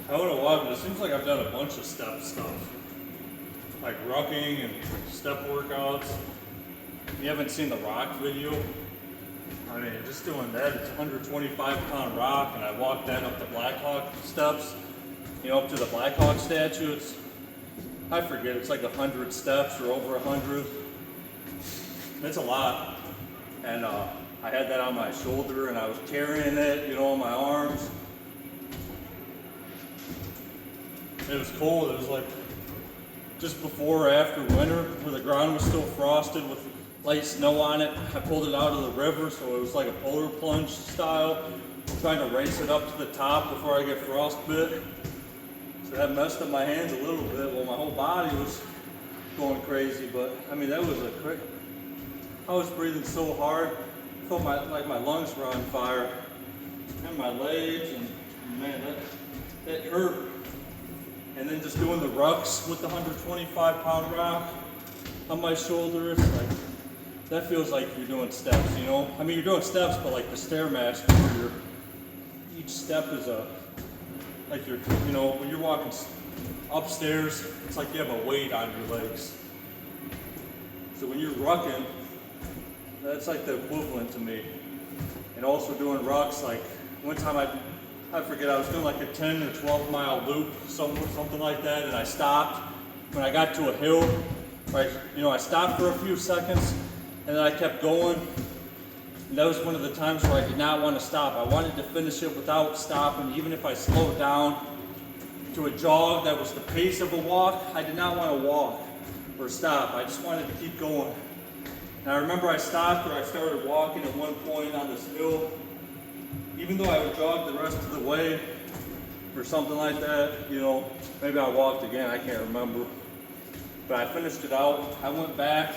I don't know why, but it seems like I've done a bunch of step stuff. Like rucking and step workouts. If you haven't seen the rock video, I mean, just doing that, it's a 125-pound rock, and I walked that up the Blackhawk steps, up to the Blackhawk statue. I forget, it's like 100 steps or over 100. It's a lot. And I had that on my shoulder, and I was carrying it, on my arms. It was cold. It was like just before or after winter, where the ground was still frosted with light snow on it. I pulled it out of the river, so it was like a polar plunge style, trying to race it up to the top before I get frostbit. So that messed up my hands a little bit. Well, my whole body was going crazy, but I mean, that was I was breathing so hard. I felt like my lungs were on fire. And my legs, and man, that hurt. And then just doing the rucks with the 125-pound rock on my shoulder, it's like, that feels like you're doing steps, you know? I mean, you're doing steps, but like the stairmaster, where each step is like you're, you know, when you're walking upstairs, it's like you have a weight on your legs. So when you're rucking, that's like the equivalent to me. And also doing rucks, like one time I forget, I was doing like a 10 or 12 mile loop, something like that, and I stopped. When I got to a hill, right, you know, I stopped for a few seconds, and then I kept going. And that was one of the times where I did not want to stop. I wanted to finish it without stopping, even if I slowed down to a jog that was the pace of a walk. I did not want to walk or stop. I just wanted to keep going. And I remember I stopped, or I started walking at one point on this hill. Even though I would jog the rest of the way or something like that, you know, maybe I walked again, I can't remember. But I finished it out. I went back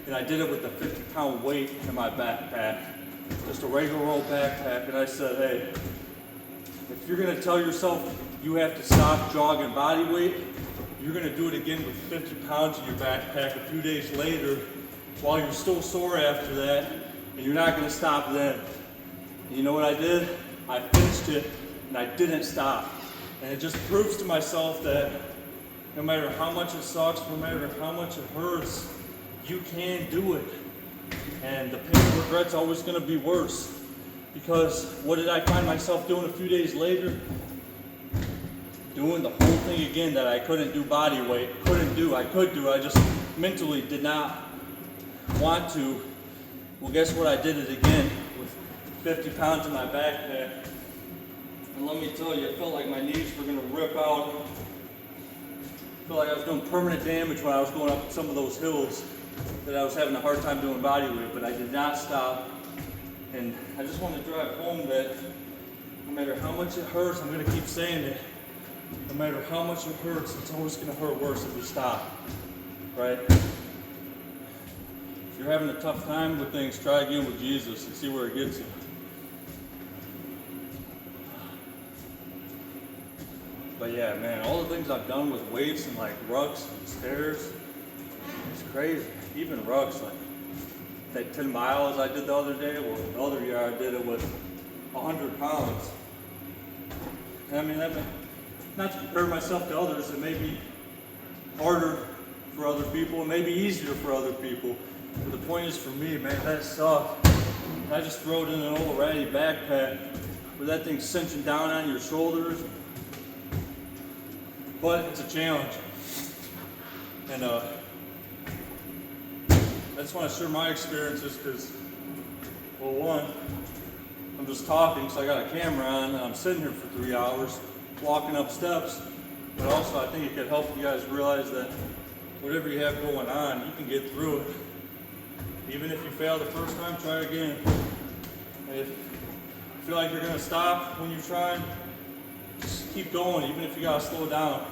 and I did it with a 50-pound weight in my backpack, just a regular old backpack. And I said, hey, if you're gonna tell yourself you have to stop jogging body weight, you're gonna do it again with 50 pounds in your backpack a few days later while you're still sore after that, and you're not gonna stop then. And you know what I did? I finished it and I didn't stop. And it just proves to myself that no matter how much it sucks, no matter how much it hurts, you can do it. And the pain and regret's always gonna be worse. Because what did I find myself doing a few days later? Doing the whole thing again that I couldn't do body weight, I could do, I just mentally did not want to. Well, guess what? I did it again with 50 pounds in my backpack. And let me tell you, it felt like my knees were gonna rip out. I felt like I was doing permanent damage when I was going up some of those hills that I was having a hard time doing body weight, but I did not stop. And I just want to drive home that no matter how much it hurts, I'm going to keep saying it, no matter how much it hurts, it's always going to hurt worse if you stop, right? If you're having a tough time with things, try again with Jesus and see where it gets you. But yeah, man, all the things I've done with weights and like rucks and stairs, it's crazy. Even rucks, like that 10 miles I did the other day, well, the other year I did it with 100 pounds. And I mean, not to compare myself to others, it may be harder for other people, it may be easier for other people. But the point is for me, man, that sucked. And I just throw it in an old ratty backpack where that thing's cinching down on your shoulders. But it's a challenge. And I just want to share my experiences because, well, one, I'm just talking, so I got a camera on, and I'm sitting here for 3 hours, walking up steps. But also, I think it could help you guys realize that whatever you have going on, you can get through it. Even if you fail the first time, try again. And if you feel like you're going to stop when you're trying, just keep going, even if you got to slow down.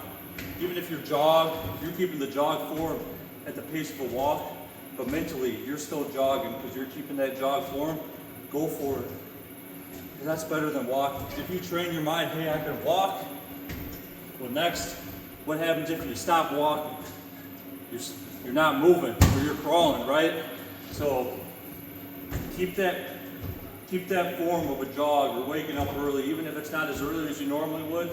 Even if you're keeping the jog form at the pace of a walk, but mentally, you're still jogging because you're keeping that jog form, go for it. Because that's better than walking. If you train your mind, hey, I can walk, well, next, what happens if you stop walking? You're not moving, or you're crawling, right? So keep that form of a jog or waking up early, even if it's not as early as you normally would.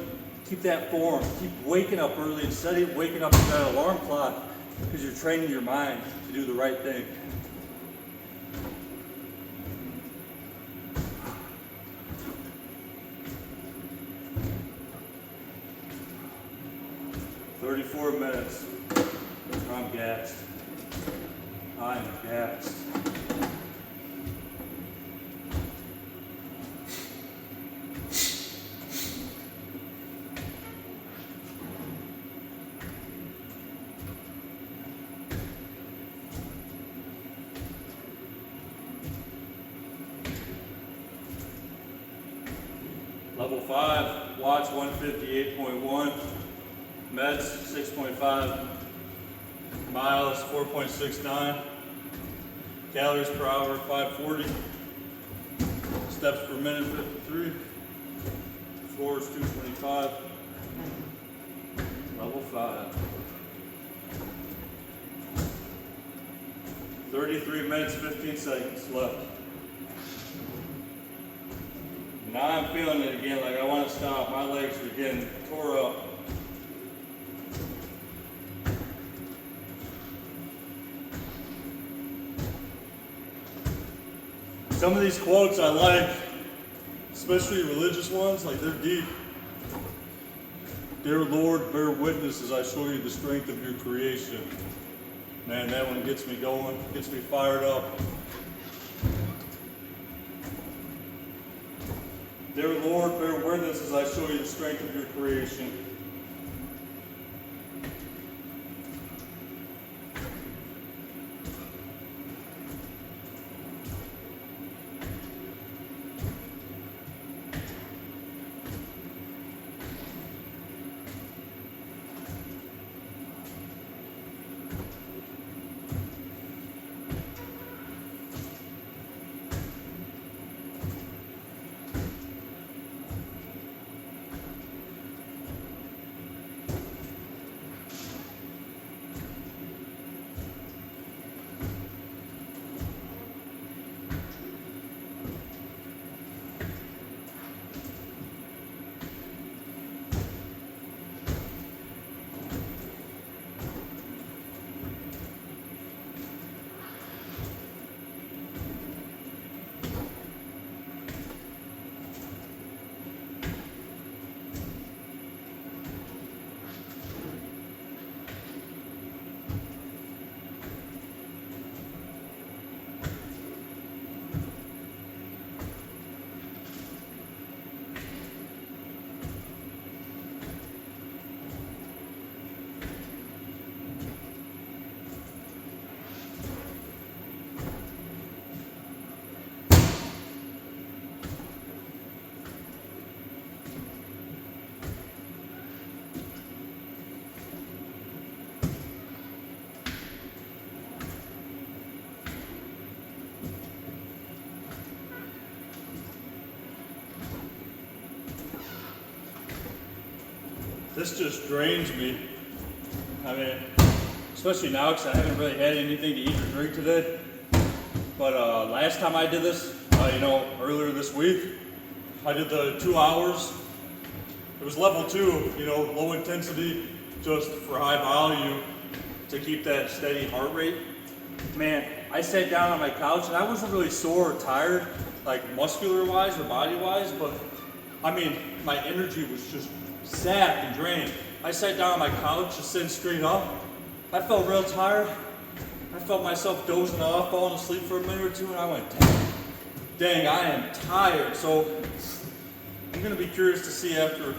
Keep that form. Keep waking up early instead of waking up to that alarm clock, because you're training your mind to do the right thing. "34 minutes. I'm gassed. I'm gassed." Level 5, watch 158.1, meds 6.5, miles 4.69. Calories per hour, 540. Steps per minute, 53. Floor is 225. Level 5. 33 minutes, 15 seconds left. Now I'm feeling it again, like I want to stop. My legs are getting tore up. Some of these quotes I like, especially religious ones, like they're deep. Dear Lord, bear witness as I show you the strength of your creation. Man, that one gets me going, gets me fired up. Dear Lord, bear witness as I show you the strength of your creation. This just drains me. I mean, especially now because I haven't really had anything to eat or drink today. But last time I did this, earlier this week, I did the 2 hours. It was level 2, low intensity, just for high volume to keep that steady heart rate. Man, I sat down on my couch and I wasn't really sore or tired, like muscular wise or body wise, but I mean, my energy was just sapped and drained. I sat down on my couch, just sitting straight up. I felt real tired. I felt myself dozing off, falling asleep for a minute or two, and I went, dang, I am tired. So I'm gonna be curious to see after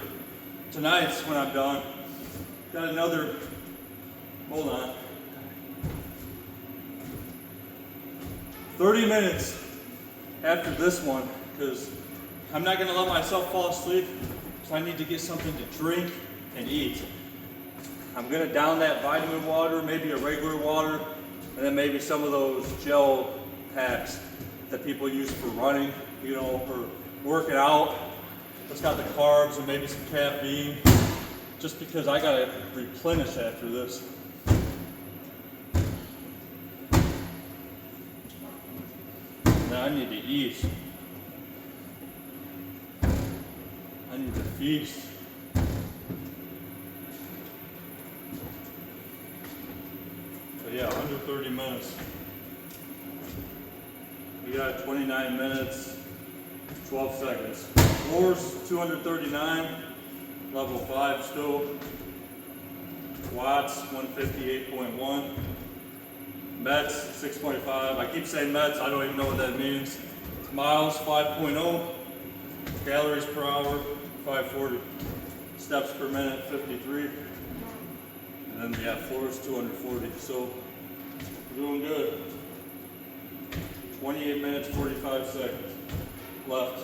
tonight's when I'm done. Got another, hold on. 30 minutes after this one, because I'm not gonna let myself fall asleep. So I need to get something to drink and eat. I'm gonna down that vitamin water, maybe a regular water, and then maybe some of those gel packs that people use for running, for working out. It's got the carbs and maybe some caffeine, just because I gotta replenish after this. Now I need to eat. I need to feast. So yeah, under 30 minutes. We got 29 minutes, 12 seconds. Floors 239, level 5 still. Watts 158.1. Mets 6.5. I keep saying Mets, I don't even know what that means. Miles 5.0. Calories per hour 540. Steps per minute 53. And then floors 240. So we're doing good. 28 minutes 45 seconds left.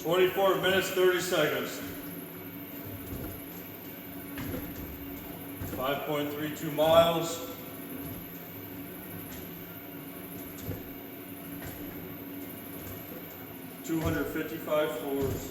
24 minutes, 30 seconds. 5.32 miles. 255 floors.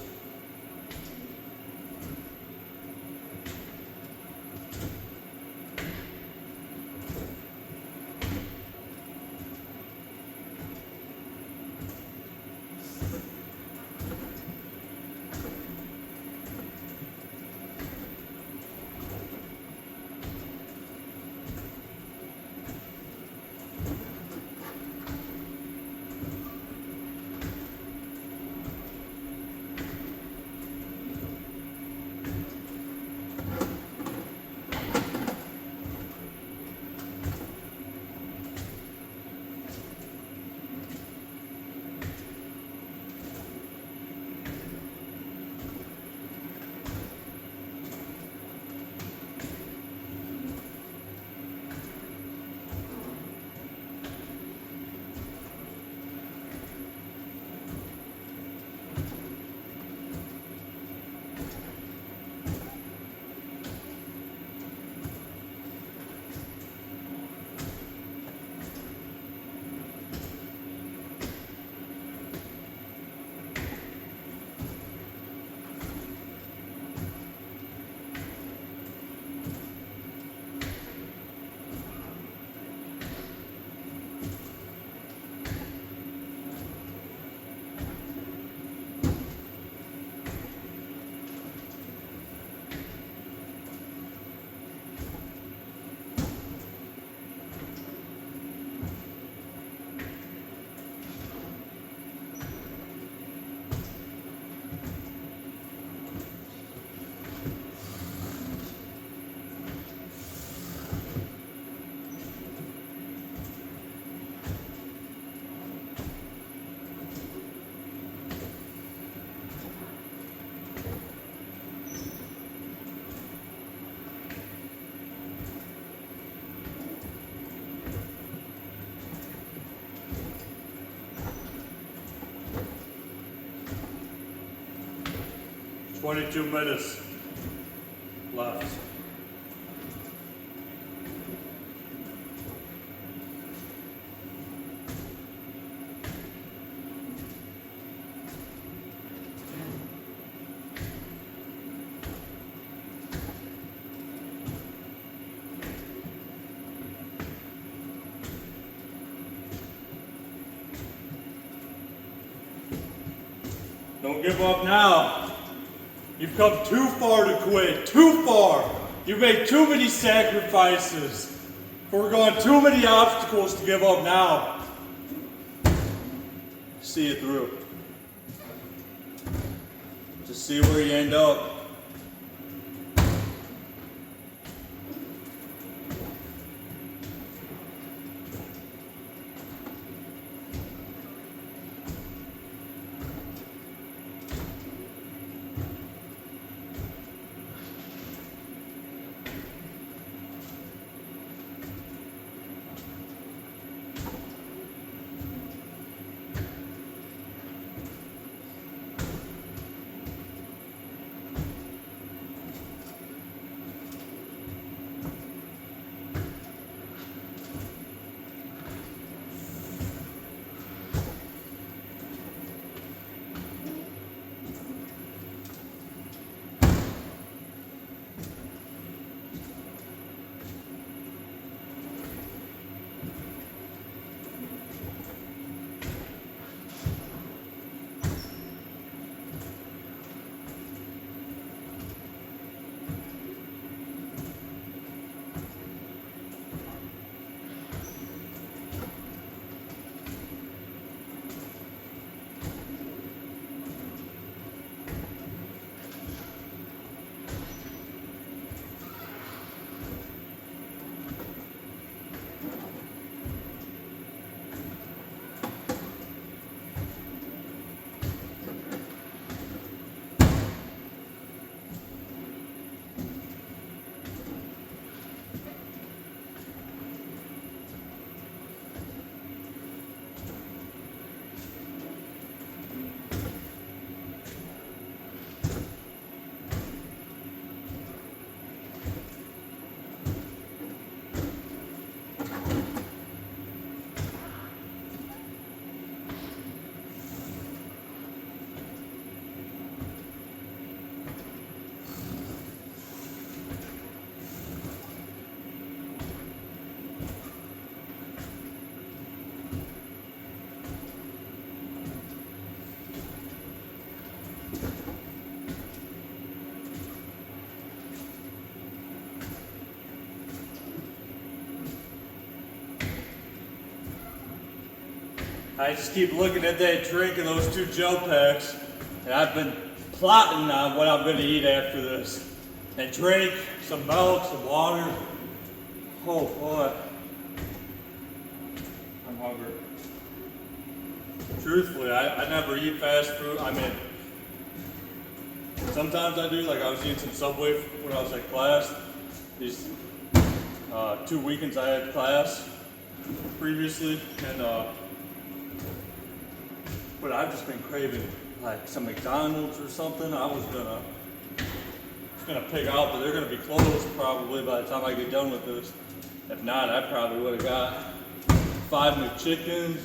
Twenty-two minutes left. Don't give up now. You've come too far to quit, too far. You've made too many sacrifices. Foregone too many obstacles to give up now. See it through. Just see where you end up. I just keep looking at that drink and those 2 gel packs, and I've been plotting on what I'm gonna eat after this. And drink some milk, some water. Oh boy. I'm hungry. Truthfully, I never eat fast food. I mean, sometimes I do, like I was eating some Subway when I was at class. These 2 weekends I had class previously, and but I've just been craving like some McDonald's or something. I was gonna pick out, but they're gonna be closed probably by the time I get done with this. If not, I probably would have got 5 McChickens,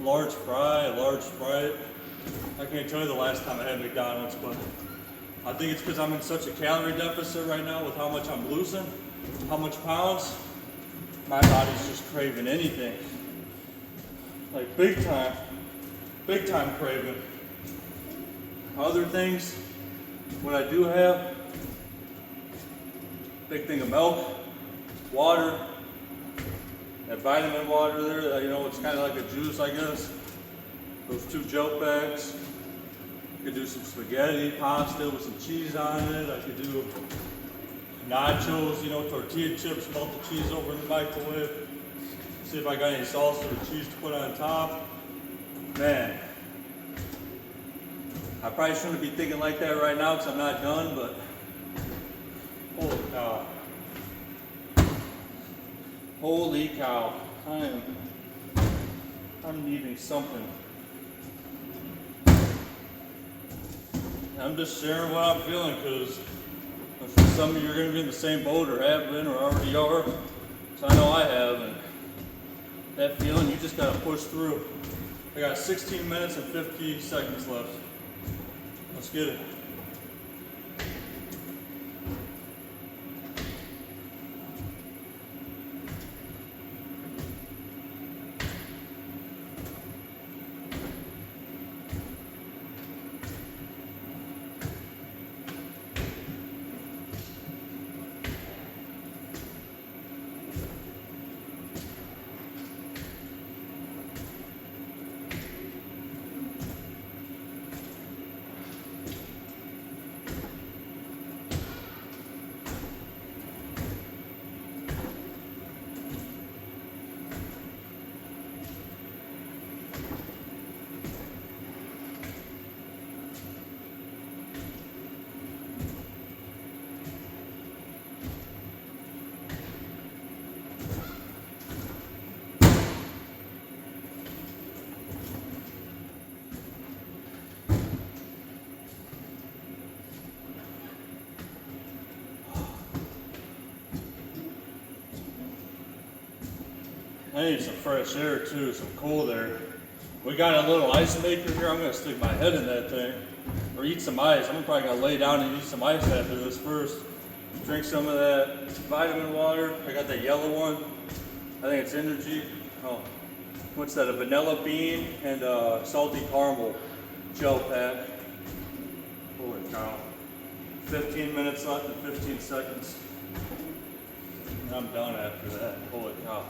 large fry, large Sprite. I can't tell you the last time I had McDonald's, but I think it's because I'm in such a calorie deficit right now with how much I'm losing, how much pounds. My body's just craving anything. Like big time craving. Other things, what I do have, big thing of milk, water, that vitamin water there, you know, it's kind of like a juice, I guess. Those 2 gel packs. I could do some spaghetti, pasta with some cheese on it. I could do nachos, you know, tortilla chips, melt the cheese over in the microwave. See if I got any salsa or cheese to put on top. Man, I probably shouldn't be thinking like that right now because I'm not done, but holy cow. Holy cow. I'm needing something. I'm just sharing what I'm feeling because some of you are going to be in the same boat or have been or already are. So I know I have, and that feeling, you just got to push through. I got 16 minutes and 50 seconds left. Let's get it. I need some fresh air too, some cool air. We got a little ice maker here. I'm gonna stick my head in that thing or eat some ice. I'm probably gonna lay down and eat some ice after this first. Drink some of that vitamin water. I got that yellow one. I think it's energy. Oh, what's that? A vanilla bean and a salty caramel gel pack. Holy cow. 15 minutes left and 15 seconds. And I'm done after that. Holy cow.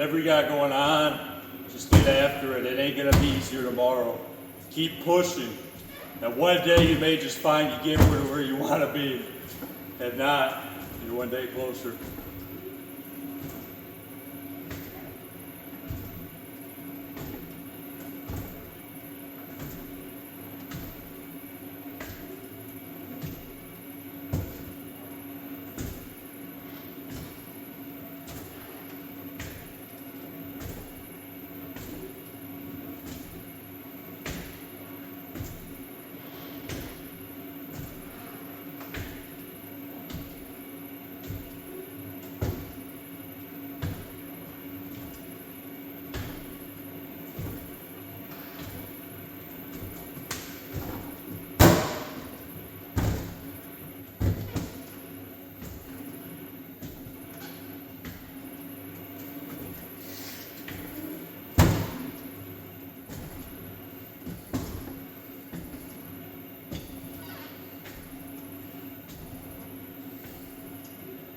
Whatever you got going on, just get after it. It ain't gonna be easier tomorrow. Keep pushing. And one day you may just find you get where you want to be. If not, you're one day closer.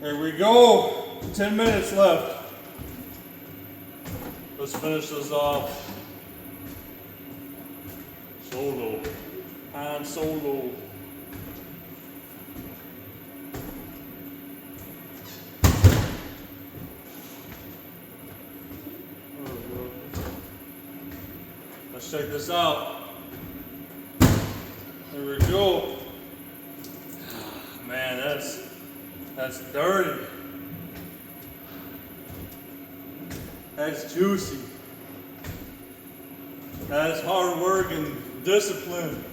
Here we go. 10 minutes left. Let's finish this off. Solo. Han Solo. Let's check this out. Here we go. Man, that's dirty. That's juicy. That's hard work and discipline,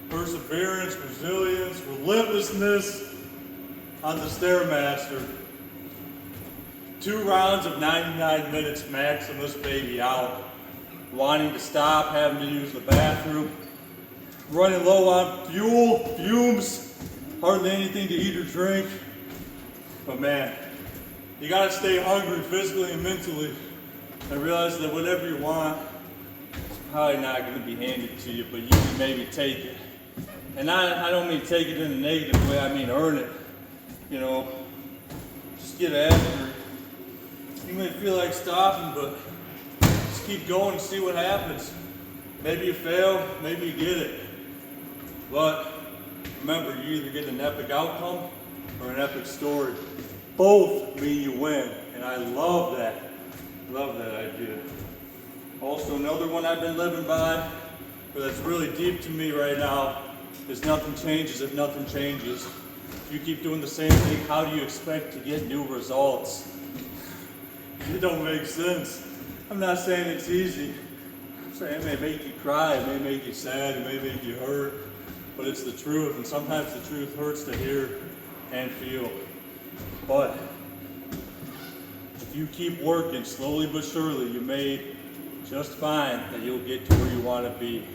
perseverance, resilience, relentlessness on the stairmaster. 2 rounds of 99 minutes maxing this baby out. Wanting to stop, having to use the bathroom, running low on fumes, hardly anything to eat or drink. But man, you gotta stay hungry physically and mentally and realize that whatever you want, it's probably not gonna be handed to you, but you can maybe take it. And I don't mean take it in a negative way, I mean earn it. You know, just get after it. You may feel like stopping, but just keep going and see what happens. Maybe you fail, maybe you get it. But remember, you either get an epic outcome or an epic story. Both mean you win, and I love that. Love that idea. Also, another one I've been living by, but that's really deep to me right now, is nothing changes if nothing changes. If you keep doing the same thing, how do you expect to get new results? It don't make sense. I'm not saying it's easy. I'm saying it may make you cry, it may make you sad, it may make you hurt, but it's the truth, and sometimes the truth hurts to hear and feel. But if you keep working slowly but surely, you may just find that you'll get to where you want to be.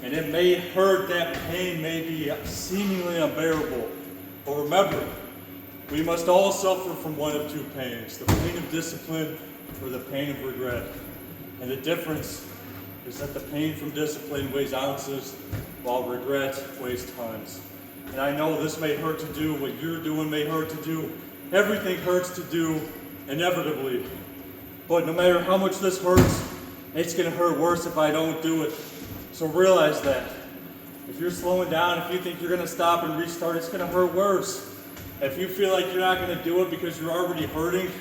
And it may hurt, that pain may be seemingly unbearable. But remember, we must all suffer from one of 2 pains, the pain of discipline or the pain of regret. And the difference is that the pain from discipline weighs ounces, while regret weighs tons. And I know this may hurt to do, what you're doing may hurt to do, everything hurts to do, inevitably. But no matter how much this hurts, it's gonna hurt worse if I don't do it. So realize that. If you're slowing down, if you think you're gonna stop and restart, it's gonna hurt worse. If you feel like you're not gonna do it because you're already hurting,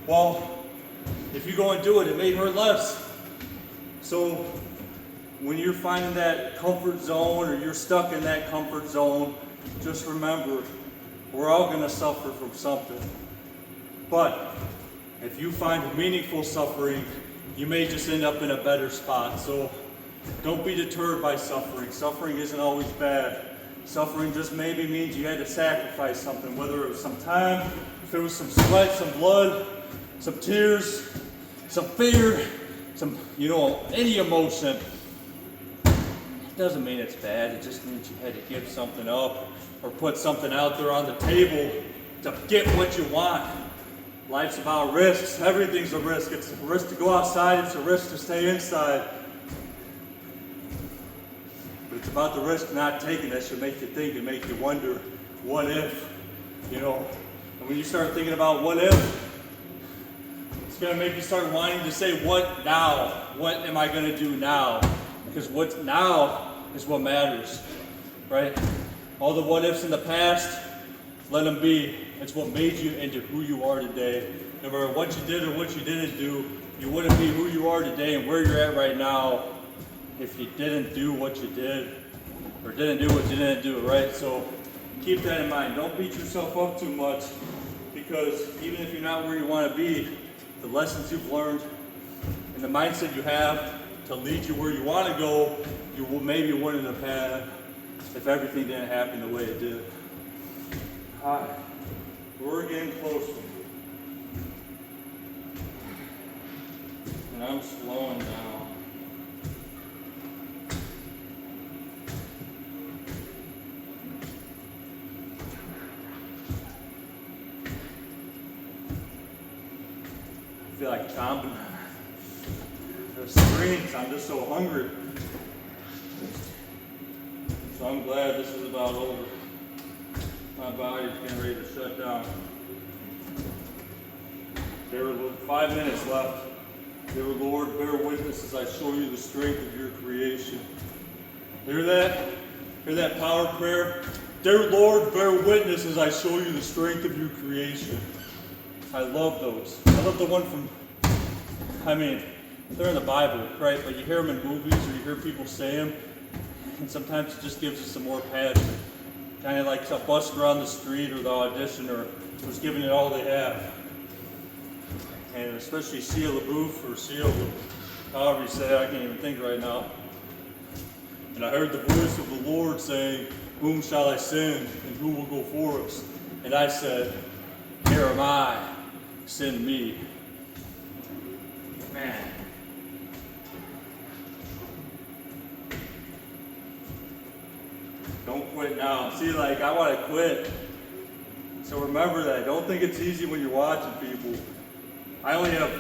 well, if you go and do it, it may hurt less. So when you're finding that comfort zone or you're stuck in that comfort zone, just remember, we're all gonna suffer from something. But if you find meaningful suffering, you may just end up in a better spot. So don't be deterred by suffering. Suffering isn't always bad. Suffering just maybe means you had to sacrifice something, whether it was some time, if it was some sweat, some blood, some tears, some fear, some, any emotion. It doesn't mean it's bad, it just means you had to give something up or put something out there on the table to get what you want. Life's about risks, everything's a risk. It's a risk to go outside, it's a risk to stay inside. But it's about the risk not taking that should make you think and make you wonder, what if? And when you start thinking about what if, it's gonna make you start wanting to say, what now? What am I gonna do now? Because what's now is what matters, right? All the what ifs in the past, let them be. It's what made you into who you are today. No matter what you did or what you didn't do, you wouldn't be who you are today and where you're at right now if you didn't do what you did or didn't do what you didn't do, right? So keep that in mind. Don't beat yourself up too much, because even if you're not where you want to be, the lessons you've learned and the mindset you have to lead you where you want to go, you maybe wouldn't have had if everything didn't happen the way it did. All right, we're getting closer. And I'm slowing down. I feel like chomping. The screens, I'm just so hungry. So I'm glad this is about over. My body's getting ready to shut down. There were 5 minutes left. Dear Lord, bear witness as I show you the strength of your creation. Hear that? Hear that power prayer? Dear Lord, bear witness as I show you the strength of your creation. I love those. I love the one from, they're in the Bible, right? But you hear them in movies or you hear people say them, and sometimes it just gives us some more passion. Kind of like a busker on the street or the auditioner who's giving it all they have. And especially Sia LaBeouf or Sia, however you say it, I can't even think right now. And I heard the voice of the Lord saying, whom shall I send and who will go for us? And I said, here am I, send me. Man. Don't quit now. See, I want to quit. So remember that. Don't think it's easy when you're watching people. I only have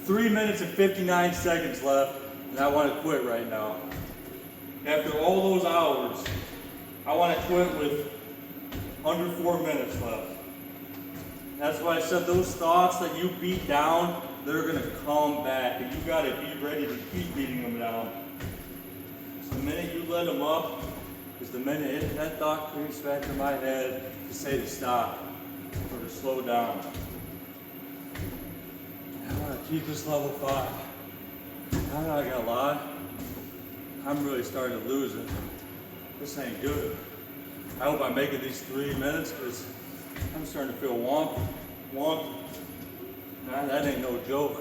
3 minutes and 59 seconds left, and I want to quit right now. After all those hours, I want to quit with under 4 minutes left. That's why I said those thoughts that you beat down, they're going to come back, and you got to be ready to keep beating them down. So the minute you let them up is the minute that thought creeps back to my head to say to stop or to slow down. I want to keep this level 5. I'm not gonna lie, I'm really starting to lose it. This ain't good. I hope I make it these 3 minutes, because I'm starting to feel wonky. Nah, that ain't no joke.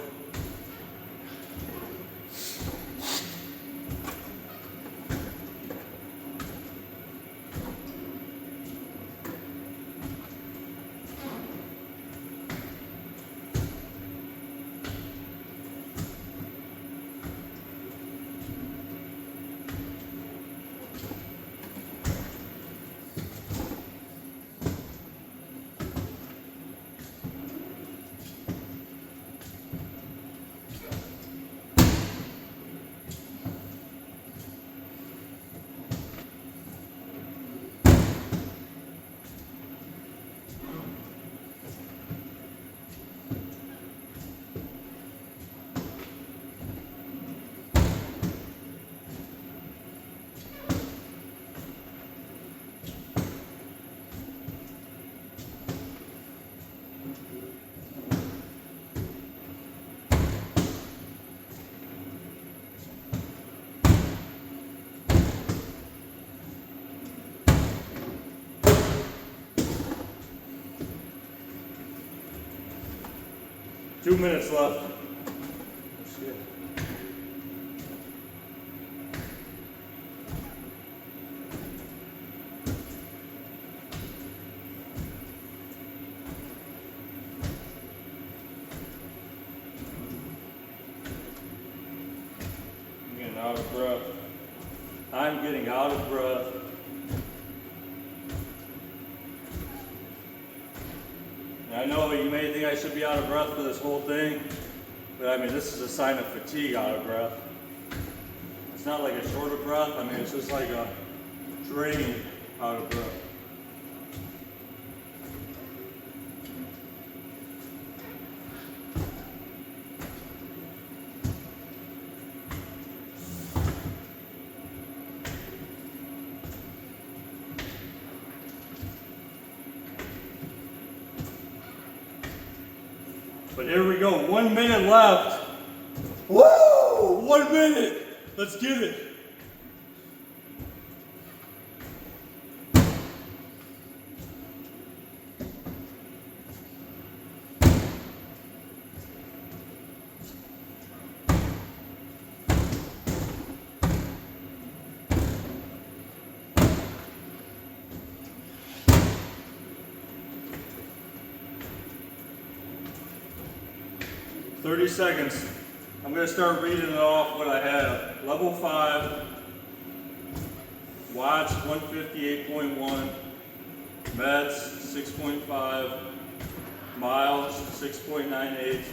Two minutes left. Shit. I'm getting out of breath. I'm getting out of breath. I know you may think I should be out of breath for this whole thing, but this is a sign of fatigue, out of breath. It's not like a short of breath, it's just like a drain out of breath. But here we go, 1 minute left. Woo! 1 minute. Let's get it. "30 seconds. I'm going to start reading it off what I have. Level 5, watts 158.1, meds 6.5, miles 6.98,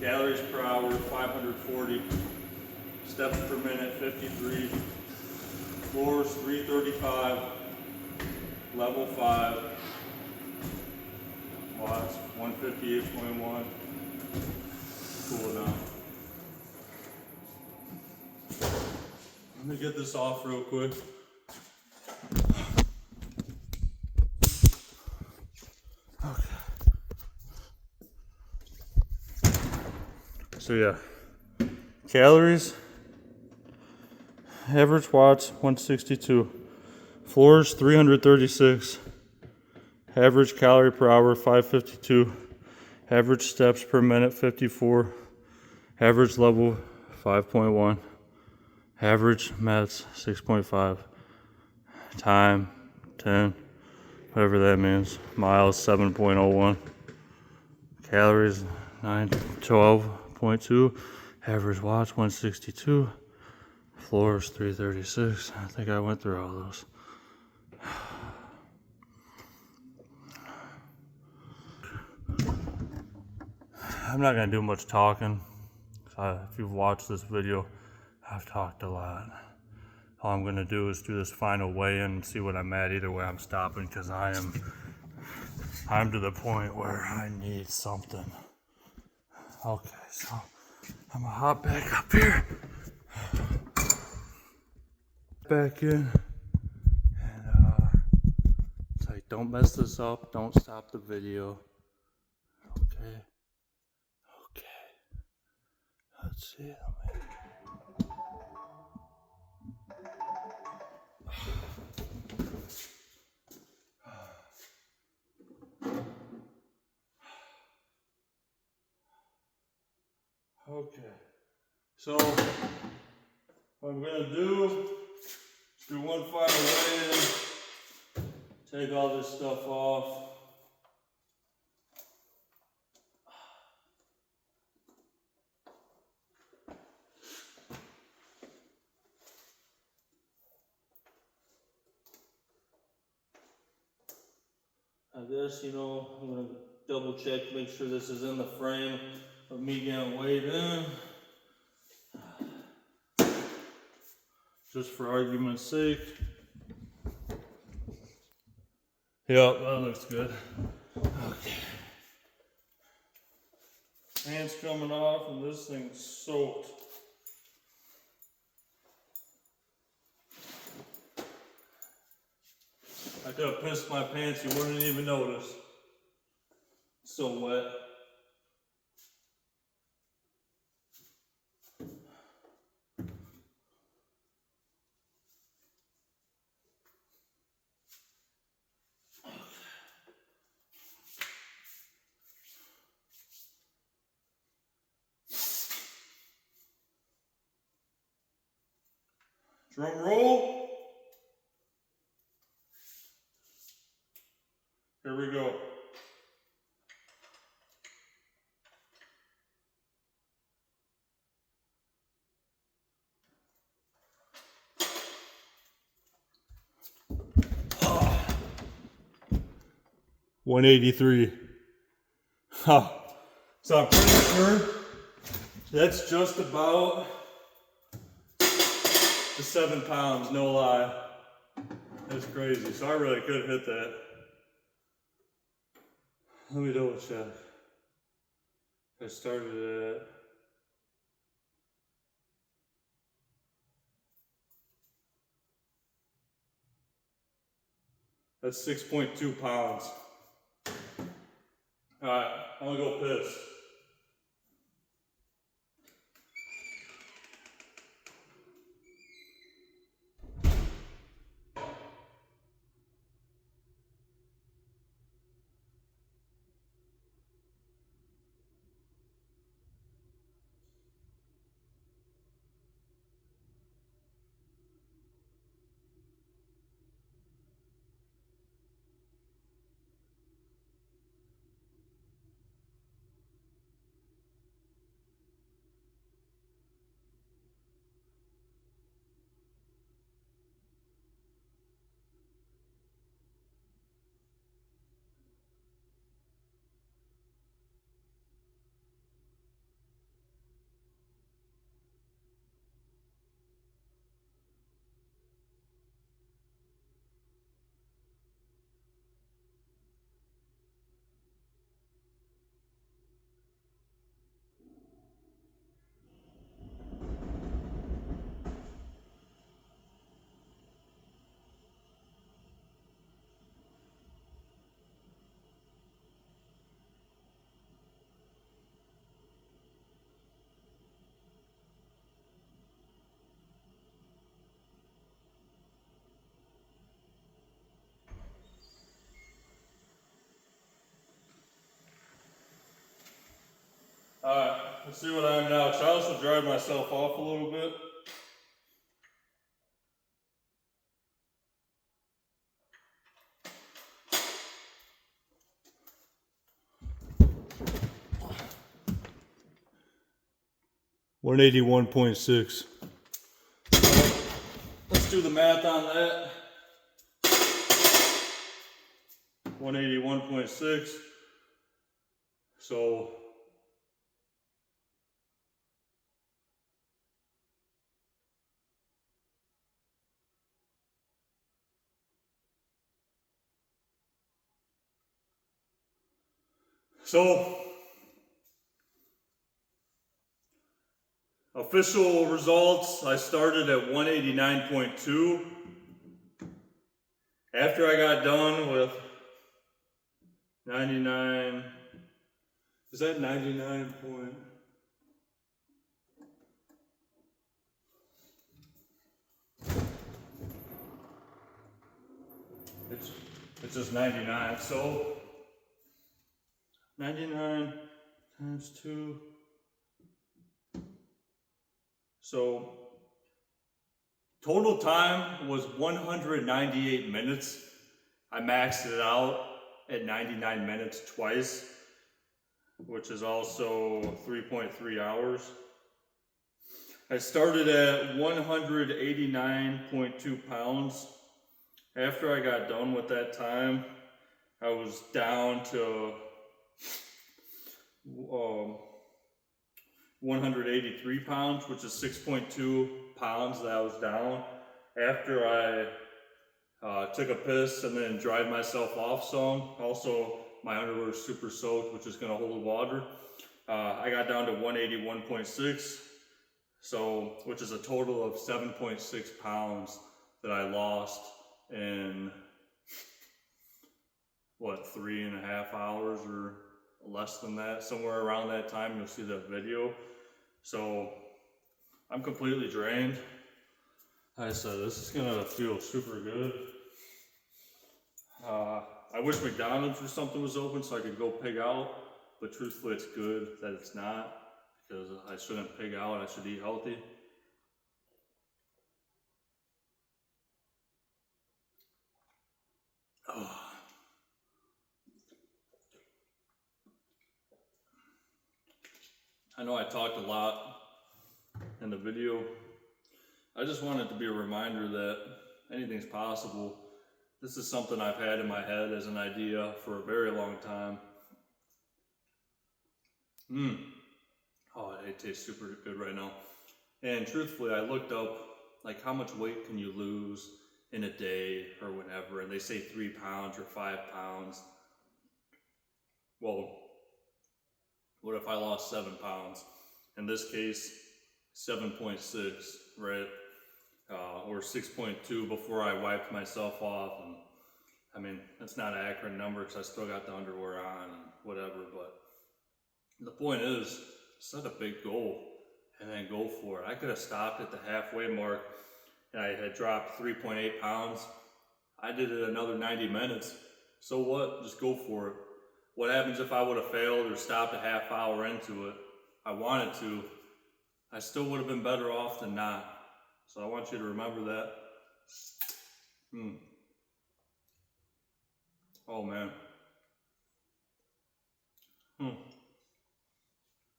calories per hour 540, steps per minute 53, floors 335, level 5, watts 158.1. Cool now. Let me get this off real quick. Okay. So yeah, calories, average watts 162, floors 336, average calorie per hour 552, average steps per minute 54, average level 5.1, average meds 6.5, time 10, whatever that means, miles 7.01, calories 912.2, average watts 162, floors 336. I think I went through all those. I'm not gonna do much talking. If you've watched this video, I've talked a lot. All I'm gonna do is do this final weigh-in and see what I'm at. Either way, I'm stopping because I'm to the point where I need something. Okay, so I'm gonna hop back up here, back in, and it's like, don't mess this up. Don't stop the video. Okay. Let's see. Okay. So what I'm gonna do is do one final weigh-in. Take all this stuff off. I guess, I'm gonna double check, make sure this is in the frame of me getting weighed in. Just for argument's sake. Yep, that looks good. Okay. Hands coming off and this thing's soaked. I could have pissed my pants, you wouldn't even notice. So wet. Drum roll. Here we go. Oh. 183. Huh. So I'm pretty sure that's just about the 7 pounds, no lie. That's crazy. So I really could hit that. Let me double check. I started at that's 6.2 pounds. Alright, I'm gonna go piss. Alright, let's see what I am now. I also dried myself off a little bit. $181.6. Let's do the math on that. 181.6. So official results, I started at 189.2. After I got done with 99, is that 99 point? It's just 99, so 99 times 2. So total time was 198 minutes. I maxed it out at 99 minutes twice, which is also 3.3 hours. I started at 189.2 pounds. After I got done with that time, I was down to 183 pounds, which is 6.2 pounds that I was down. After I took a piss and then dried myself off some. Also, my underwear is super soaked, which is gonna hold water. I got down to 181.6, so which is a total of 7.6 pounds that I lost in what, 3.5 hours or less than that, somewhere around that time. You'll see that video. So I'm completely drained. Like I said, this is gonna feel super good. I wish McDonald's or something was open so I could go pig out, but truthfully it's good that it's not, because I shouldn't pig out, I should eat healthy. Oh. I know I talked a lot in the video. I just want it to be a reminder that anything's possible. This is something I've had in my head as an idea for a very long time. Oh, it tastes super good right now. And truthfully, I looked up like how much weight can you lose in a day or whatever, and they say 3 pounds or 5 pounds. Well, what if I lost 7 pounds? In this case, 7.6, right? Or 6.2 before I wiped myself off. And I mean, it's not an accurate number because I still got the underwear on and whatever, but the point is, set a big goal and then go for it. I could have stopped at the halfway mark and I had dropped 3.8 pounds. I did it another 90 minutes. So what? Just go for it. What happens if I would have failed or stopped a half hour into it? I wanted to. I still would have been better off than not. So I want you to remember that. Oh man.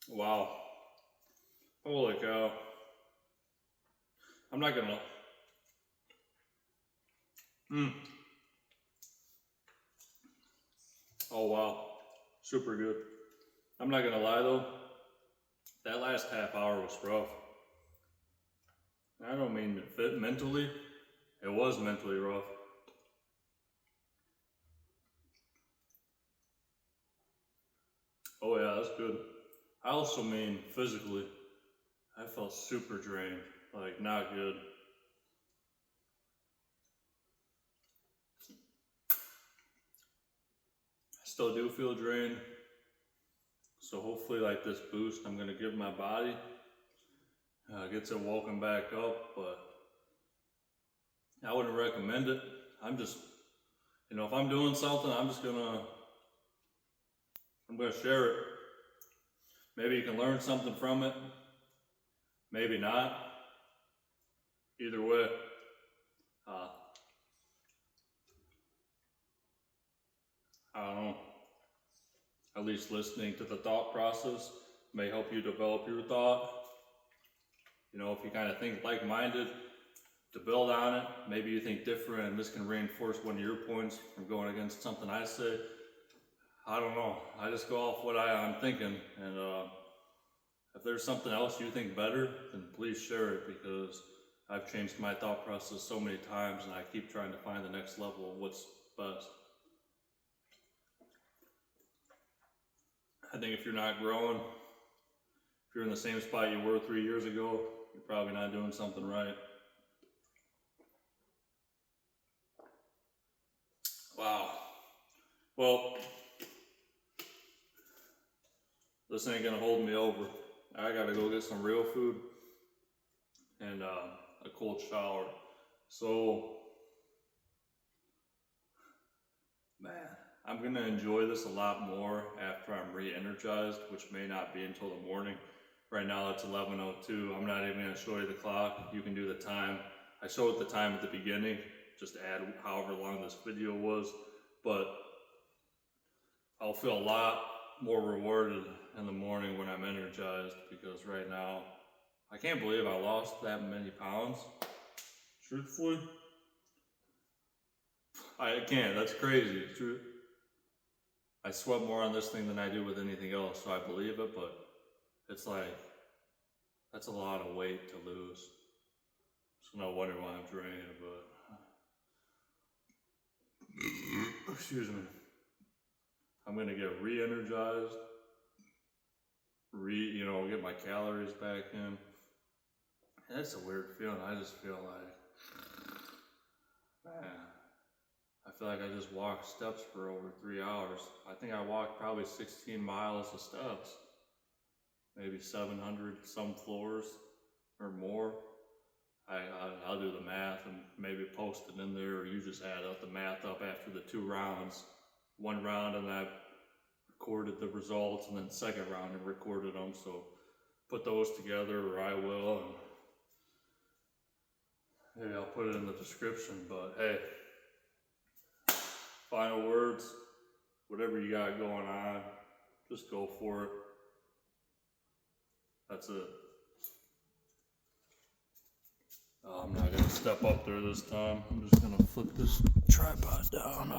Wow. Holy cow. I'm not gonna. Oh wow. Super good. I'm not gonna lie though. That last half hour was rough. I don't mean to fit mentally. It was mentally rough. Oh yeah, that's good. I also mean physically. I felt super drained, like not good. I still do feel drained. So hopefully like this boost I'm gonna give my body gets it woken back up, but I wouldn't recommend it. I'm just, if I'm doing something, I'm gonna share it. Maybe you can learn something from it. Maybe not. Either way, I don't know. At least listening to the thought process may help you develop your thought. If you kind of think like-minded, to build on it. Maybe you think different and this can reinforce one of your points from going against something I say. I don't know. I just go off what I'm thinking, and if there's something else you think better, then please share it, because I've changed my thought process so many times and I keep trying to find the next level of what's best. I think if you're not growing, if you're in the same spot you were 3 years ago, you're probably not doing something right. Wow. Well, this ain't gonna hold me over. I gotta go get some real food and a cold shower. So, man, I'm gonna enjoy this a lot more after I'm re-energized, which may not be until the morning. Right now it's 11:02. I'm not even gonna show you the clock. You can do the time. I showed the time at the beginning, just to add however long this video was, but I'll feel a lot more rewarded in the morning when I'm energized, because right now, I can't believe I lost that many pounds. Truthfully, I can't, that's crazy. I sweat more on this thing than I do with anything else, so I believe it, but it's like, that's a lot of weight to lose. So no wonder why I'm drained, but excuse me. I'm gonna get re-energized, get my calories back in. And that's a weird feeling. I just feel like, man, I feel like I just walked steps for over 3 hours. I think I walked probably 16 miles of steps, maybe 700 some floors or more. I'll do the math and maybe post it in there, or you just add up the math up after the 2 rounds. 1 round and I recorded the results, and then second round and recorded them. So put those together, or I will, and maybe I'll put it in the description. But hey, final words, whatever you got going on, just go for it. That's it. I'm not gonna step up there this time. I'm just gonna flip this tripod down.